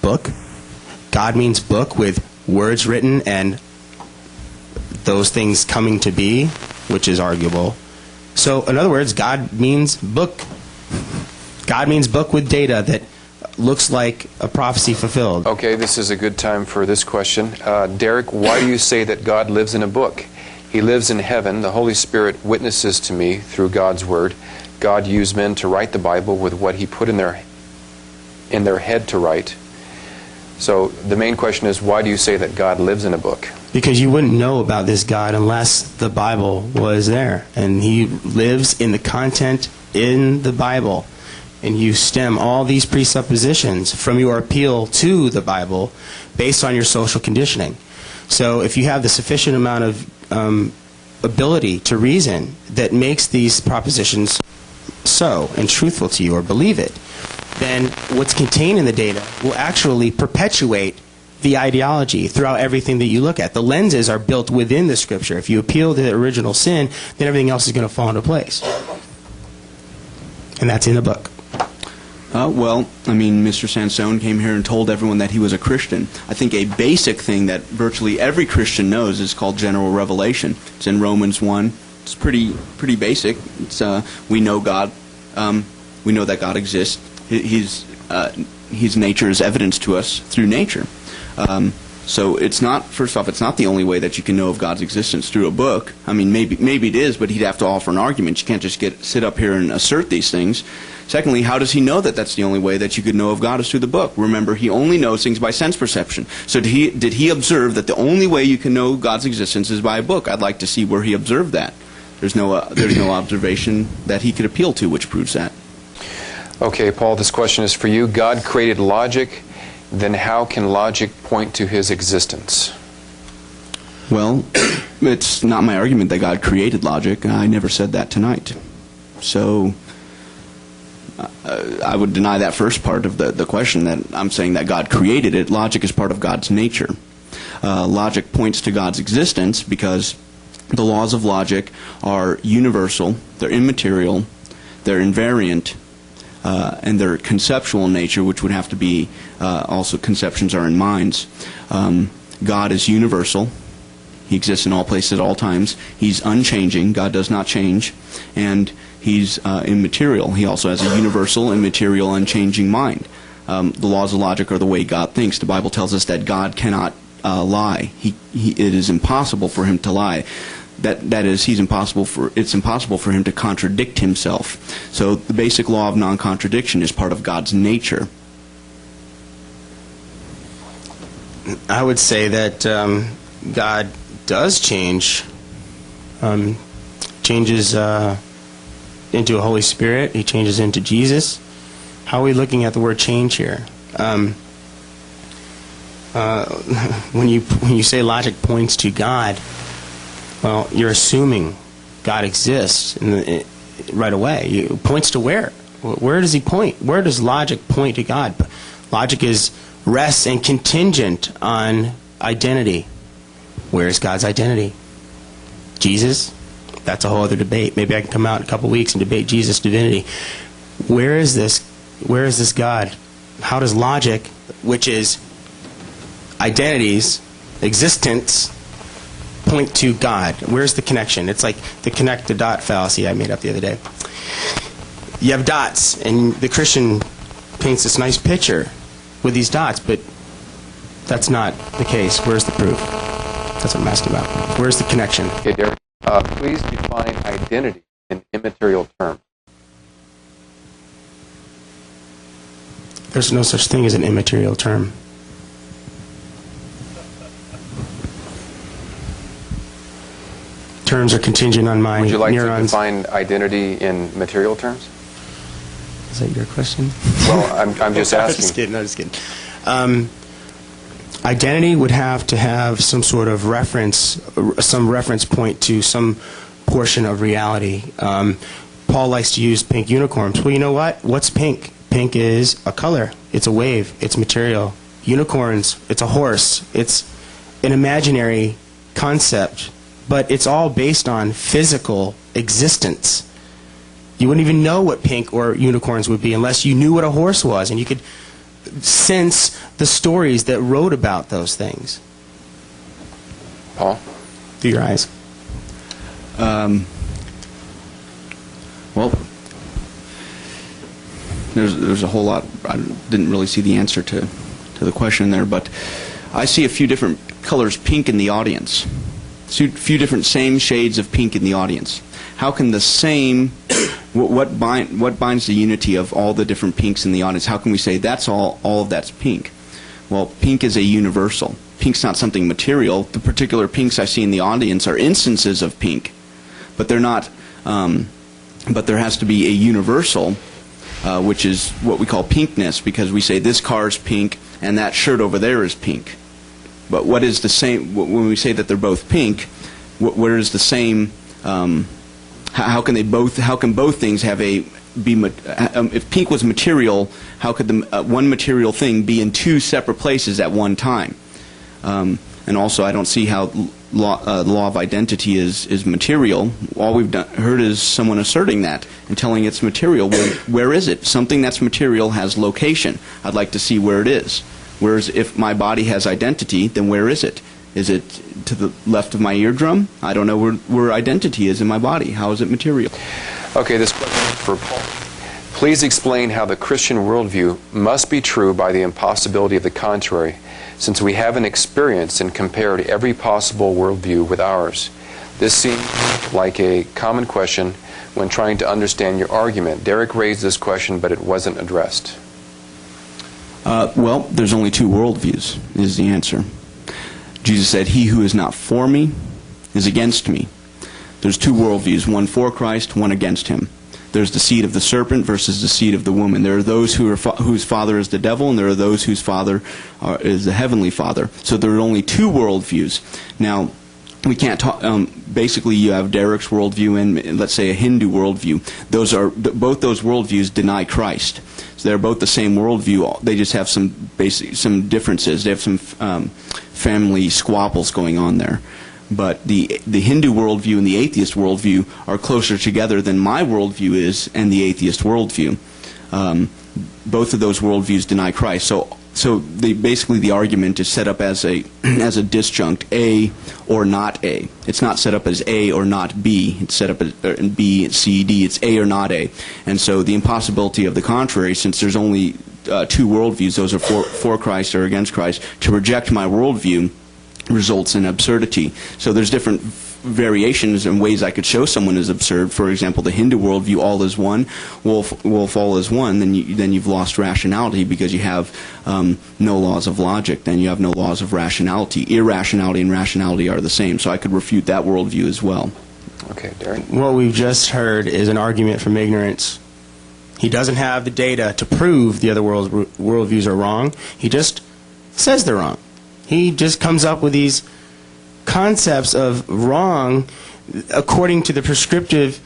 book. God means book with words written and those things coming to be, which is arguable. So, in other words, God means book. God means book with data that looks like a prophecy fulfilled. Okay, this is a good time for this question. Derek, why do you say that God lives in a book? He lives in heaven. The Holy Spirit witnesses to me through God's Word. God used men to write the Bible with what He put in their head to write. So the main question is, why do you say that God lives in a book? Because you wouldn't know about this God unless the Bible was there. And He lives in the content in the Bible. And you stem all these presuppositions from your appeal to the Bible based on your social conditioning. So if you have the sufficient amount of ability to reason that makes these propositions so and truthful to you, or believe it, then what's contained in the data will actually perpetuate the ideology throughout everything that you look at. The lenses are built within the Scripture. If you appeal to the original sin, then everything else is going to fall into place. And that's in the book. Well, I mean, Mr. Sansone came here and told everyone that he was a Christian. I think a basic thing that virtually every Christian knows is called general revelation. It's in Romans 1. It's pretty basic. It's we know God. We know that God exists. His nature is evidenced to us through nature. So it's not, first off, it's not the only way that you can know of God's existence, through a book. I mean, maybe it is, but he'd have to offer an argument. You can't just sit up here and assert these things. Secondly, how does he know that that's the only way that you could know of God is through the book? Remember, he only knows things by sense perception. So did he observe that the only way you can know God's existence is by a book? I'd like to see where he observed that. There's no observation that he could appeal to which proves that. Okay, Paul, this question is for you. God created logic, then how can logic point to His existence? Well, it's not my argument that God created logic. I never said that tonight. So I would deny that first part of the question, that I'm saying that God created it. Logic is part of God's nature. Logic points to God's existence because the laws of logic are universal, they're immaterial, they're invariant, and they're conceptual in nature, which would have to be also conceptions are in minds. God is universal. He exists in all places at all times. He's unchanging. God does not change. And He's immaterial. He also has a universal, immaterial, unchanging mind. The laws of logic are the way God thinks. The Bible tells us that God cannot lie. It is impossible for Him to lie. That is, it's impossible for Him to contradict Himself. So the basic law of non-contradiction is part of God's nature. I would say that God does change. Changes into a Holy Spirit. He changes into Jesus. How are we looking at the word change here? When you say logic points to God, well, you're assuming God exists. right away. It points to where? Where does he point? Where does logic point to God? Logic rests and contingent on identity. Where is God's identity? Jesus? That's a whole other debate. Maybe I can come out in a couple weeks and debate Jesus' divinity. Where is this God? How does logic, which is identities, existence, point to God? Where's the connection? It's like the connect the dot fallacy I made up the other day. You have dots, and the Christian paints this nice picture with these dots, but that's not the case. Where's the proof? That's what I'm asking about. Where's the connection? Okay, Derek, please define identity in immaterial terms. There's no such thing as an immaterial term. Terms are contingent on my Would you like neurons. to define identity in material terms? Is that your question? Well, I'm just I'm asking. just kidding. Identity would have to have some sort of reference, some reference point to some portion of reality. Paul likes to use pink unicorns. Well, you know what? What's pink? Pink is a color. It's a wave. It's material. Unicorns, it's a horse. It's an imaginary concept, but it's all based on physical existence. You wouldn't even know what pink or unicorns would be unless you knew what a horse was, and you could sense the stories that wrote about those things. Paul? Through your eyes. Well, there's a whole lot. I didn't really see the answer to the question there, but I see a few different colors pink in the audience. A few different same shades of pink in the audience. How can the same, what binds the unity of all the different pinks in the audience? How can we say that's all of that's pink? Well, pink is a universal. Pink's not something material. The particular pinks I see in the audience are instances of pink, but they're not. But there has to be a universal, which is what we call pinkness, because we say this car's pink and that shirt over there is pink. But what is the same when we say that they're both pink? Where is the same? How can they both? How can both things have a be? If pink was material, how could the one material thing be in two separate places at one time? And also, I don't see how the law of identity is material. All we've heard is someone asserting that and telling it's material. Well, where is it? Something that's material has location. I'd like to see where it is. Whereas if my body has identity, then where is it? Is it to the left of my eardrum? I don't know where identity is in my body. How is it material? Okay, this question is for Paul. Please explain how the Christian worldview must be true by the impossibility of the contrary, since we haven't experienced and compared every possible worldview with ours. This seems like a common question when trying to understand your argument. Derek raised this question, but it wasn't addressed. Well, there's only two worldviews, is the answer. Jesus said, "He who is not for me is against me." There's two worldviews, one for Christ, one against him. There's the seed of the serpent versus the seed of the woman. There are those whose father is the devil, and there are those whose father is the heavenly Father. So there are only two worldviews. Now, we can't talk. Basically, you have Derek's worldview and, let's say, a Hindu worldview. Both those worldviews deny Christ. So they're both the same worldview. They just have some differences. They have some family squabbles going on there. But the Hindu worldview and the atheist worldview are closer together than my worldview is and the atheist worldview. Both of those worldviews deny Christ. So basically the argument is set up as a disjunct, A or not A. It's not set up as A or not B. It's set up as B, C, D. It's A or not A. And so the impossibility of the contrary, since there's only two worldviews, those are for Christ or against Christ, to reject my worldview results in absurdity. So there's different variations and ways I could show someone is absurd. For example, the Hindu worldview, all is one. Well, if all is one, then you've lost rationality because you have no laws of logic. Then you have no laws of rationality. Irrationality and rationality are the same. So I could refute that worldview as well. Okay, Derek. What we've just heard is an argument from ignorance. He doesn't have the data to prove the other worldviews are wrong. He just says they're wrong. He just comes up with these concepts of wrong according to the prescriptive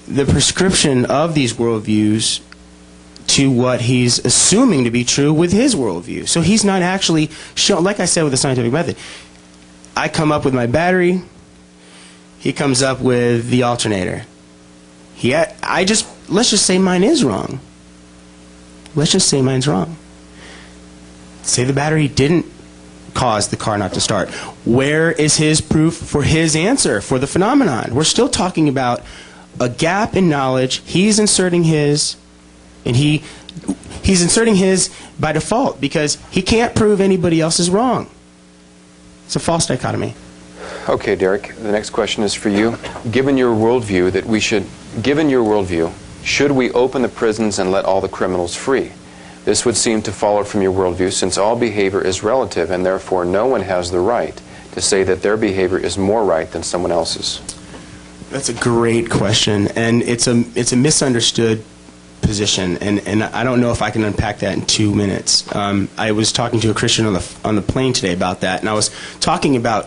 the prescription of these worldviews to what he's assuming to be true with his worldview. So he's not actually shown, like I said with the scientific method, I come up with my battery, he comes up with the alternator. Let's just say mine is wrong. Let's just say mine's wrong. Say the battery didn't cause the car not to start. Where is his proof for his answer, for the phenomenon? We're still talking about a gap in knowledge. He's inserting his, and he's inserting his by default because he can't prove anybody else is wrong. It's a false dichotomy. Okay, Derek, the next question is for you. Given your worldview, should we open the prisons and let all the criminals free? This would seem to follow from your worldview, since all behavior is relative and therefore no one has the right to say that their behavior is more right than someone else's. That's a great question, and it's a misunderstood position, and I don't know if I can unpack that in 2 minutes. I was talking to a Christian on the plane today about that, and I was talking about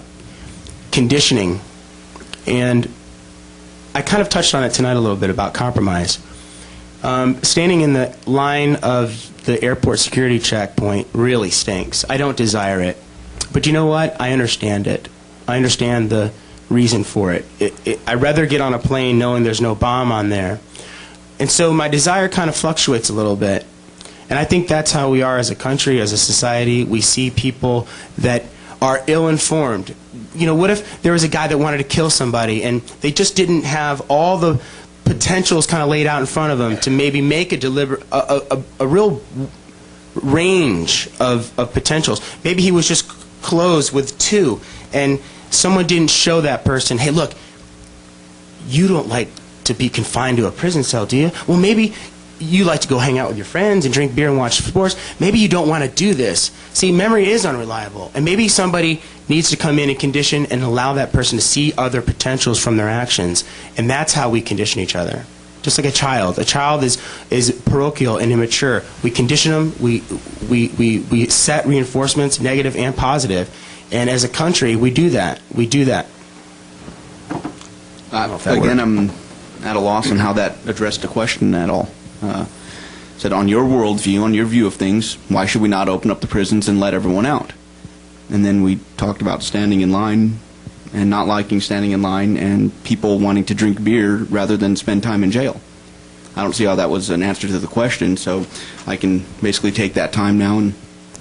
conditioning, and I kind of touched on it tonight a little bit about compromise. Standing in the line of the airport security checkpoint really stinks. I don't desire it. But you know what? I understand it. I understand the reason for it. I'd rather get on a plane knowing there's no bomb on there. And so my desire kind of fluctuates a little bit. And I think that's how we are as a country, as a society. We see people that are ill-informed. You know, what if there was a guy that wanted to kill somebody and they just didn't have all the potentials kind of laid out in front of them to maybe make a real range of potentials. Maybe he was just closed with 2, and someone didn't show that person, hey, look, you don't like to be confined to a prison cell, do you? Well, maybe you like to go hang out with your friends and drink beer and watch sports. Maybe you don't want to do this. See, memory is unreliable, and maybe somebody needs to come in and condition and allow that person to see other potentials from their actions, and that's how we condition each other. Just like a child. A child is parochial and immature. We condition them, we set reinforcements, negative and positive, and as a country, we do that. We do that. Again, I'm at a loss on how that addressed the question at all. Said, on your worldview, on your view of things, why should we not open up the prisons and let everyone out? And then we talked about standing in line and not liking standing in line and people wanting to drink beer rather than spend time in jail. I don't see how that was an answer to the question, so I can basically take that time now and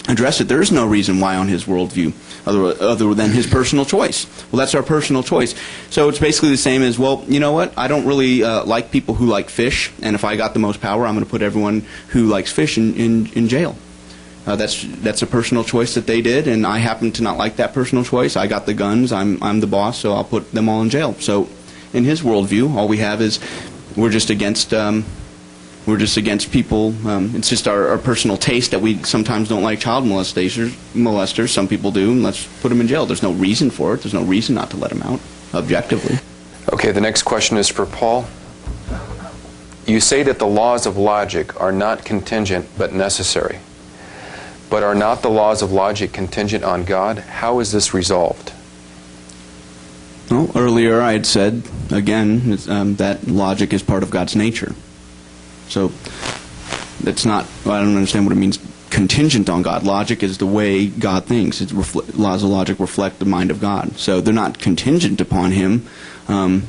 address it. There is no reason why on his worldview other than his personal choice. Well, that's our personal choice. So it's basically the same as, well, you know what? I don't really like people who like fish, and if I got the most power, I'm going to put everyone who likes fish in jail. That's a personal choice that they did, and I happen to not like that personal choice. I got the guns. I'm the boss, so I'll put them all in jail. So in his worldview, all we have is we're just against people. It's just our personal taste that we sometimes don't like child molesters. Some people do, and let's put them in jail. There's no reason for it. There's no reason not to let them out, objectively. Okay, the next question is for Paul. You say that the laws of logic are not contingent but necessary. But are not the laws of logic contingent on God? How is this resolved? Well, earlier I had said, again, that logic is part of God's nature. So that's not, I don't understand what it means, contingent on God. Logic is the way God thinks. Laws of logic reflect the mind of God. So they're not contingent upon Him.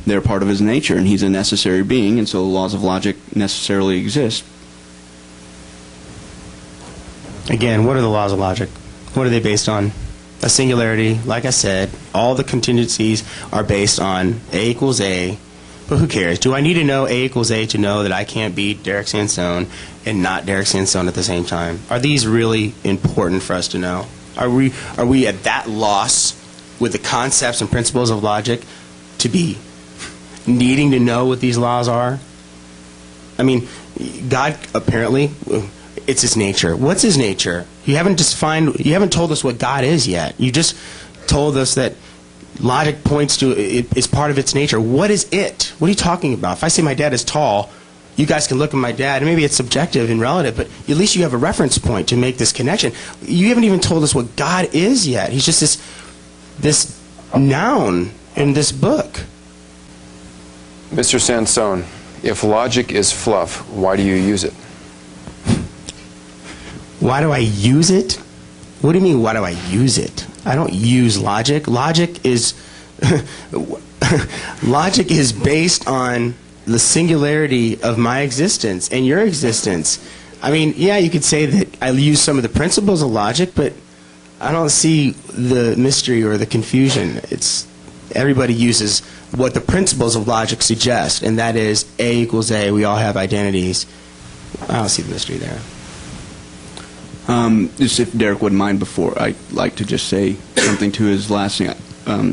They're part of His nature, and He's a necessary being, and so the laws of logic necessarily exist. Again, what are the laws of logic? What are they based on? A singularity. Like I said, all the contingencies are based on A equals A. But who cares? Do I need to know A equals A to know that I can't be Derek Sansone and not Derek Sansone at the same time? Are these really important for us to know? Are we at that loss with the concepts and principles of logic to be needing to know what these laws are? I mean, God apparently, it's His nature. What's His nature? You haven't told us what God is yet. You just told us that logic points to it is part of its nature. What is it? What are you talking about? If I say my dad is tall, you guys can look at my dad, and maybe it's subjective and relative, but at least you have a reference point to make this connection. You haven't even told us what God is yet. He's just this noun in this book. Mr. Sansone, If logic is fluff, why do you use it? Why do I use it? What do you mean, why do I use it? I don't use logic. Logic is logic is based on the singularity of my existence and your existence. I mean, yeah, you could say that I use some of the principles of logic, but I don't see the mystery or the confusion. It's everybody uses what the principles of logic suggest, and that is A equals A. We all have identities. I don't see the mystery there. Just if Derek wouldn't mind, before I'd like to just say something to his last thing,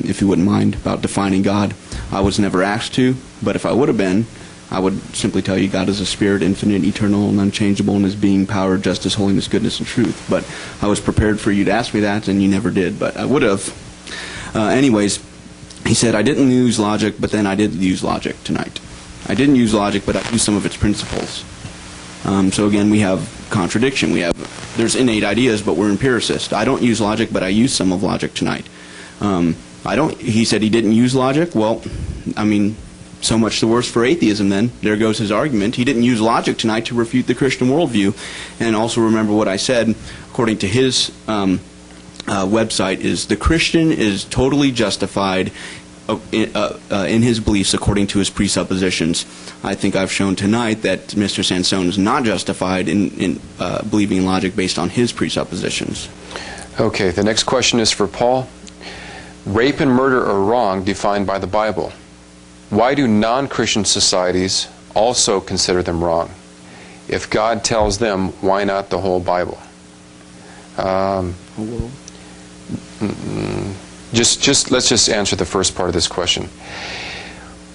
if he wouldn't mind, about defining God. I was never asked to, but if I would have been, I would simply tell you God is a spirit, infinite, eternal, and unchangeable in his being, power, justice, holiness, goodness, and truth. But I was prepared for you to ask me that, and you never did, but I would have. Anyways, he said, I didn't use logic, but then I did use logic tonight. I didn't use logic, but I used some of its principles. So again, we have contradiction. There's innate ideas, but we're empiricists. I don't use logic, but I use some of logic tonight. He said he didn't use logic. Well, I mean, so much the worse for atheism then. There goes his argument. He didn't use logic tonight to refute the Christian worldview. And also remember what I said, according to his website, is the Christian is totally justified in his beliefs according to his presuppositions. I think I've shown tonight that Mr. Sansone is not justified in believing in logic based on his presuppositions. Okay, the next question is for Paul. Rape and murder are wrong, defined by the Bible. Why do non-Christian societies also consider them wrong? If God tells them, why not the whole Bible? Let's just answer the first part of this question.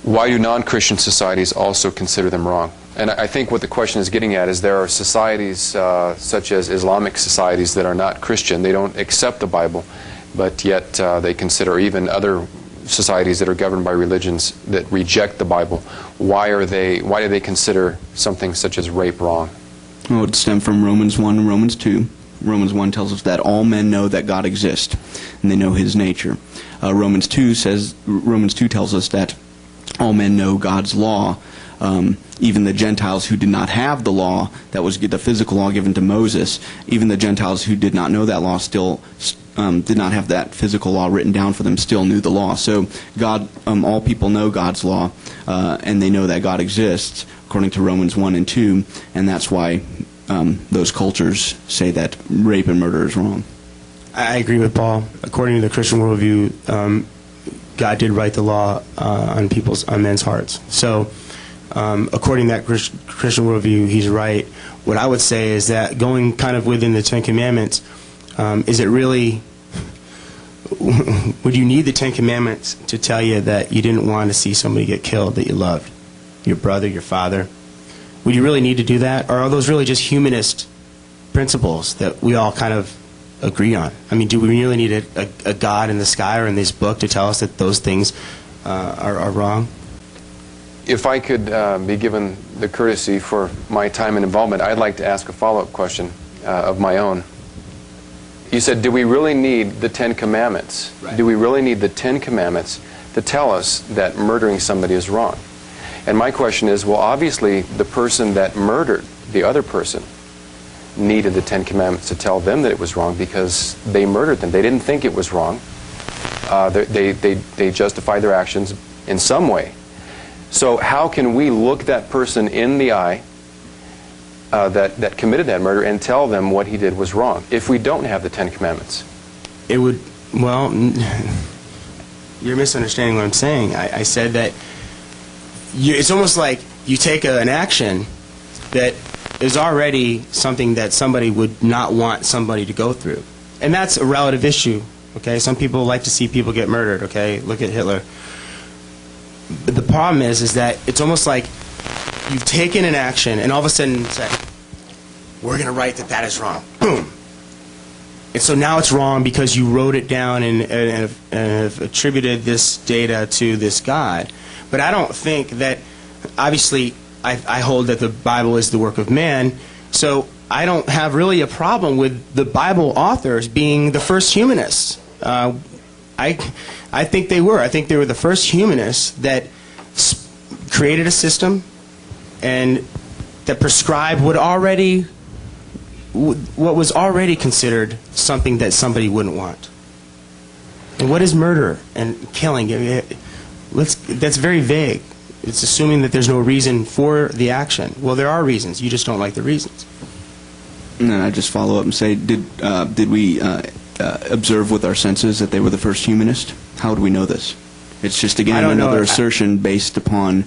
Why do non-Christian societies also consider them wrong? And I think what the question is getting at is there are societies such as Islamic societies that are not Christian. They don't accept the Bible, but yet they consider even other societies that are governed by religions that reject the Bible. Why do they consider something such as rape wrong? Well, it stems from Romans 1 and Romans 2. Romans 1 tells us that all men know that God exists, and they know his nature. Romans 2 tells us that all men know God's law. Even the Gentiles who did not have the law, that was the physical law given to Moses, even the Gentiles who did not know that law still did not have that physical law written down for them, still knew the law. So God, all people know God's law, and they know that God exists, according to Romans 1 and 2, and that's why those cultures say that rape and murder is wrong. I agree with Paul. According to the Christian worldview, God did write the law on men's hearts. So, according to that Christian worldview, he's right. What I would say is that going kind of within the Ten Commandments, is it really? Would you need the Ten Commandments to tell you that you didn't want to see somebody get killed that you loved, your brother, your father? Would you really need to do that, or are those really just humanist principles that we all kind of agree on? I mean, do we really need a God in the sky or in this book to tell us that those things are wrong? If I could be given the courtesy for my time and involvement, I'd like to ask a follow-up question of my own. You said, do we really need the Ten Commandments? Right. Do we really need the Ten Commandments to tell us that murdering somebody is wrong? And my question is, well, obviously the person that murdered the other person needed the Ten Commandments to tell them that it was wrong because they murdered them. They didn't think it was wrong. They justified their actions in some way. So how can we look that person in the eye that committed that murder and tell them what he did was wrong if we don't have the Ten Commandments? It would, well, you're misunderstanding what I'm saying. I said that it's almost like you take an action that is already something that somebody would not want somebody to go through. And that's a relative issue, okay? Some people like to see people get murdered, okay? Look at Hitler. But the problem is that it's almost like you've taken an action and all of a sudden say, we're going to write that is wrong. Boom. And so now it's wrong because you wrote it down and have attributed this data to this God. But I don't think that, obviously, I hold that the Bible is the work of man, so I don't have really a problem with the Bible authors being the first humanists. I think they were. I think they were the first humanists that created a system and that prescribe what was already considered something that somebody wouldn't want. And what is murder and killing? That's very vague. It's assuming that there's no reason for the action. Well, there are reasons. You just don't like the reasons. And then I just follow up and say, did we observe with our senses that they were the first humanist? How do we know this? It's just, again, another assertion based upon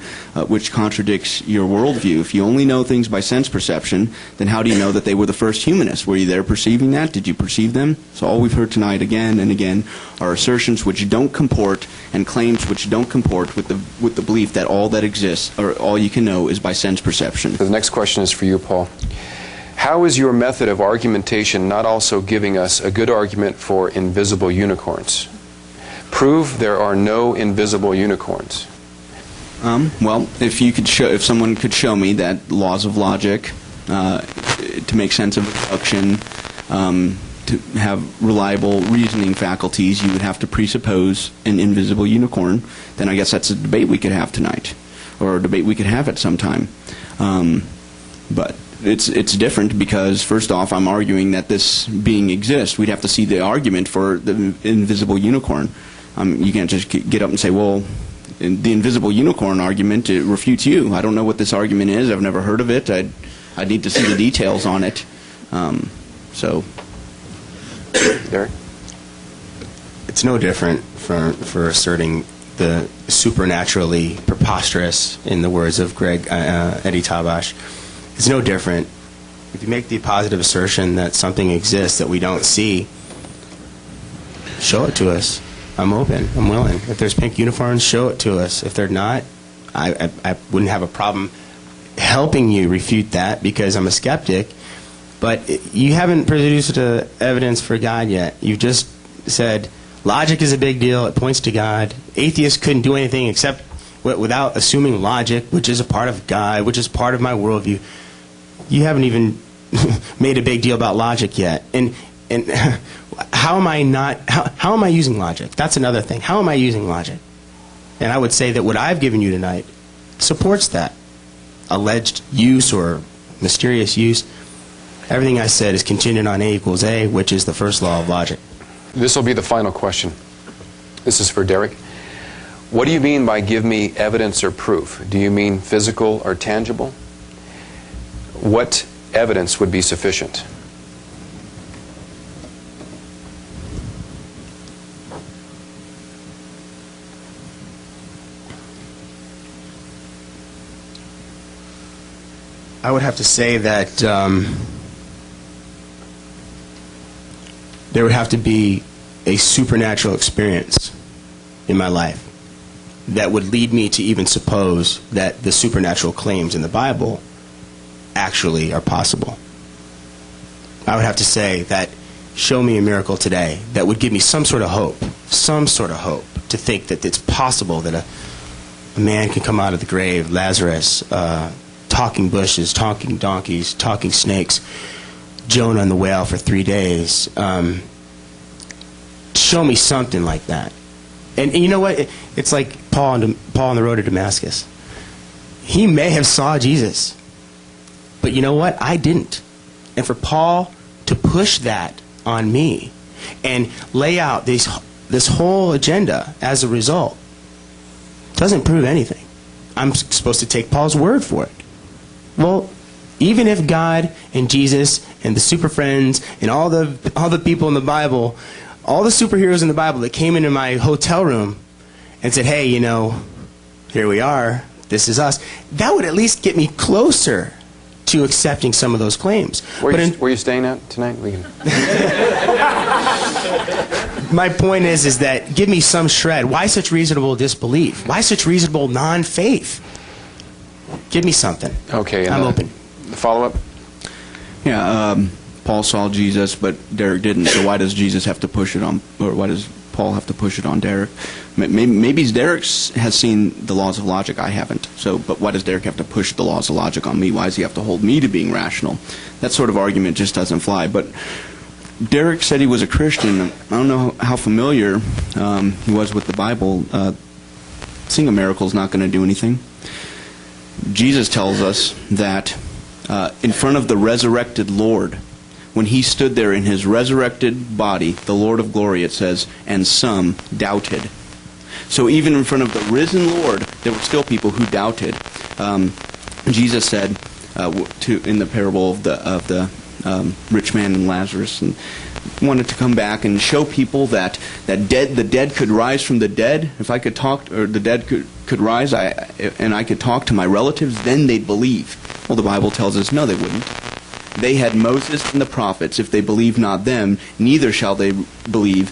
which contradicts your worldview. If you only know things by sense perception, then how do you know that they were the first humanists? Were you there perceiving that? Did you perceive them? So all we've heard tonight again and again are assertions which don't comport and claims which don't comport with the belief that all that exists, or all you can know, is by sense perception. The next question is for you, Paul. How is your method of argumentation not also giving us a good argument for invisible unicorns? Prove there are no invisible unicorns. Well, if someone could show me that laws of logic, to make sense of deduction, to have reliable reasoning faculties, you would have to presuppose an invisible unicorn, then I guess that's a debate we could have tonight, or a debate we could have at some time. But it's different because, first off, I'm arguing that this being exists. We'd have to see the argument for the invisible unicorn. You can't just get up and say, well, the invisible unicorn argument, it refutes you. I don't know what this argument is. I've never heard of it. I need to see the details on it. Derek? It's no different for asserting the supernaturally preposterous, in the words of Eddie Tabash. It's no different. If you make the positive assertion that something exists that we don't see, show it to us. I'm open. I'm willing. If there's pink unicorns, show it to us. If they're not, I wouldn't have a problem helping you refute that because I'm a skeptic. But you haven't produced evidence for God yet. You've just said logic is a big deal. It points to God. Atheists couldn't do anything except without assuming logic, which is a part of God, which is part of my worldview. You haven't even made a big deal about logic yet. And how am I using logic? That's another thing. How am I using logic? And I would say that what I've given you tonight supports that alleged use or mysterious use. Everything I said is contingent on A equals A, which is the first law of logic. This will be the final question. This is for Derek. What do you mean by give me evidence or proof? Do you mean physical or tangible? What evidence would be sufficient? I would have to say that there would have to be a supernatural experience in my life that would lead me to even suppose that the supernatural claims in the Bible actually are possible. I would have to say that show me a miracle today that would give me some sort of hope to think that it's possible that a man can come out of the grave, Lazarus, talking bushes, talking donkeys, talking snakes, Jonah and the whale for 3 days. Show me something like that. And you know what? It's like Paul on the road to Damascus. He may have saw Jesus, but you know what? I didn't. And for Paul to push that on me and lay out this whole agenda as a result doesn't prove anything. I'm supposed to take Paul's word for it. Well, even if God and Jesus and the super friends and all the people in the Bible, all the superheroes in the Bible that came into my hotel room and said, hey, here we are, this is us, that would at least get me closer to accepting some of those claims. Where are you staying at tonight? My point is that give me some shred. Why such reasonable disbelief? Why such reasonable non-faith? Give me something. Okay. I'm open. The follow-up? Yeah, Paul saw Jesus, but Derek didn't. So why does Jesus have to push it on, or why does Paul have to push it on Derek? Maybe Derek has seen the laws of logic. I haven't. But why does Derek have to push the laws of logic on me? Why does he have to hold me to being rational? That sort of argument just doesn't fly. But Derek said he was a Christian. I don't know how familiar he was with the Bible. Seeing a miracle is not going to do anything. Jesus tells us that in front of the resurrected Lord, when he stood there in his resurrected body, the Lord of glory, it says, and some doubted. So even in front of the risen Lord, there were still people who doubted. Jesus said in the parable of the rich man and Lazarus, and wanted to come back and show people that the dead could rise from the dead. If I could talk, or the dead could rise, and I could talk to my relatives, then they'd believe. Well, the Bible tells us no, they wouldn't. They had Moses and the prophets. If they believe not them, neither shall they believe,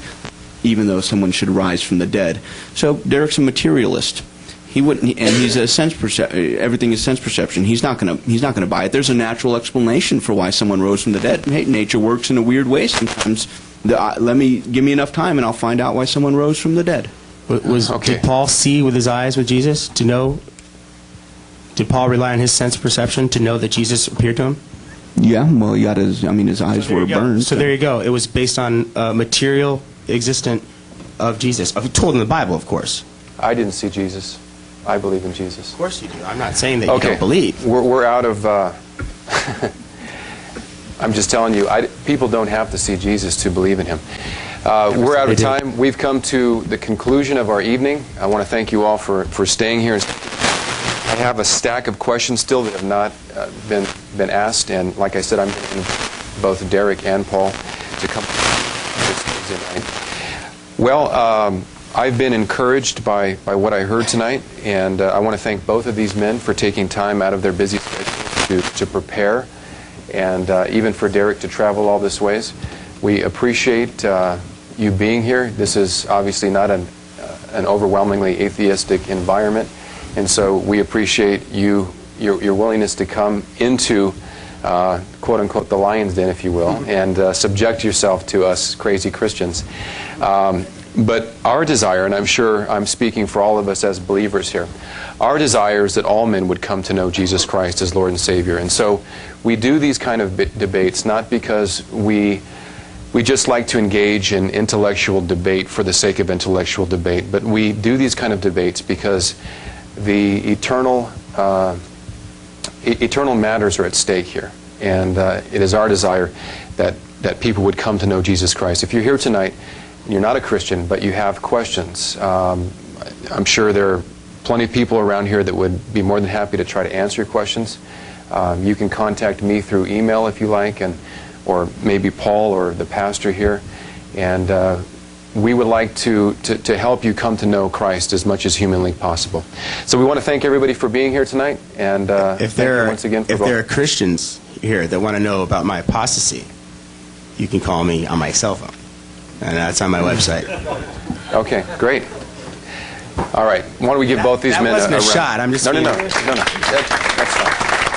even though someone should rise from the dead. So Derek's a materialist. He wouldn't, and he's a everything is sense perception. He's not going to buy it. There's a natural explanation for why someone rose from the dead. Hey, nature works in a weird way sometimes. Give me enough time, and I'll find out why someone rose from the dead. Did Paul see with his eyes with Jesus to know? Did Paul rely on his sense perception to know that Jesus appeared to him? Yeah, well, he got his eyes were burned. So there you go. It was based on material existent of Jesus, told in the Bible, of course. I didn't see Jesus. I believe in Jesus. Of course you do. I'm not saying that you don't believe. We're out of... I'm just telling you, people don't have to see Jesus to believe in him. We're out of time. We've come to the conclusion of our evening. I want to thank you all for staying here. I have a stack of questions still that have not been asked, and like I said, I'm going to invite both Derek and Paul to come this Tuesday night. Well, I've been encouraged by what I heard tonight, and I want to thank both of these men for taking time out of their busy schedules to prepare, and even for Derek to travel all this ways. We appreciate you being here. This is obviously not an overwhelmingly atheistic environment, and so we appreciate your willingness to come into quote-unquote the lion's den, if you will, and subject yourself to us crazy Christians. But our desire, and I'm sure I'm speaking for all of us as believers here, our desire is that all men would come to know Jesus Christ as Lord and Savior. And so we do these kind of debates not because we just like to engage in intellectual debate for the sake of intellectual debate, but we do these kind of debates because the eternal matters are at stake here. And it is our desire that people would come to know Jesus Christ. If you're here tonight, you're not a Christian, but you have questions, I'm sure there are plenty of people around here that would be more than happy to try to answer your questions. You can contact me through email if you like, or maybe Paul or the pastor here, and we would like to help you come to know Christ as much as humanly possible. So we want to thank everybody for being here tonight, and if there are Christians here that want to know about my apostasy, you can call me on my cell phone, and that's on my website. Okay, great. All right, why don't we give both these men a round? That wasn't a shot. I'm just No. That's fine.